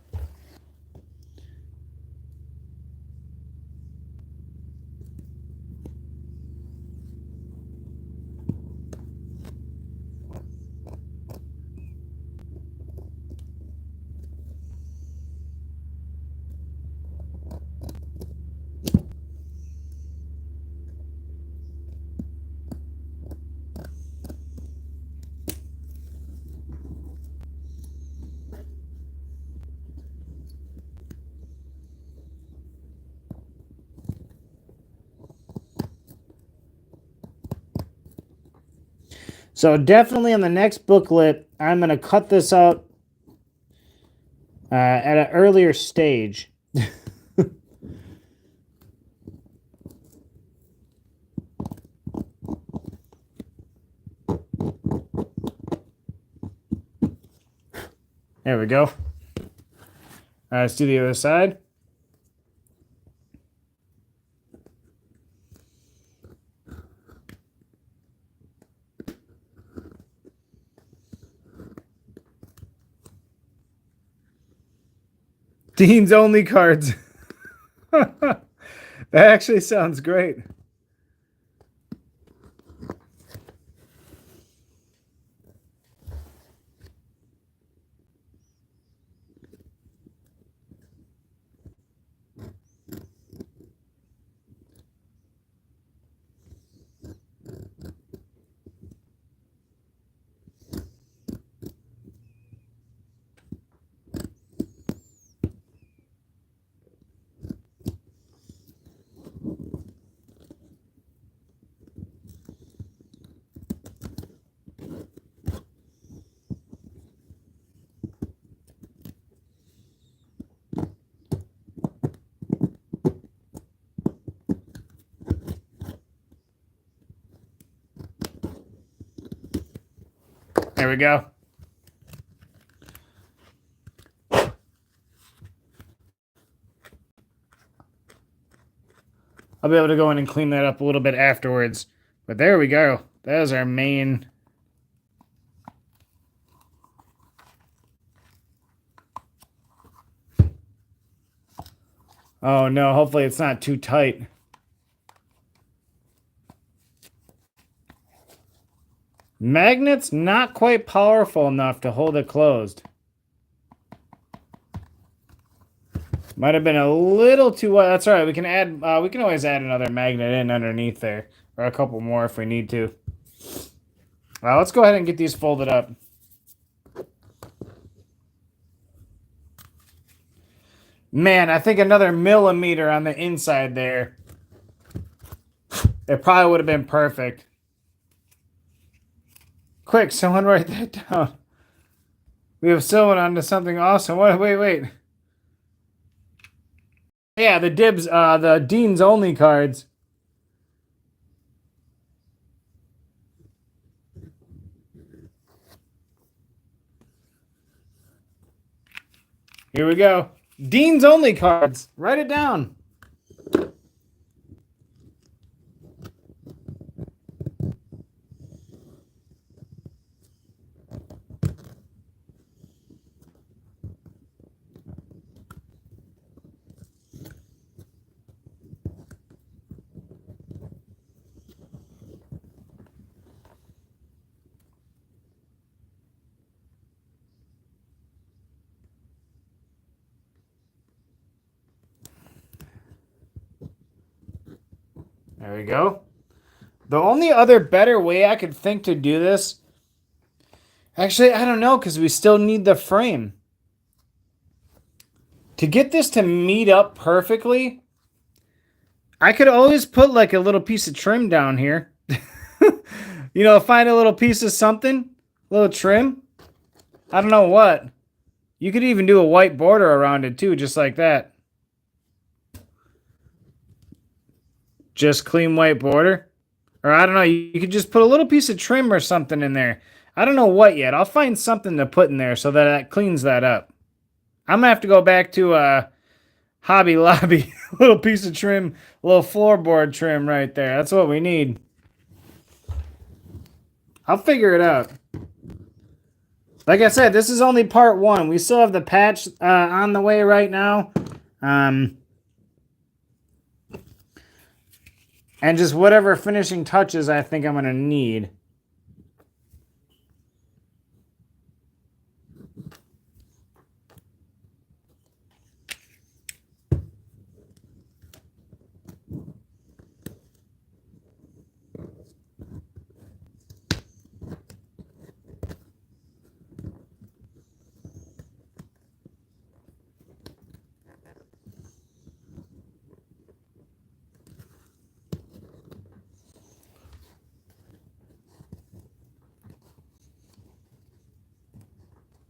So definitely on the next booklet, I'm going to cut this out at an earlier stage. There we go. Let's do the other side. Dean's only cards. That actually sounds great. There we go. I'll be able to go in and clean that up a little bit afterwards. But there we go. That is our main. Oh no, hopefully it's not too tight. Magnet's not quite powerful enough to hold it closed. Might have been a little too wide. That's all right. We can add. We can always add another magnet in underneath there, or a couple more if we need to. Let's go ahead and get these folded up. Man, I think another millimeter on the inside there. It probably would have been perfect. Quick, someone write that down. We have someone onto something awesome. What? Wait. Yeah, the dibs, the Dean's only cards. Here we go. Dean's only cards. Write it down. There we go. The only other better way I could think to do this, actually, I don't know, because we still need the frame. To get this to meet up perfectly, I could always put like a little piece of trim down here. You know, find a little piece of something, a little trim. I don't know what. You could even do a white border around it too, just like that. Just clean white border. Or I don't know, you could just put a little piece of trim or something in there. I don't know what yet. I'll find something to put in there so that cleans that up. I'm going to have to go back to Hobby Lobby. A little piece of trim, a little floorboard trim right there. That's what we need. I'll figure it out. Like I said, this is only part one. We still have the patch on the way right now. And just whatever finishing touches I think I'm going to need.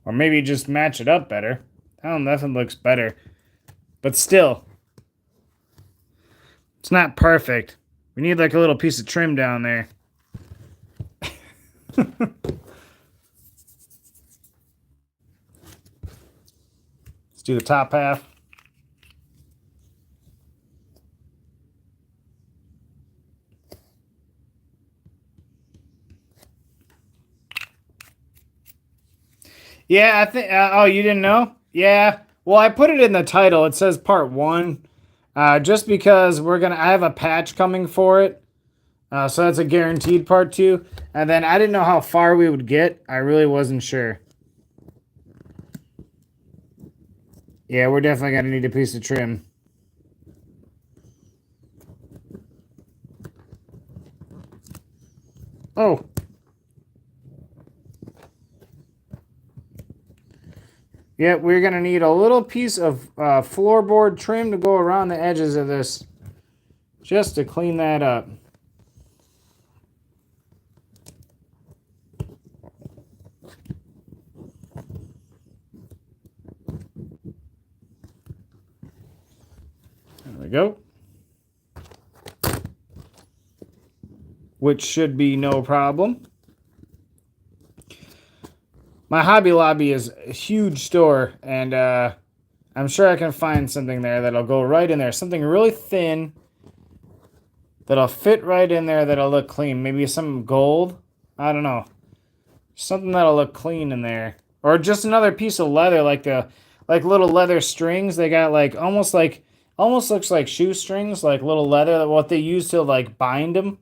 Or maybe just match it up better. I don't know, nothing looks better. But still, it's not perfect. We need like a little piece of trim down there. Let's do the top half. Yeah, I think. Oh, you didn't know? Yeah. Well, I put it in the title. It says part one, just because I have a patch coming for it. So that's a guaranteed part two. And then I didn't know how far we would get. I really wasn't sure. Yeah, we're definitely going to need a piece of trim. Oh. Yeah, we're going to need a little piece of floorboard trim to go around the edges of this. Just to clean that up. There we go. Which should be no problem. My Hobby Lobby is a huge store, and I'm sure I can find something there that'll go right in there. Something really thin that'll fit right in there that'll look clean. Maybe some gold. I don't know. Something that'll look clean in there. Or just another piece of leather, like little leather strings. They got almost looks like shoestrings, like little leather, what they use to like bind them.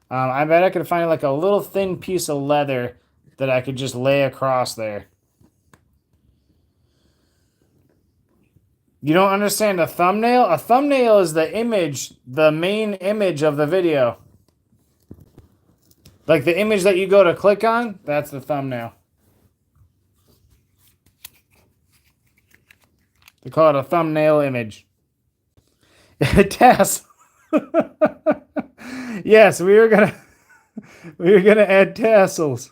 I bet I could find like a little thin piece of leather that I could just lay across there. You don't understand a thumbnail? A thumbnail is the image, the main image of the video. Like the image that you go to click on, that's the thumbnail. They call it a thumbnail image. Tassel. Yes, we were gonna add tassels.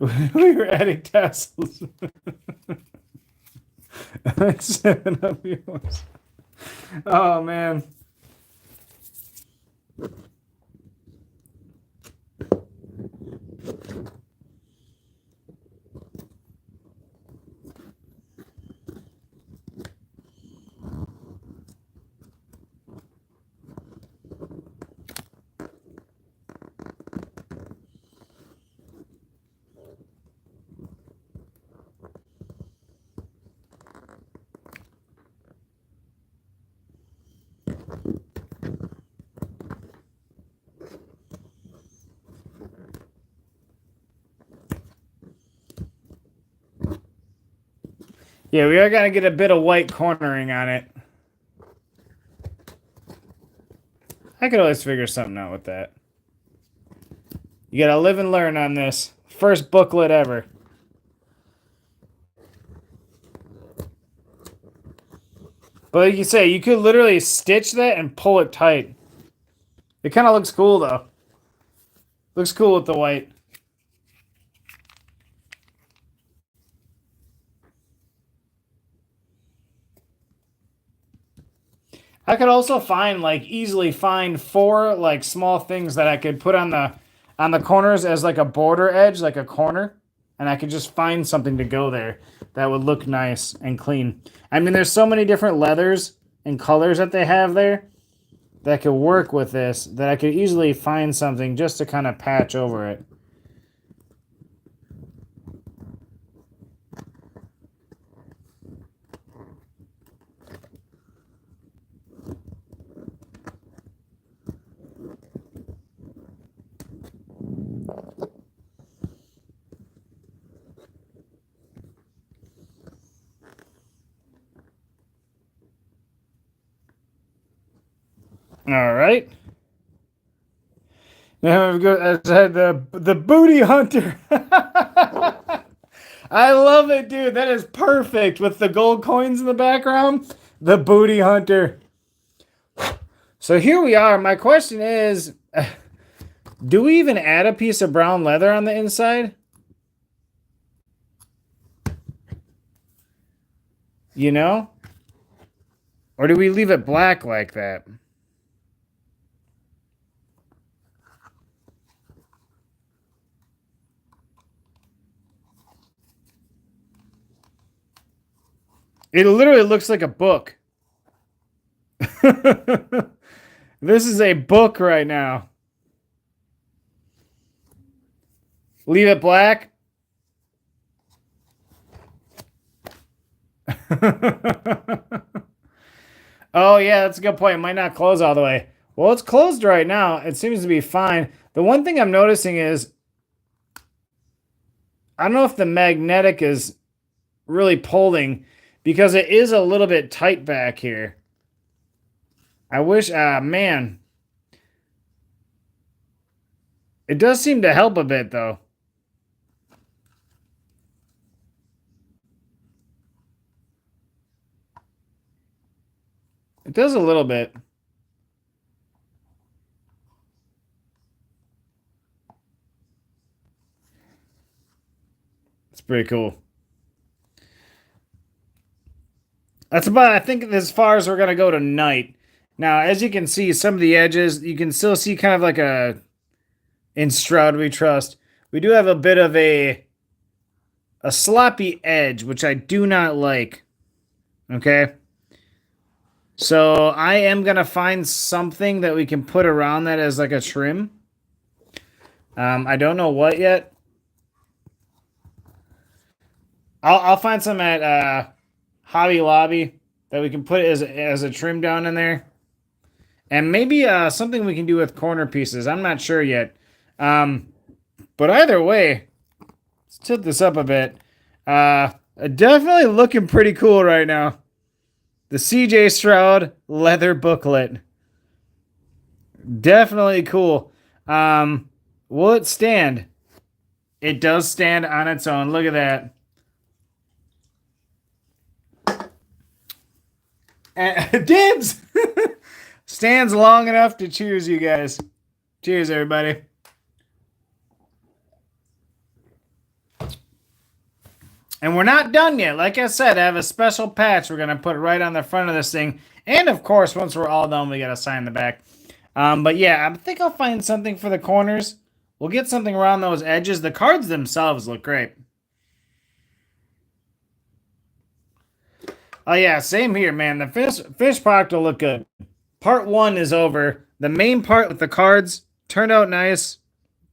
We were adding tassels. 7 of yours. Oh man. Yeah, we are gonna get a bit of white cornering on it. I could always figure something out with that. You gotta live and learn on this. First booklet ever. But like you say, you could literally stitch that and pull it tight. It kind of looks cool though. Looks cool with the white. I could also easily find 4 small things that I could put on the corners as like a border edge, like a corner, and I could just find something to go there that would look nice and clean. I mean, there's so many different leathers and colors that they have there that could work with this that I could easily find something just to kind of patch over it. All right. Now we go as the booty hunter. I love it, dude. That is perfect with the gold coins in the background. The booty hunter. So here we are. My question is, do we even add a piece of brown leather on the inside? You know? Or do we leave it black like that? It literally looks like a book. This is a book right now. Leave it black. Oh, yeah, that's a good point. It might not close all the way. Well, it's closed right now. It seems to be fine. The one thing I'm noticing is I don't know if the magnetic is really pulling because it is a little bit tight back here. I wish, man. It does seem to help a bit, though. It does a little bit. It's pretty cool. That's about, I think, as far as we're going to go tonight. Now, as you can see, some of the edges, you can still see kind of like in Stroud We Trust. We do have a bit of a sloppy edge, which I do not like. Okay? So I am going to find something that we can put around that as like a trim. I don't know what yet. I'll find some at Hobby Lobby that we can put as a trim down in there. And maybe something we can do with corner pieces. I'm not sure yet. But either way, let's tilt this up a bit. Definitely looking pretty cool right now. The CJ Stroud leather booklet. Definitely cool. Will it stand? It does stand on its own. Look at that. Dibs! Stands long enough to cheers, you guys. Cheers, everybody. And we're not done yet. Like I said, I have a special patch we're going to put right on the front of this thing. And, of course, once we're all done, we got to sign the back. But, yeah, I think I'll find something for the corners. We'll get something around those edges. The cards themselves look great. Oh, yeah, same here, man. The fish product will look good. Part 1 is over. The main part with the cards turned out nice.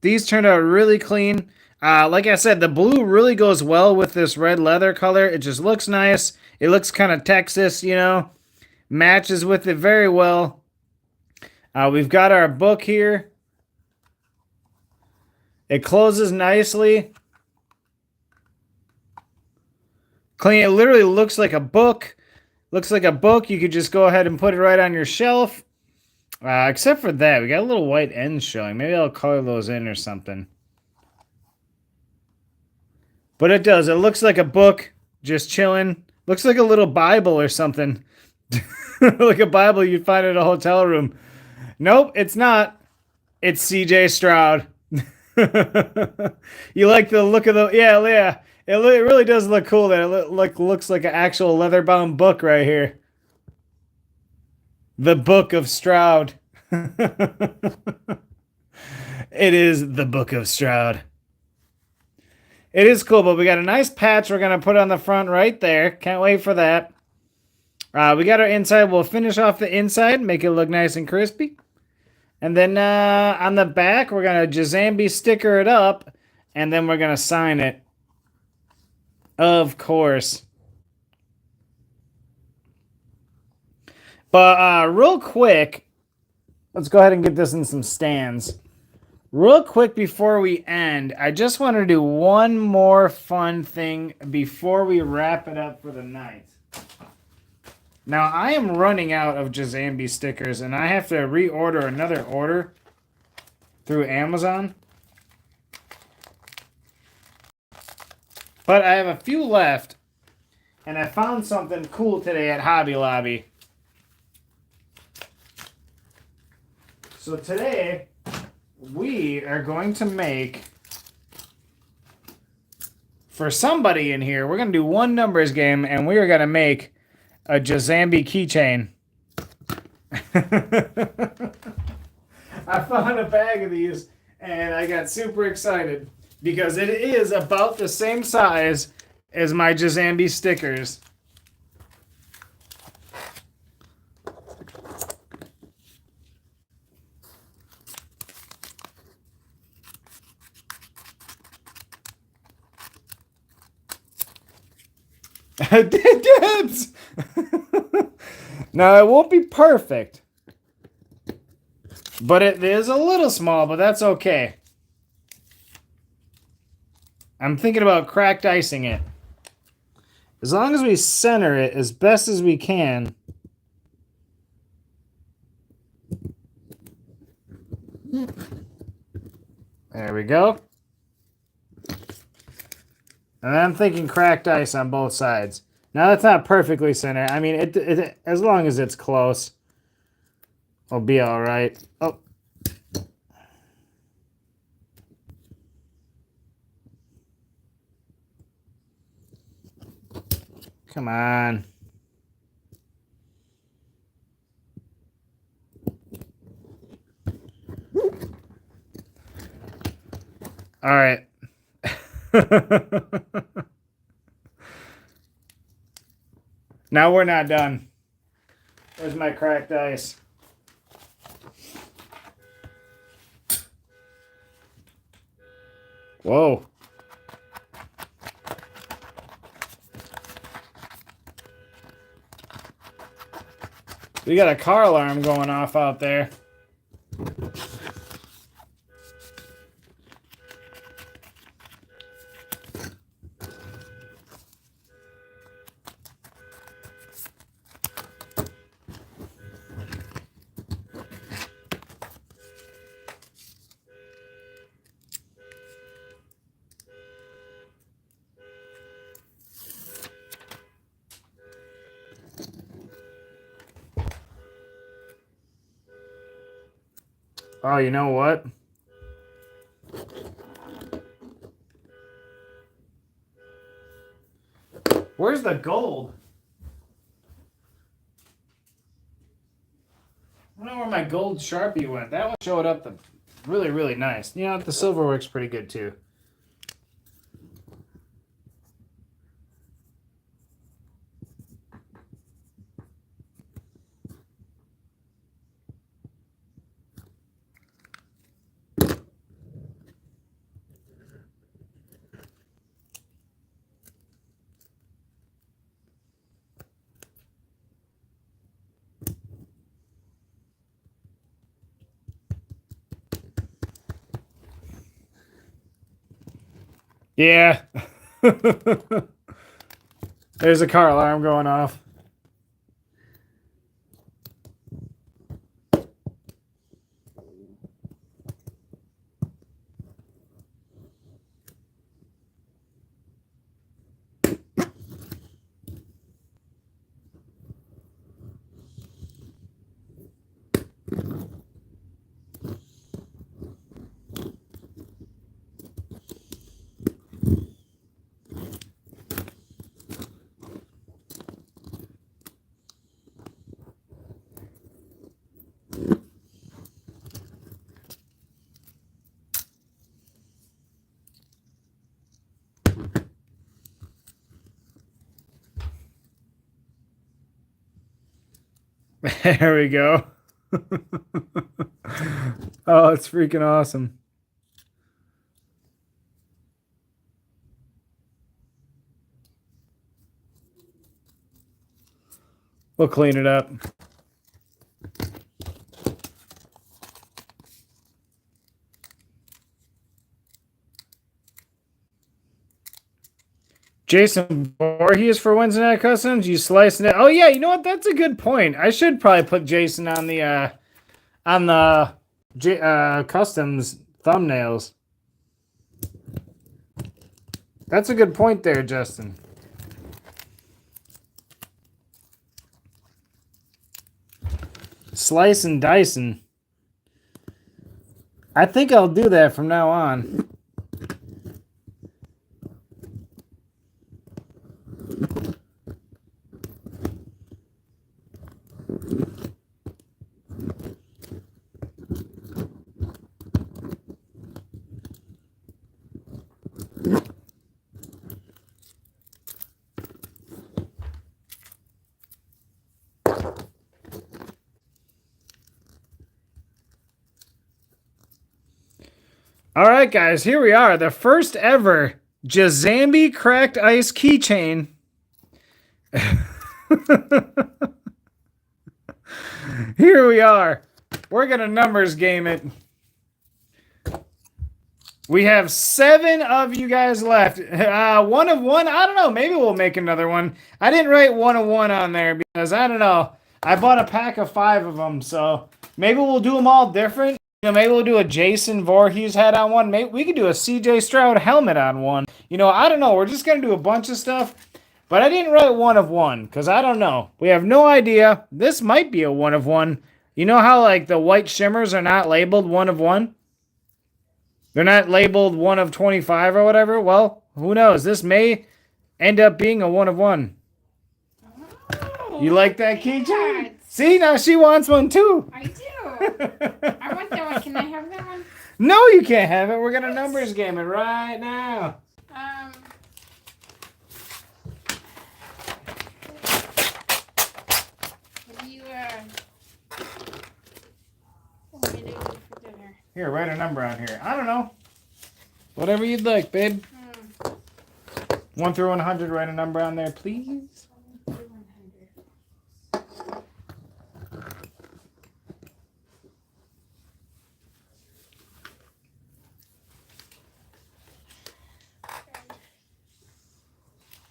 These turned out really clean. Like I said, the blue really goes well with this red leather color. It just looks nice. It looks kind of Texas, you know. Matches with it very well. We've got our book here. It closes nicely. Clean. It literally looks like a book. Looks like a book. You could just go ahead and put it right on your shelf. Except for that, we got a little white ends showing. Maybe I'll color those in or something. But it does. It looks like a book, just chilling. Looks like a little Bible or something. Like a Bible you'd find in a hotel room. Nope, it's not. It's CJ Stroud. You like the look of the... Yeah. It really does look cool that it looks like an actual leather-bound book right here. The Book of Stroud. It is the Book of Stroud. It is cool, but we got a nice patch we're going to put on the front right there. Can't wait for that. We got our inside. We'll finish off the inside, make it look nice and crispy. And then on the back, we're going to Jazambi sticker it up, and then we're going to sign it. Of course. But real quick, let's go ahead and get this in some stands. Real quick before we end, I just want to do one more fun thing before we wrap it up for the night. Now, I am running out of Jazambi stickers, and I have to reorder another order through Amazon. But I have a few left, and I found something cool today at Hobby Lobby. So today, we are going to make, for somebody in here, we're going to do one numbers game, and we are going to make a Jazambi keychain. I found a bag of these, and I got super excited because it is about the same size as my Jazambi stickers. Dibs! Now, it won't be perfect. But it is a little small, but that's okay. I'm thinking about cracked icing it. As long as we center it as best as we can. There we go. And I'm thinking cracked ice on both sides. Now that's not perfectly centered. I mean, it as long as it's close, it'll be all right. Oh. Come on. All right. Now we're not done. Where's my cracked ice? Whoa. We got a car alarm going off out there. Oh, you know what? Where's the gold? I don't know where my gold Sharpie went. That one showed up really, really nice. You know, the silver works pretty good too. Yeah. There's a car alarm going off. There we go. Oh, it's freaking awesome. We'll clean it up. Jason Voorhees for Wednesday Night Customs. You slicing it? Oh yeah, you know what? That's a good point. I should probably put Jason on the customs thumbnails. That's a good point there, Justin. Slice and dicing. I think I'll do that from now on. All right, guys, here we are. The first ever Jazambi cracked ice keychain Here we are. We're going to numbers game it. We have 7 of you guys left. 1 of 1. I don't know. Maybe we'll make another one. I didn't write 1 of 1 on there because I don't know. I bought a pack of 5 of them, so maybe we'll do them all different. You know, maybe we'll do a Jason Voorhees head on one. Maybe we could do a CJ Stroud helmet on one. You know, I don't know. We're just gonna do a bunch of stuff. But I didn't write 1 of 1 because I don't know. We have no idea. This might be a 1 of 1. You know how like the white shimmers are not labeled 1 of 1? They're not labeled 1 of 25 or whatever. Well, who knows? This may end up being a 1 of 1. Oh, You like that keychain? See, now she wants one too. I do. I want that one. Can I have that one? No, you can't have it. We're gonna numbers game it right now. What do you what are you doing for dinner? Here, write a number on here. I don't know. Whatever you'd like, babe. 1 through 100, write a number on there, please. 1 through 100.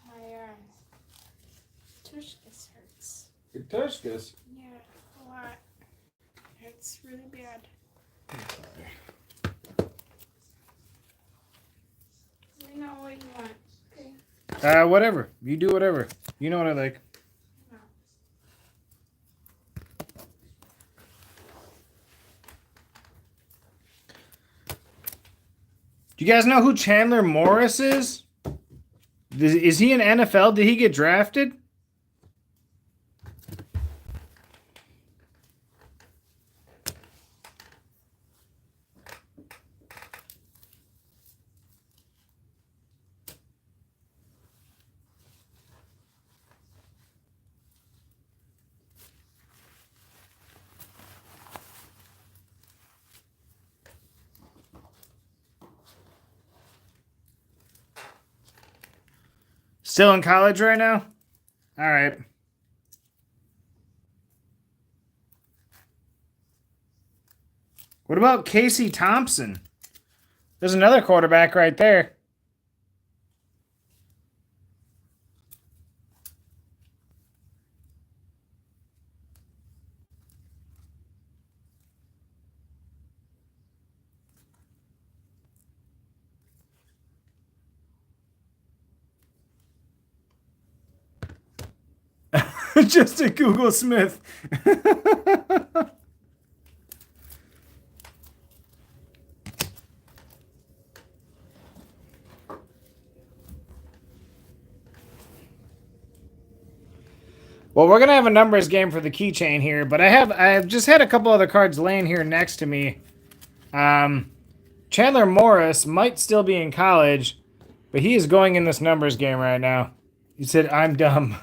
My tushkus hurts. Your tushkus? Yeah, a lot. It's really bad. Let me know what you want. Okay. Whatever. You do whatever. You know what I like. No. Do you guys know who Chandler Morris is? Is he in NFL? Did he get drafted? Still in college right now? All right. What about Casey Thompson? There's another quarterback right there. Just a Google Smith. Well, we're gonna have a numbers game for the keychain here, but I've just had a couple other cards laying here next to me. Chandler Morris might still be in college, but he is going in this numbers game right now. He said, "I'm dumb."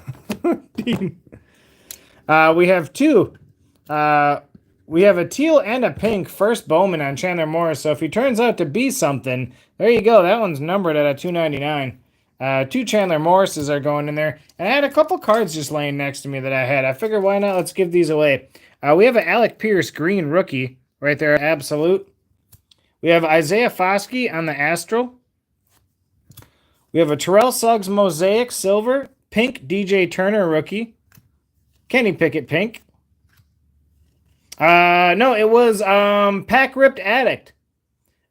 We have 2. We have a teal and a pink first Bowman on Chandler Morris. So if he turns out to be something, there you go. That one's numbered at a 299. 2 Chandler Morrises are going in there. And I had a couple cards just laying next to me that I had. I figured, why not? Let's give these away. We have an Alec Pierce green rookie right there, absolute. We have Isaiah Foskey on the Astral. We have a Terrell Suggs Mosaic silver, pink DJ Turner rookie. Kenny Pickett pink. No, it was Pack Ripped Addict.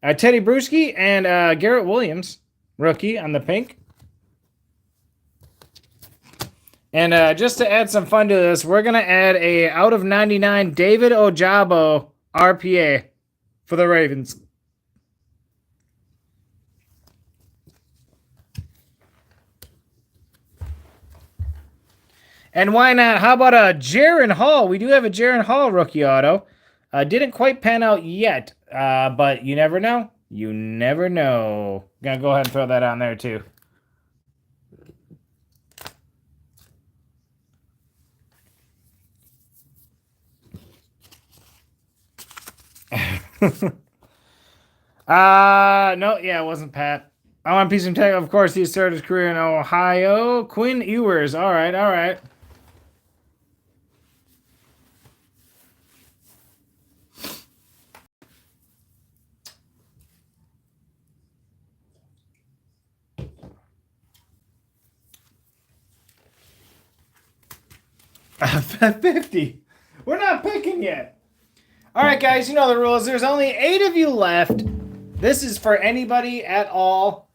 Teddy Bruschi and Garrett Williams rookie on the pink. And just to add some fun to this, we're going to add a out of 99 David Ojabo RPA for the Ravens. And why not? How about a Jaron Hall? We do have a Jaron Hall rookie auto. Didn't quite pan out yet, but you never know. You never know. Gonna go ahead and throw that on there too. No, yeah, it wasn't Pat. I want piece of tech. Of course, he started his career in Ohio. Quinn Ewers. All right, all right. $50. We're not picking yet. All right, guys, you know the rules. There's only 8 of you left. This is for anybody at all.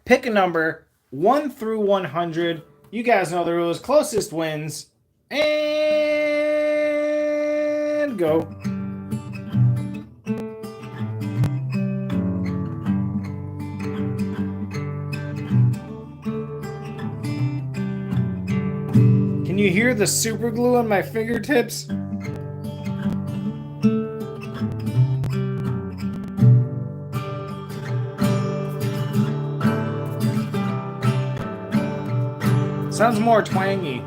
Pick a number 1 through 100. You guys know the rules. Closest wins. And go. Can you hear the super glue on my fingertips? Sounds more twangy.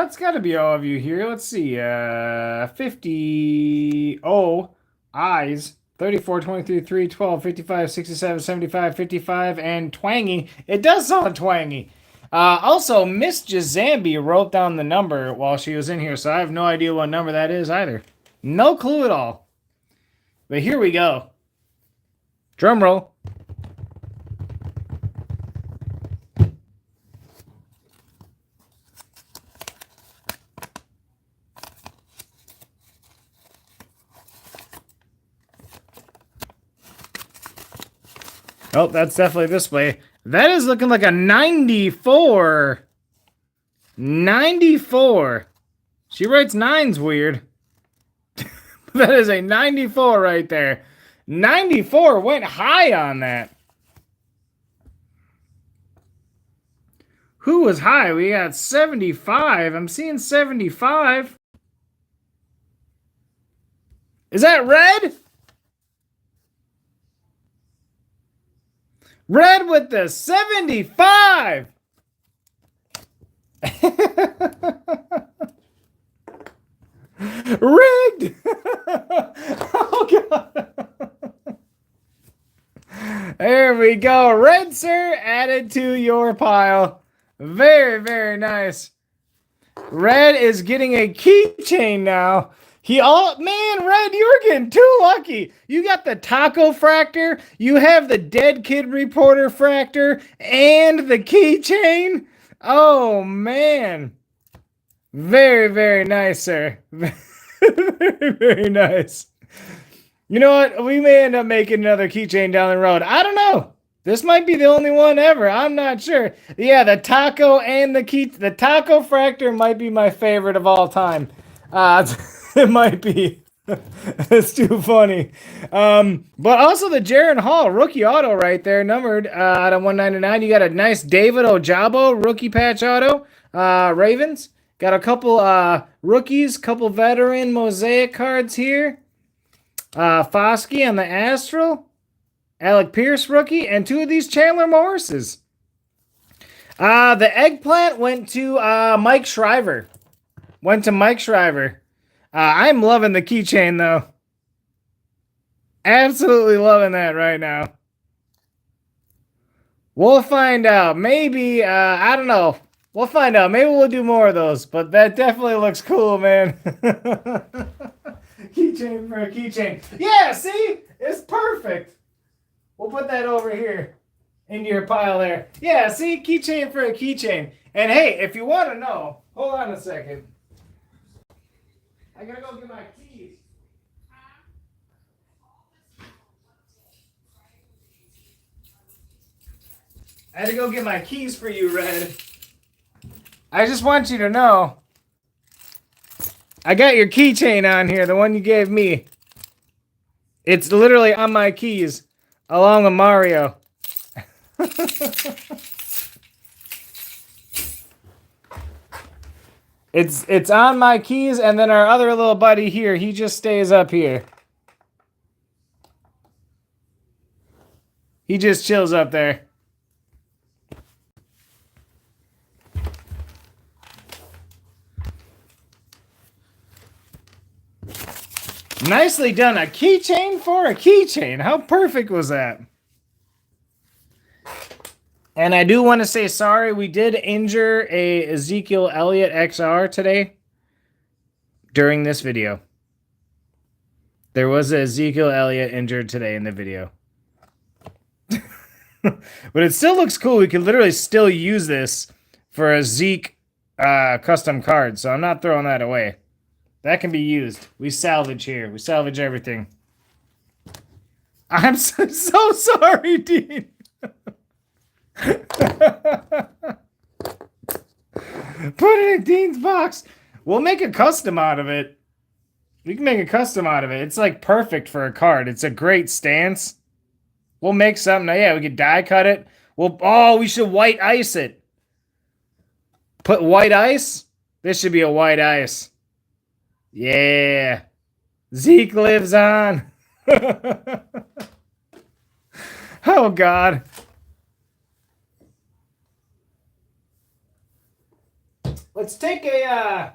That's got to be all of you here. Let's see. 50 eyes. 34, 23, 3, 12, 55, 67, 75, 55, and twangy. It does sound twangy. Also, Miss Jazambi wrote down the number while she was in here, so I have no idea what number that is either. No clue at all. But here we go. Drum roll. Oh, that's definitely this way. That is looking like a 94. 94. She writes 9s weird. That is a 94 right there. 94 went high on that. Who was high? We got 75. I'm seeing 75. Is that Red? Red with the 75. Rigged. Oh, God. There we go. Red, sir, added to your pile. Very, very nice. Red is getting a keychain now. Man, Red, you were getting too lucky. You got the taco fractor, you have the dead kid reporter fractor, and the keychain. Oh, man. Very, very nice, sir. Very, very nice. You know what? We may end up making another keychain down the road. I don't know. This might be the only one ever. I'm not sure. Yeah, the taco and the taco fractor might be my favorite of all time. It might be. It's too funny. But also the Jaron Hall rookie auto right there, numbered out of 199. You got a nice David Ojabo rookie patch auto. Ravens. Got a couple rookies, couple veteran mosaic cards here. Foskey on the Astral. Alec Pierce rookie. And 2 of these Chandler Morrises. The eggplant went to Mike Shriver. I'm loving the keychain, though. Absolutely loving that right now. We'll find out. Maybe, I don't know. We'll find out. Maybe we'll do more of those. But that definitely looks cool, man. Keychain for a keychain. Yeah, see? It's perfect. We'll put that over here into your pile there. Yeah, see? Keychain for a keychain. And hey, if you want to know, hold on a second. I gotta go get my keys. I had to go get my keys for you, Red. I just want you to know. I got your keychain on here, the one you gave me. It's literally on my keys, along with Mario. It's on my keys, and then our other little buddy here, he just stays up here. He just chills up there. Nicely done. A keychain for a keychain. How perfect was that? And I do want to say sorry. We did injure a Ezekiel Elliott XR today during this video. There was a Ezekiel Elliott injured today in the video. But it still looks cool. We could literally still use this for a Zeke custom card. So I'm not throwing that away. That can be used. We salvage here. We salvage everything. I'm so sorry, Dean. Put it in Dean's box. We'll make a custom out of it. We can make a custom out of it. It's like perfect for a card. It's a great stance. We'll make something. Yeah, we could die cut it. We should white ice it. Put white ice? This should be a white ice. Yeah. Zeke lives on. Oh, God. Let's take a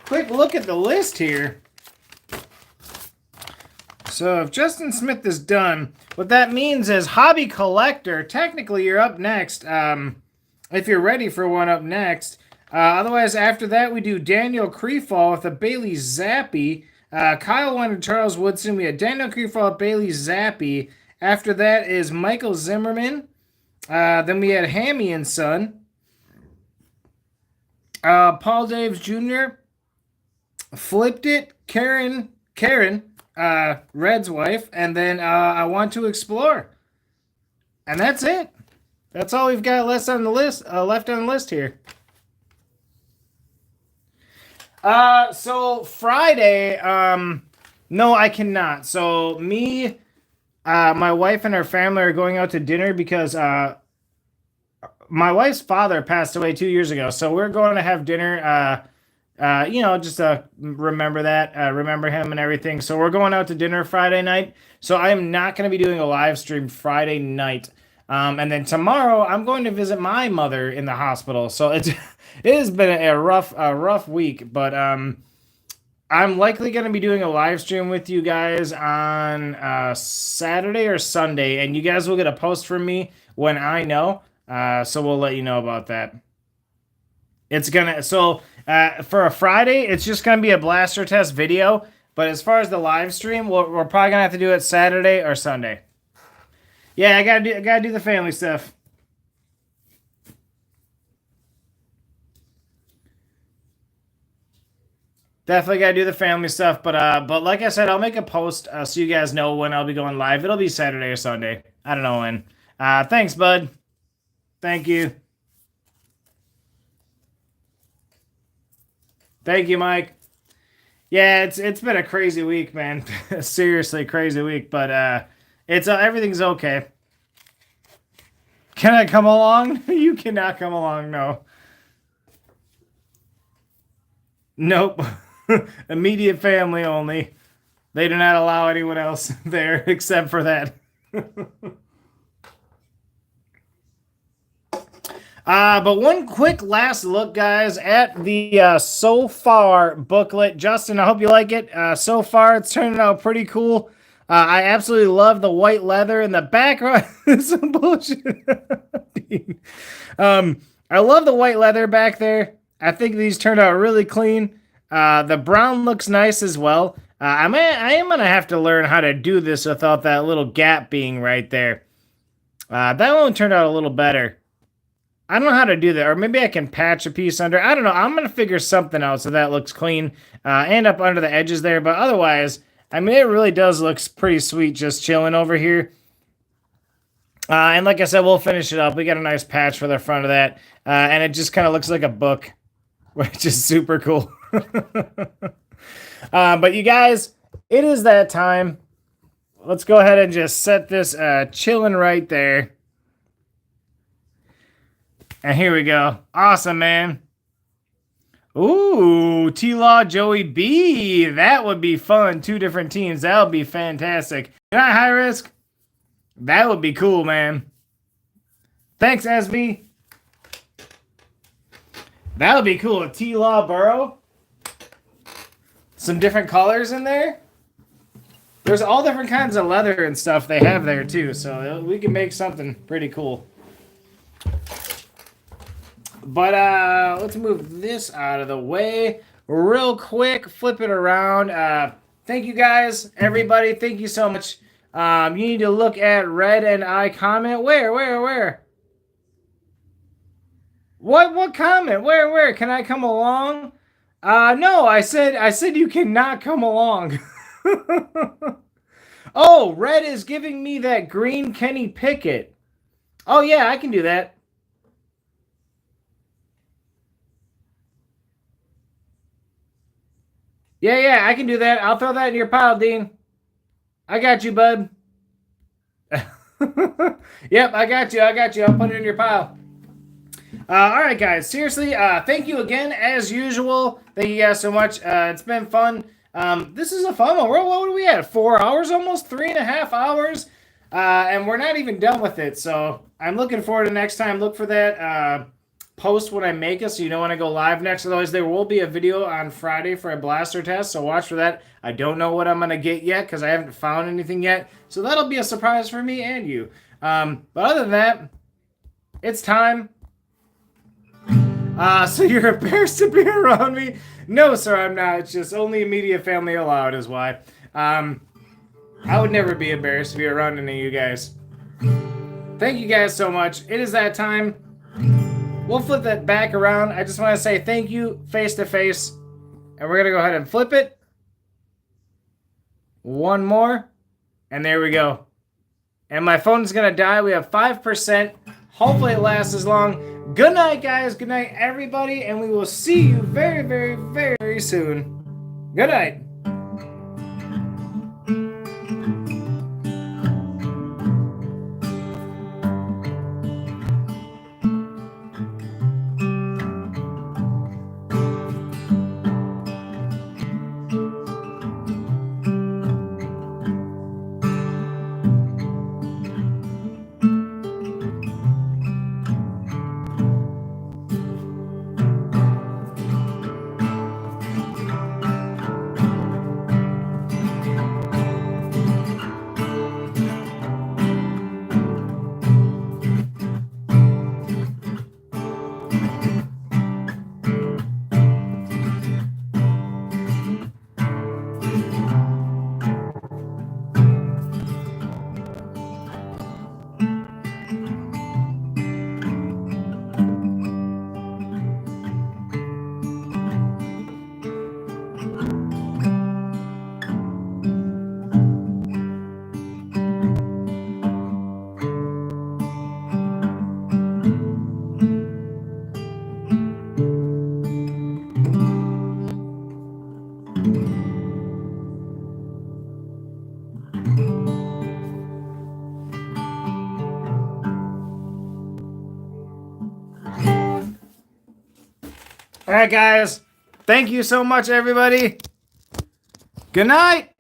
quick look at the list here. So if Justin Smith is done, what that means is Hobby Collector, technically you're up next, if you're ready for one up next. Otherwise, after that, we do Daniel Creefall with a Bailey Zappi. Kyle wanted Charles Woodson. We had Daniel Creefall with Bailey Zappi. After that is Michael Zimmerman. Then we had Hammy and Son. Paul Daves Jr. Flipped It. Karen, Red's wife. And then I Want to Explore. And that's it. That's all we've got left on the list here. So Friday, no, I cannot. So me, my wife and her family are going out to dinner because, my wife's father passed away 2 years ago. So we're going to have dinner, just to remember that, remember him and everything. So we're going out to dinner Friday night. So I am not going to be doing a live stream Friday night. And then tomorrow I'm going to visit my mother in the hospital. So it has been a rough week, but I'm likely going to be doing a live stream with you guys on Saturday or Sunday, and you guys will get a post from me when I know. So we'll let you know about that. It's gonna for a Friday, it's just gonna be a blaster test video. But as far as the live stream, we're probably gonna have to do it Saturday or Sunday. Yeah, I gotta do the family stuff. Definitely gotta do the family stuff, but like I said, I'll make a post so you guys know when I'll be going live. It'll be Saturday or Sunday. I don't know when. Thanks, bud. Thank you. Thank you, Mike. Yeah, it's been a crazy week, man. Seriously, crazy week, but it's everything's okay. Can I come along? You cannot come along, no. Nope. Immediate family only. They do not allow anyone else there except for that. But one quick last look, guys, at the So Far booklet. Justin, I hope you like it. So far, it's turning out pretty cool. I absolutely love the white leather in the background. Some bullshit. I love the white leather back there. I think these turned out really clean. The brown looks nice as well. I am going to have to learn how to do this without that little gap being right there. That one turned out a little better. I don't know how to do that, or maybe I can patch a piece under. I don't know. I'm going to figure something out so that looks clean and up under the edges there. But otherwise, I mean, it really does look pretty sweet just chilling over here. And like I said, we'll finish it up. We got a nice patch for the front of that. And it just kind of looks like a book, which is super cool. But you guys, it is that time. Let's go ahead and just set this chilling right there. And here we go. Awesome, man. Ooh, T-Law, Joey B. That would be fun. 2 different teams. That would be fantastic. Good night, High Risk. That would be cool, man. Thanks, SB. That would be cool. T-Law, Burrow. some different colors in there. There's all different kinds of leather and stuff they have there too, so we can make something pretty cool. But let's move this out of the way real quick. Flip it around. Thank you guys, everybody. Thank you so much. You need to look at Red and I comment. Where? What comment? Where? Can I come along? No, I said you cannot come along. Oh, Red is giving me that green Kenny Pickett. Oh yeah, I can do that. Yeah, I can do that. I'll throw that in your pile, Dean. I got you, bud. Yep, I got you. I'll put it in your pile. All right, guys. Seriously, thank you again, as usual. Thank you guys so much. It's been fun. This is a fun one. What are we at? 4 hours almost? 3.5 hours? And we're not even done with it. So I'm looking forward to next time. Look for that post when I make it, so you know when I go live next. Otherwise, there will be a video on Friday for a blaster test, so watch for that. I don't know what I'm going to get yet because I haven't found anything yet. So that'll be a surprise for me and you. But other than that, it's time. So you're embarrassed to be around me? No, sir, I'm not. It's just only immediate family allowed is why. I would never be embarrassed to be around any of you guys. Thank you guys so much. It is that time. We'll flip that back around. I just want to say thank you face to face. And we're going to go ahead and flip it. One more. And there we go. And my phone's going to die. We have 5%. Hopefully it lasts as long. Good night, guys. Good night, everybody. And we will see you very, very, very soon. Good night. All right, guys. Thank you so much, everybody. Good night.